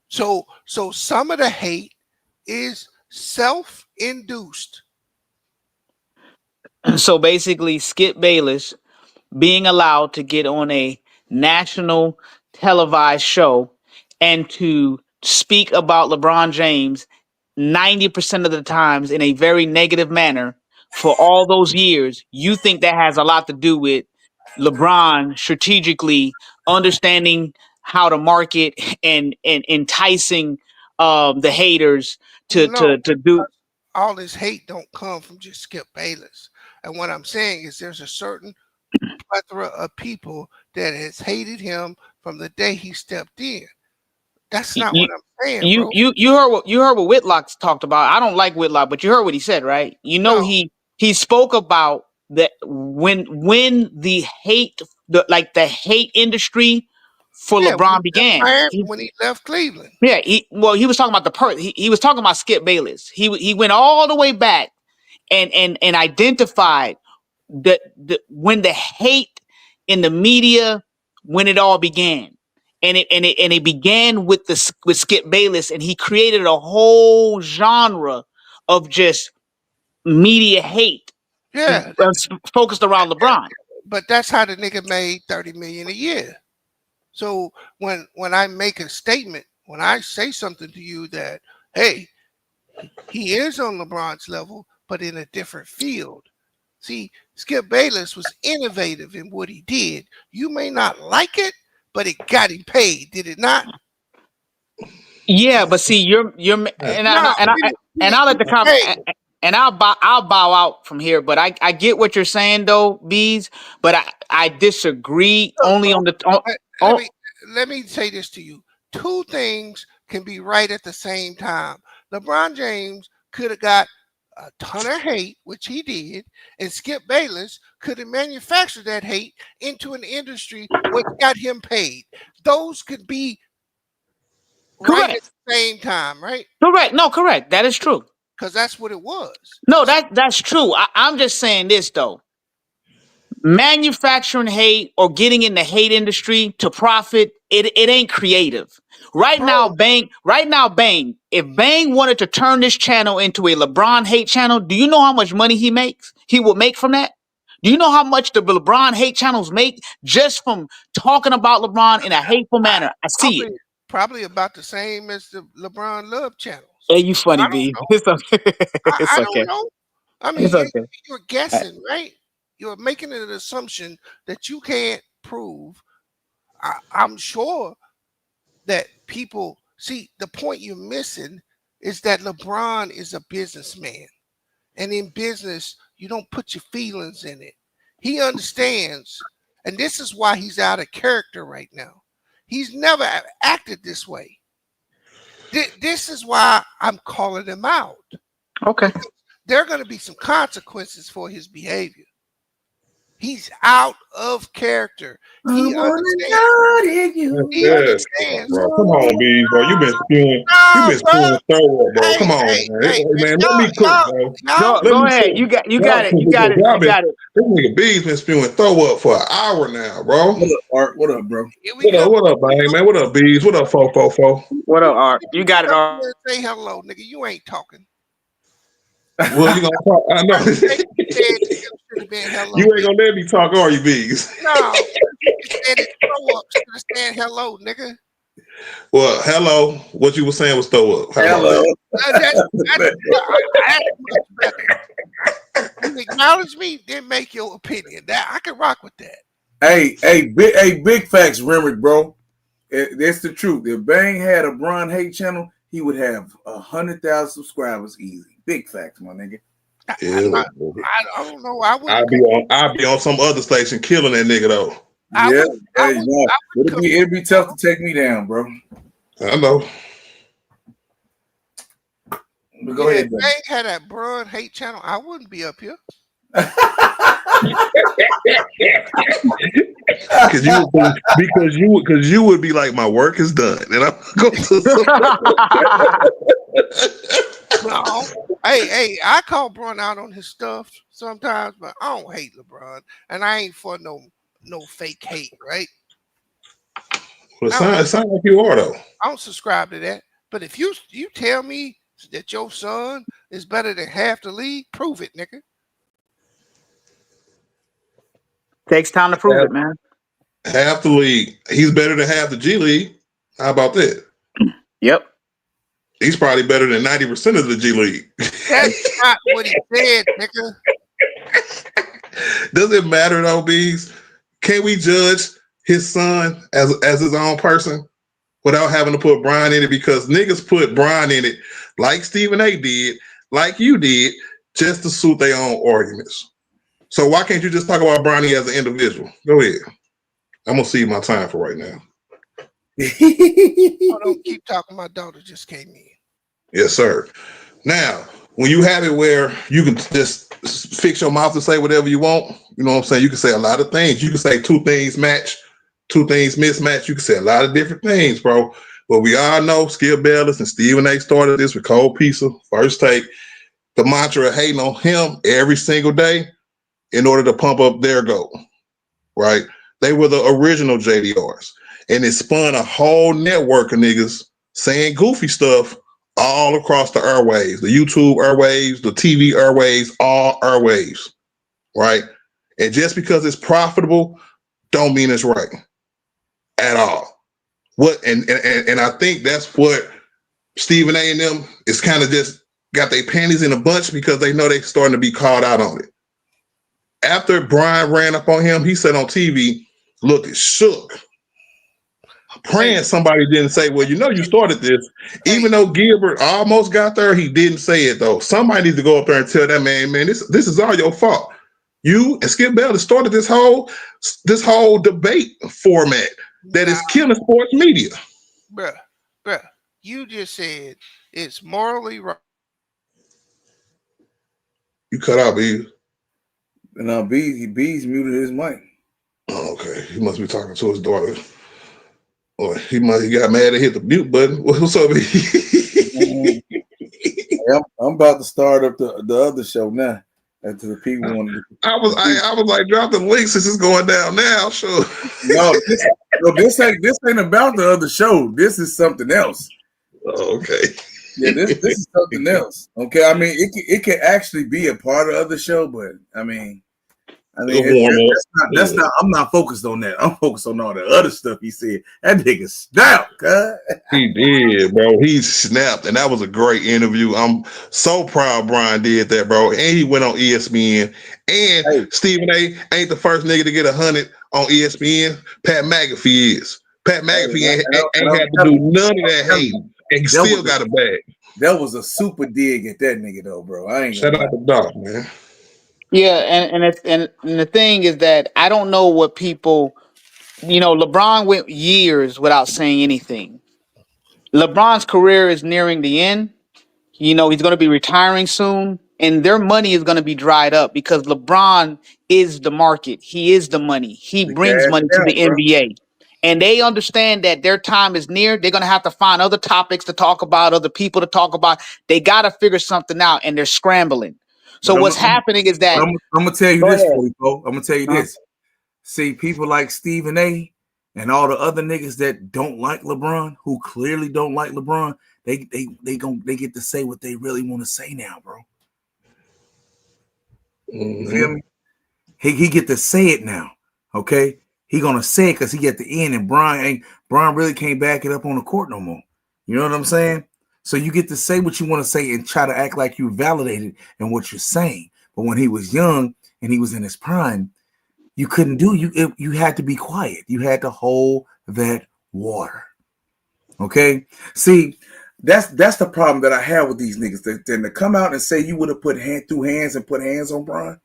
So some of the hate is self-induced. So basically, Skip Bayless being allowed to get on a national televised show and to speak about LeBron James 90% of the times in a very negative manner for all those years, you think that has a lot to do with LeBron strategically understanding how to market and enticing the haters to do. All this hate don't come from just Skip Bayless. And what I'm saying is there's a certain plethora of people that has hated him from the day he stepped in. That's not what I'm saying, bro. You heard what Whitlock talked about. I don't like Whitlock, but you heard what he said, right? He spoke about that when the hate the hate industry for LeBron began. When he left Cleveland. Yeah, he was talking about he was talking about Skip Bayless. He went all the way back and identified that when the hate in the media when it all began. And it began with Skip Bayless, and he created a whole genre of just media hate Yeah, focused around LeBron. but that's how the nigga made $30 million a year. So when I make a statement, when I say something to you that, hey, he is on LeBron's level, but in a different field. See, Skip Bayless was innovative in what he did. You may not like it, but it got him paid, did it not? Yeah, but see, you're and I'll let the comment and I'll bow out from here. But I get what you're saying though, Bees. But I disagree only on the. Let me say this to you. Two things can be right at the same time. LeBron James could have got a ton of hate, which he did, and Skip Bayless could have manufactured that hate into an industry which got him paid. Those could be right at the same time, right? Correct. No, correct. That is true. Because that's what it was. No, that's true. I'm just saying this though. Manufacturing hate or getting in the hate industry to profit, it ain't creative. Right now, Bang, if Bang wanted to turn this channel into a LeBron hate channel, do you know how much money he would make from that? Do you know how much the LeBron hate channels make just from talking about LeBron in a hateful manner? I see it. Probably about the same as the LeBron Love channels. Hey, you funny, B. It's okay. I don't know. I mean, okay. You're guessing, right? You're making an assumption that you can't prove. I'm sure that people see the point you're missing is that LeBron is a businessman. And in business, you don't put your feelings in it. He understands. And this is why he's out of character right now. He's never acted this way. This is why I'm calling him out. Okay. There are going to be some consequences for his behavior. He's out of character. He understands. He understands. Bro, come on, B, bro. You've been spewing throw up, bro. Come on, man. Let me cook, bro. Go ahead. You got it. This nigga B's been spewing throw up for an hour now, bro. What up, Art? What up, bro? What up, man? What up, B's? What up, fo? What up, Art? You got it, Art. Say hello, nigga. You ain't talking. Well, you gonna talk? I know. You ain't gonna let me talk, are you, B's? No. You said it throw up. You saying hello, nigga. Well, hello. What you were saying was throw up. Hello. That's much better. You acknowledge me, then make your opinion. That I can rock with that. Hey, big facts, Remrick, bro. That's the truth. If Bang had a Bron hate channel, he would have 100,000 subscribers easy. Big facts, my nigga. Yeah, I don't know. I'd be on some other station killing that nigga though. It'd be tough to take me down, bro. I know. But go ahead. If Bang had that Bron hate channel, I wouldn't be up here. Because you would be like, my work is done, and I'm going to. No. Hey, I call Bron out on his stuff sometimes, but I don't hate LeBron, and I ain't for no fake hate, right? Well, it sounds like you are though. I don't subscribe to that. But if you tell me that your son is better than half the league, prove it, nigga. Takes time to prove it, man. Half the league. He's better than half the G League. How about that? Yep. He's probably better than 90% of the G League. That's not what he said, nigga. Does it matter though, Bees? Can we judge his son as his own person without having to put Brian in it? Because niggas put Brian in it like Stephen A did, like you did, just to suit their own arguments. So why can't you just talk about Bronny as an individual? Go ahead. I'm gonna see my time for right now. Don't keep talking. My daughter just came in. Yes, sir. Now, when you have it where you can just fix your mouth to say whatever you want, you know what I'm saying? You can say a lot of things. You can say two things match, two things mismatch. You can say a lot of different things, bro. But we all know Skip Bayless and Stephen A started this with Cold Pizza, First Take. The mantra of hating on him every single day in order to pump up their goal, right? They were the original JDRs. And it spun a whole network of niggas saying goofy stuff all across the airwaves, the YouTube airwaves, the TV airwaves, all airwaves, right? And just because it's profitable, don't mean it's right at all. And I think that's what Stephen A and them is kind of just got their panties in a bunch because they know they're starting to be called out on it. After Brian ran up on him, he said on TV, looking shook, praying somebody didn't say, well, you know you started this. Even though Gilbert almost got there, he didn't say it though. Somebody needs to go up there and tell that man, this is all your fault. You and Skip Bayless started this whole debate format that is killing sports media. Bruh, you just said it's morally right. You cut out, B. No, B's muted his mic. Oh, okay. He must be talking to his daughter. Or he got mad and hit the mute button. What's up, B? I'm about to start up the other show now. After the people want to. I was like, drop the link since it's going down now. Sure. No, this ain't about the other show. This is something else. Oh, okay. Yeah, this is something else. Okay, I mean it can actually be a part of the other show, but I mean that's not. I'm not focused on that. I'm focused on all the other stuff he said. That nigga snapped, cuz. He did, bro. He snapped, and that was a great interview. I'm so proud Brian did that, bro. And he went on ESPN. And Stephen A ain't the first nigga to get 100 on ESPN. Pat McAfee is. Pat McAfee ain't had to do none of that hating, and he still got a bag. That was a super dig at that nigga though, bro. I ain't shout out to Doc, man. Yeah, and the thing is that I don't know what people, LeBron went years without saying anything. LeBron's career is nearing the end. He's going to be retiring soon, and their money is going to be dried up because LeBron is the market. He is the money. He brings money to the NBA. And they understand that their time is near. They're going to have to find other topics to talk about, other people to talk about. They got to figure something out, and they're scrambling. So what's happening is that I'm gonna tell you this, Bo. I'm gonna tell you this. See, people like Stephen A. and all the other niggas that don't like LeBron, who clearly don't like LeBron, they get to say what they really want to say now, bro. You feel me? He get to say it now. Okay, he gonna say it because he at the end, and Brian really can't back it up on the court no more. You know what I'm saying? So you get to say what you want to say and try to act like you're validated in what you're saying. But when he was young and he was in his prime, you couldn't do you had to be quiet. You had to hold that water. Okay? See, that's the problem that I have with these niggas. Then to come out and say you would have put hands on Brian,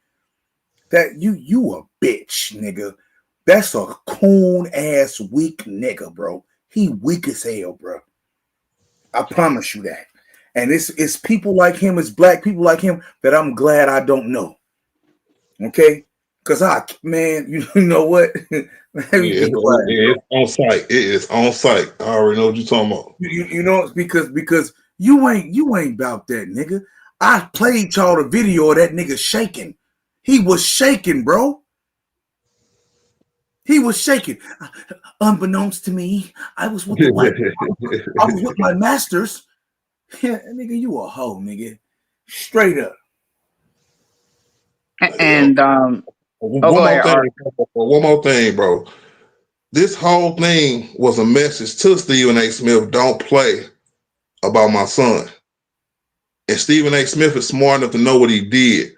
that you a bitch, nigga. That's a coon ass weak nigga, bro. He weak as hell, bro. I promise you that. And it's people like him, it's black people like him that I'm glad I don't know. Okay? Because you know what? It's on site. It is on site. I already know what you're talking about. You know, because you ain't about that, nigga. I played y'all the video of that nigga shaking. He was shaking, bro. He was shaking. Unbeknownst to me, I was with I was with my masters. Yeah, nigga, you a hoe, nigga. Straight up. And one more thing, bro. This whole thing was a message to Stephen A. Smith. Don't play about my son. And Stephen A. Smith is smart enough to know what he did.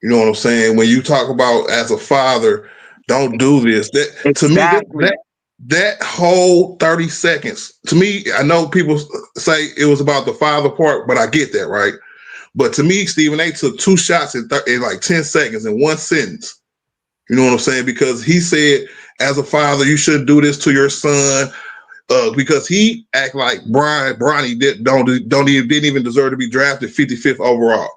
You know what I'm saying? When you talk about as a father, don't do this. To me, that whole 30 seconds, to me, I know people say it was about the father part, but I get that, right? But to me, Stephen A. took two shots in like 10 seconds in one sentence. You know what I'm saying? Because he said, as a father, you shouldn't do this to your son. Because he act like Bronny didn't even deserve to be drafted 55th overall.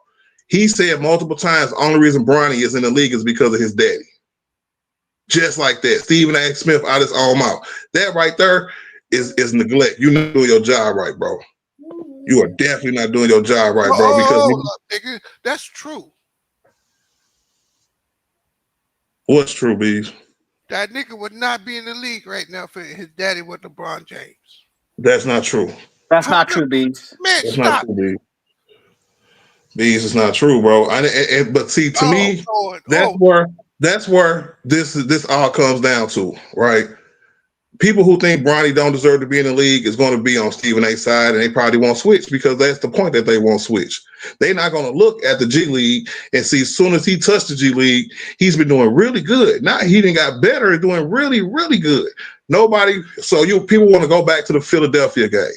He said multiple times, the only reason Bronny is in the league is because of his daddy. Just like that. Stephen A. Smith out his own mouth. That right there is neglect. You're not doing your job right, bro. You are definitely not doing your job right, bro. Because that's true. What's true, Bees? That nigga would not be in the league right now if his daddy was LeBron James. That's not true. That's not true, Beans. Man, That's stop. not true, Beans. Beans is not true, bro. But see, to me, Lord. that's where this all comes down to, right? People who think Bronny don't deserve to be in the league is going to be on Stephen A's side, and they probably won't switch because that's the point that they won't switch. They're not going to look at the G League and see as soon as he touched the G League, he's been doing really good. Now he didn't got better, doing really, really good. People want to go back to the Philadelphia game.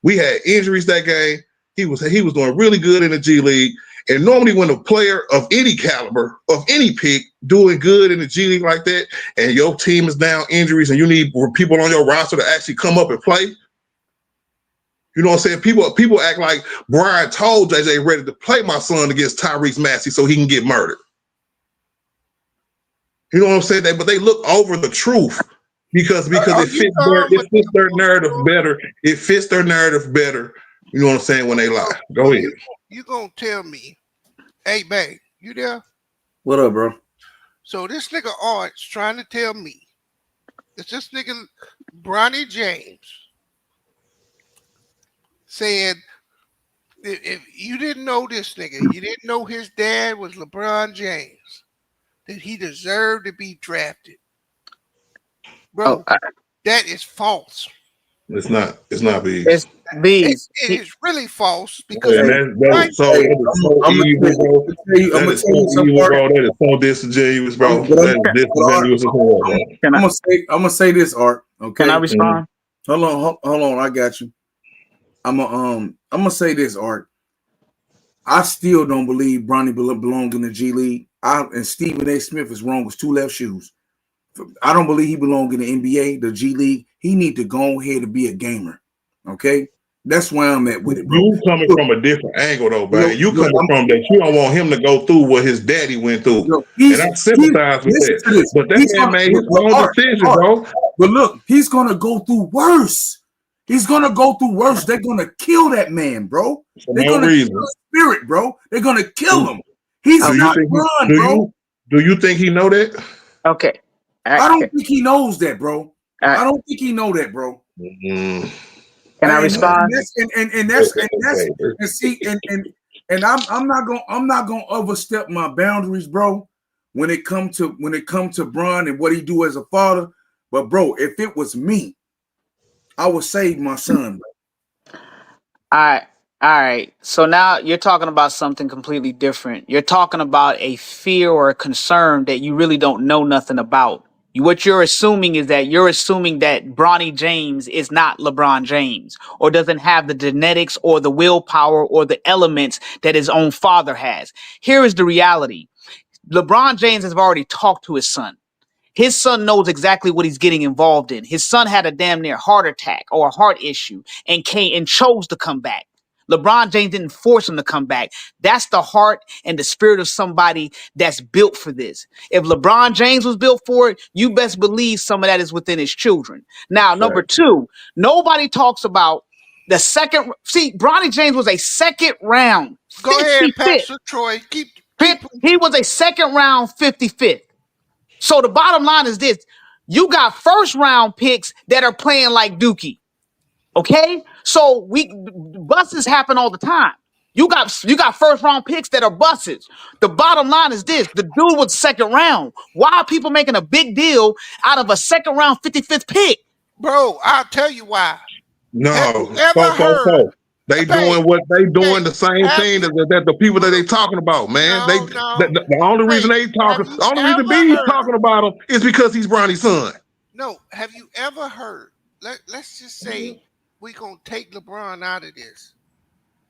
We had injuries that game. He was doing really good in the G League. And normally when a player of any caliber, of any pick, doing good in the G League like that, and your team is down injuries and you need people on your roster to actually come up and play, you know what I'm saying? People act like Brian told JJ ready to play my son against Tyrese Maxey so he can get murdered. You know what I'm saying? But they look over the truth because it fits their narrative better. It fits their narrative better. You know what I'm saying? When they lie. Go ahead. You gonna tell me, hey, babe, you there? What up, bro? So this nigga Art's trying to tell me that this nigga Bronny James said if you didn't know this nigga, you didn't know his dad was LeBron James, that he deserved to be drafted. Bro, that is false. It's not Bees. It's Bees. It is really false because I'm gonna tell you something, bro. That is so disingenuous, bro. That is disingenuous as hell, bro. I'm gonna say this, Art. Okay. Can I respond? Hold on. I got you. I'm gonna say this, Art. I still don't believe Bronny belongs in the G League. And Stephen A. Smith is wrong with two left shoes. I don't believe he belongs in the NBA, the G League. He need to go ahead and be a gamer. Okay? That's where I'm at with it, bro. You coming from a different angle, though, man. You coming from that you don't want him to go through what his daddy went through. And I sympathize with that. But that man made his own decision, bro. But look, he's going to go through worse. He's going to go through worse. They're going to kill that man, bro. They're going to kill his spirit, bro. They're going to kill him. He's not run, bro. Do you think he know that? Okay. I don't think he knows that, bro. I don't think he know that, bro. Can I respond? I'm not gonna overstep my boundaries, bro. When it come to Bron and what he do as a father, but bro, if it was me, I would save my son. Bro. All right. So now you're talking about something completely different. You're talking about a fear or a concern that you really don't know nothing about. What you're assuming is that Bronny James is not LeBron James or doesn't have the genetics or the willpower or the elements that his own father has. Here is the reality. LeBron James has already talked to his son. His son knows exactly what he's getting involved in. His son had a damn near heart attack or a heart issue and chose to come back. LeBron James didn't force him to come back. That's the heart and the spirit of somebody that's built for this. If LeBron James was built for it, you best believe some of that is within his children. Now, number two, nobody talks about the second. See, Bronny James was a second round. Go ahead, Pastor Troy. He was a second round 55th. So the bottom line is this. You got first round picks that are playing like Dookie. Okay, so buses happen all the time. You got first round picks that are buses. The bottom line is this: the dude was second round. Why are people making a big deal out of a second round 55th pick? Bro, I'll tell you why. No, they doing what they doing the same thing that the people that they talking about, man. The only reason they talking, the only reason B's talking about him is because he's Bronny's son. No, have you ever heard? Let's just say we gonna take LeBron out of this.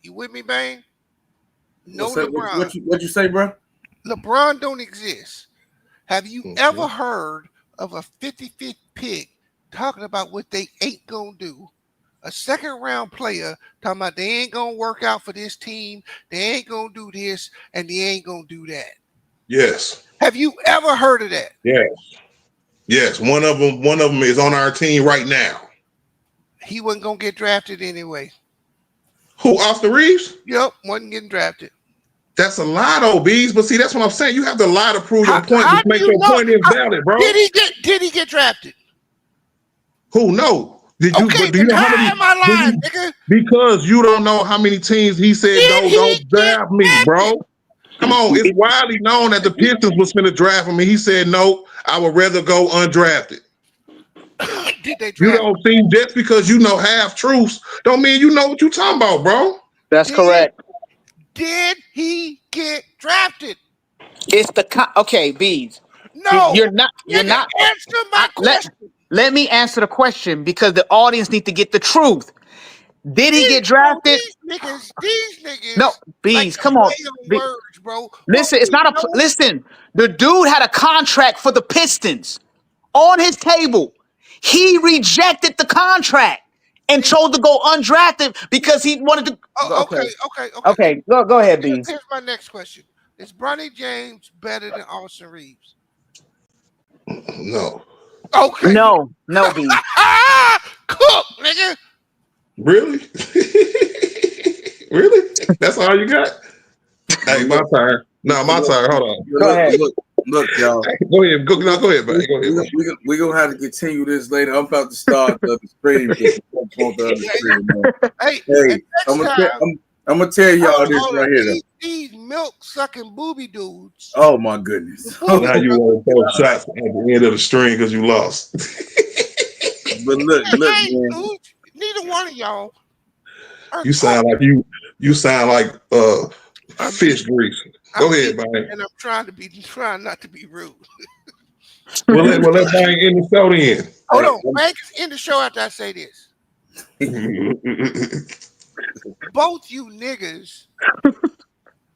You with me, Bang? No, LeBron. What you say, bro? LeBron don't exist. Have you ever heard of a 55th pick talking about what they ain't gonna do? A second round player talking about they ain't gonna work out for this team, they ain't gonna do this, and they ain't gonna do that. Yes. Have you ever heard of that? Yes. One of them is on our team right now. He wasn't gonna get drafted anyway. Who, Austin Reeves? Yep, wasn't getting drafted. That's a lie, though, Bees. But see, that's what I'm saying. You have to lie to prove your point. How To do make you your know? point invalid, bro. Did he get drafted? Who? No. Did you? Okay, But do you then know how how many? am I lying, nigga? Because you don't know how many teams he said Did don't he get draft me, drafted? bro. Come on, it's widely known that the Pistons was going to draft him, and he said no. I would rather go undrafted. Did they draft? You don't see just because you know half truths don't mean you know what you're talking about, bro. That's correct. Did he get drafted? It's the okay, Bees. No. You're not. Answer my question. Let me answer the question because the audience need to get the truth. Did he get drafted? These niggas. No, Bees. Come on. Words, bro. Listen, it's not a listen. The dude had a contract for the Pistons on his table. He rejected the contract and chose to go undrafted because he wanted to. Okay. Go ahead, Bees. Here's my next question: is Bronny James better than Austin Reeves? No. Okay. No, Bees. Cook, nigga. Really? Really? That's all you got? Hey, my turn. No, my turn. Hold on. Go ahead. Look, y'all. Go ahead. Go ahead, buddy. Go ahead. We're going to have to continue this later. I'm about to start the stream. Hey, I'm going to tell y'all this right here, though. These milk-sucking booby dudes. Oh, my goodness. Now you want to throw shots at the end of the string because you lost. But look, man. Dude, neither one of y'all. You sound like fish grease. Go ahead, Bang. And I'm trying not to be rude. Well, let Bang end the show then. Hold on, Bang end the show after I say this. Both you niggas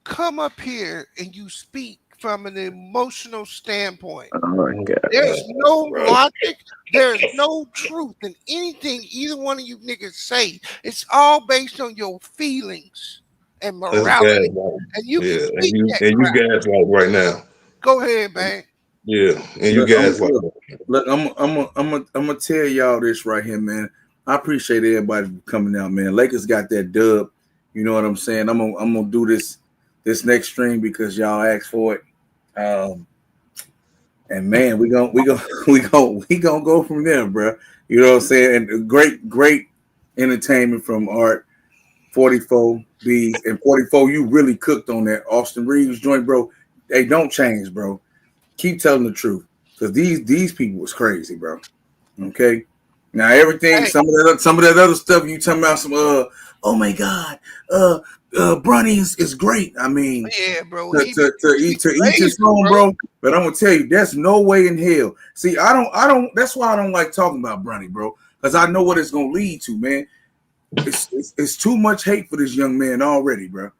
come up here and you speak from an emotional standpoint. Oh my God. There's no logic. There's no truth in anything either one of you niggas say. It's all based on your feelings and morality. And you gaslight right now. Go ahead, man. Yeah, and you gaslight. Look, I'm gonna tell y'all this right here, man. I appreciate everybody coming out, man. Lakers got that dub. You know what I'm saying? I'm gonna do this next stream because y'all asked for it. And man, we gonna go from there, bro. You know what I'm saying? And great entertainment from Art, 44 B's, and 44. You really cooked on that Austin Reeves joint, bro. They don't change, bro. Keep telling the truth, because these people was crazy, bro. Okay. Now everything, some of that other stuff you talking about, some oh my God, Bronny is great. I mean, yeah, bro. To each his own, bro. But I'm gonna tell you, there's no way in hell. See, I don't. That's why I don't like talking about Bronny, bro, because I know what it's gonna lead to, man. It's too much hate for this young man already, bro.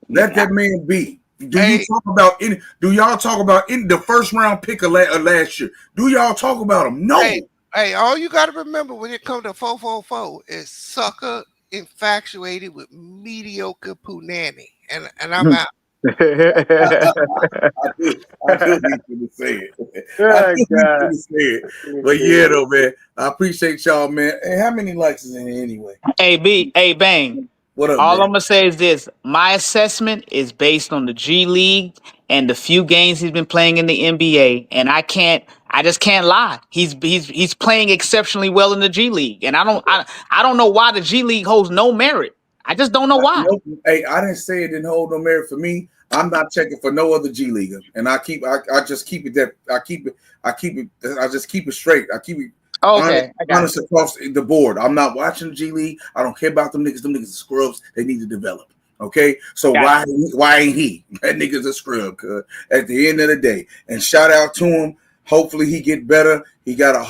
Let that man be. Do y'all talk about the first round pick of last year? Do y'all talk about him? No. Hey, all you got to remember when it comes to 444 is sucker infatuated with mediocre punani, and I'm out. I do need you to say it. But yeah, though, man, I appreciate y'all, man. Hey, how many likes is in here anyway? Hey, Bang. What up? All man? I'm gonna say is this: my assessment is based on the G League and the few games he's been playing in the NBA, and I just can't lie. He's playing exceptionally well in the G League, and I don't know why the G League holds no merit. I just don't know why. Hey, I didn't say it didn't hold no merit for me. I'm not checking for no other G Leaguer, and I just keep it straight. I keep it honest across the board. I'm not watching G League. I don't care about them niggas. Them niggas are scrubs. They need to develop. Okay, so why ain't he? That nigga's a scrub. Cause at the end of the day, and shout out to him. Hopefully he get better. He got a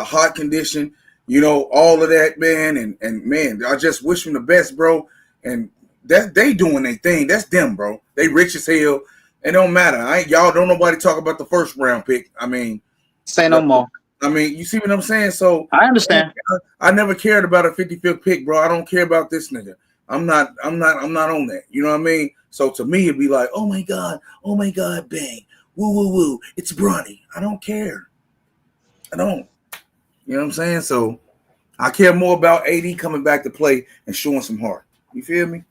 heart condition. You know, all of that, man, and man, I just wish him the best, bro. And that they doing their thing. That's them, bro. They rich as hell. It don't matter. Y'all don't nobody talk about the first round pick. I mean, say no more. I mean, you see what I'm saying? So I understand. I never cared about a 55th pick, bro. I don't care about this nigga. I'm not on that. You know what I mean? So to me, it'd be like, oh my God, bang, woo, woo, woo. It's Bronny. I don't care. I don't. You know what I'm saying? So I care more about AD coming back to play and showing some heart. You feel me?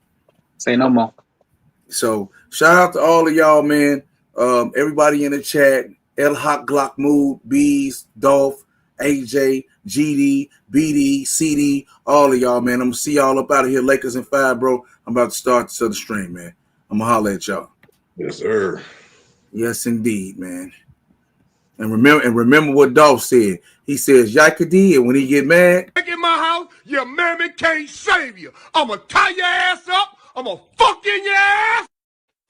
Say no more. So shout out to all of y'all, man. Everybody in the chat, El Hot Glock Mood, Bees, Dolph, AJ, GD, BD, CD, all of y'all, man. I'm gonna see y'all up out of here. Lakers in 5, bro. I'm about to start this other stream, man. I'm gonna holler at y'all. Yes, sir. Yes, indeed, man. And remember what Dolph said. He says Yakadi, and when he get mad, Back in my house, your mammy can't save you. I'ma tie your ass up. I'ma fuck in your ass.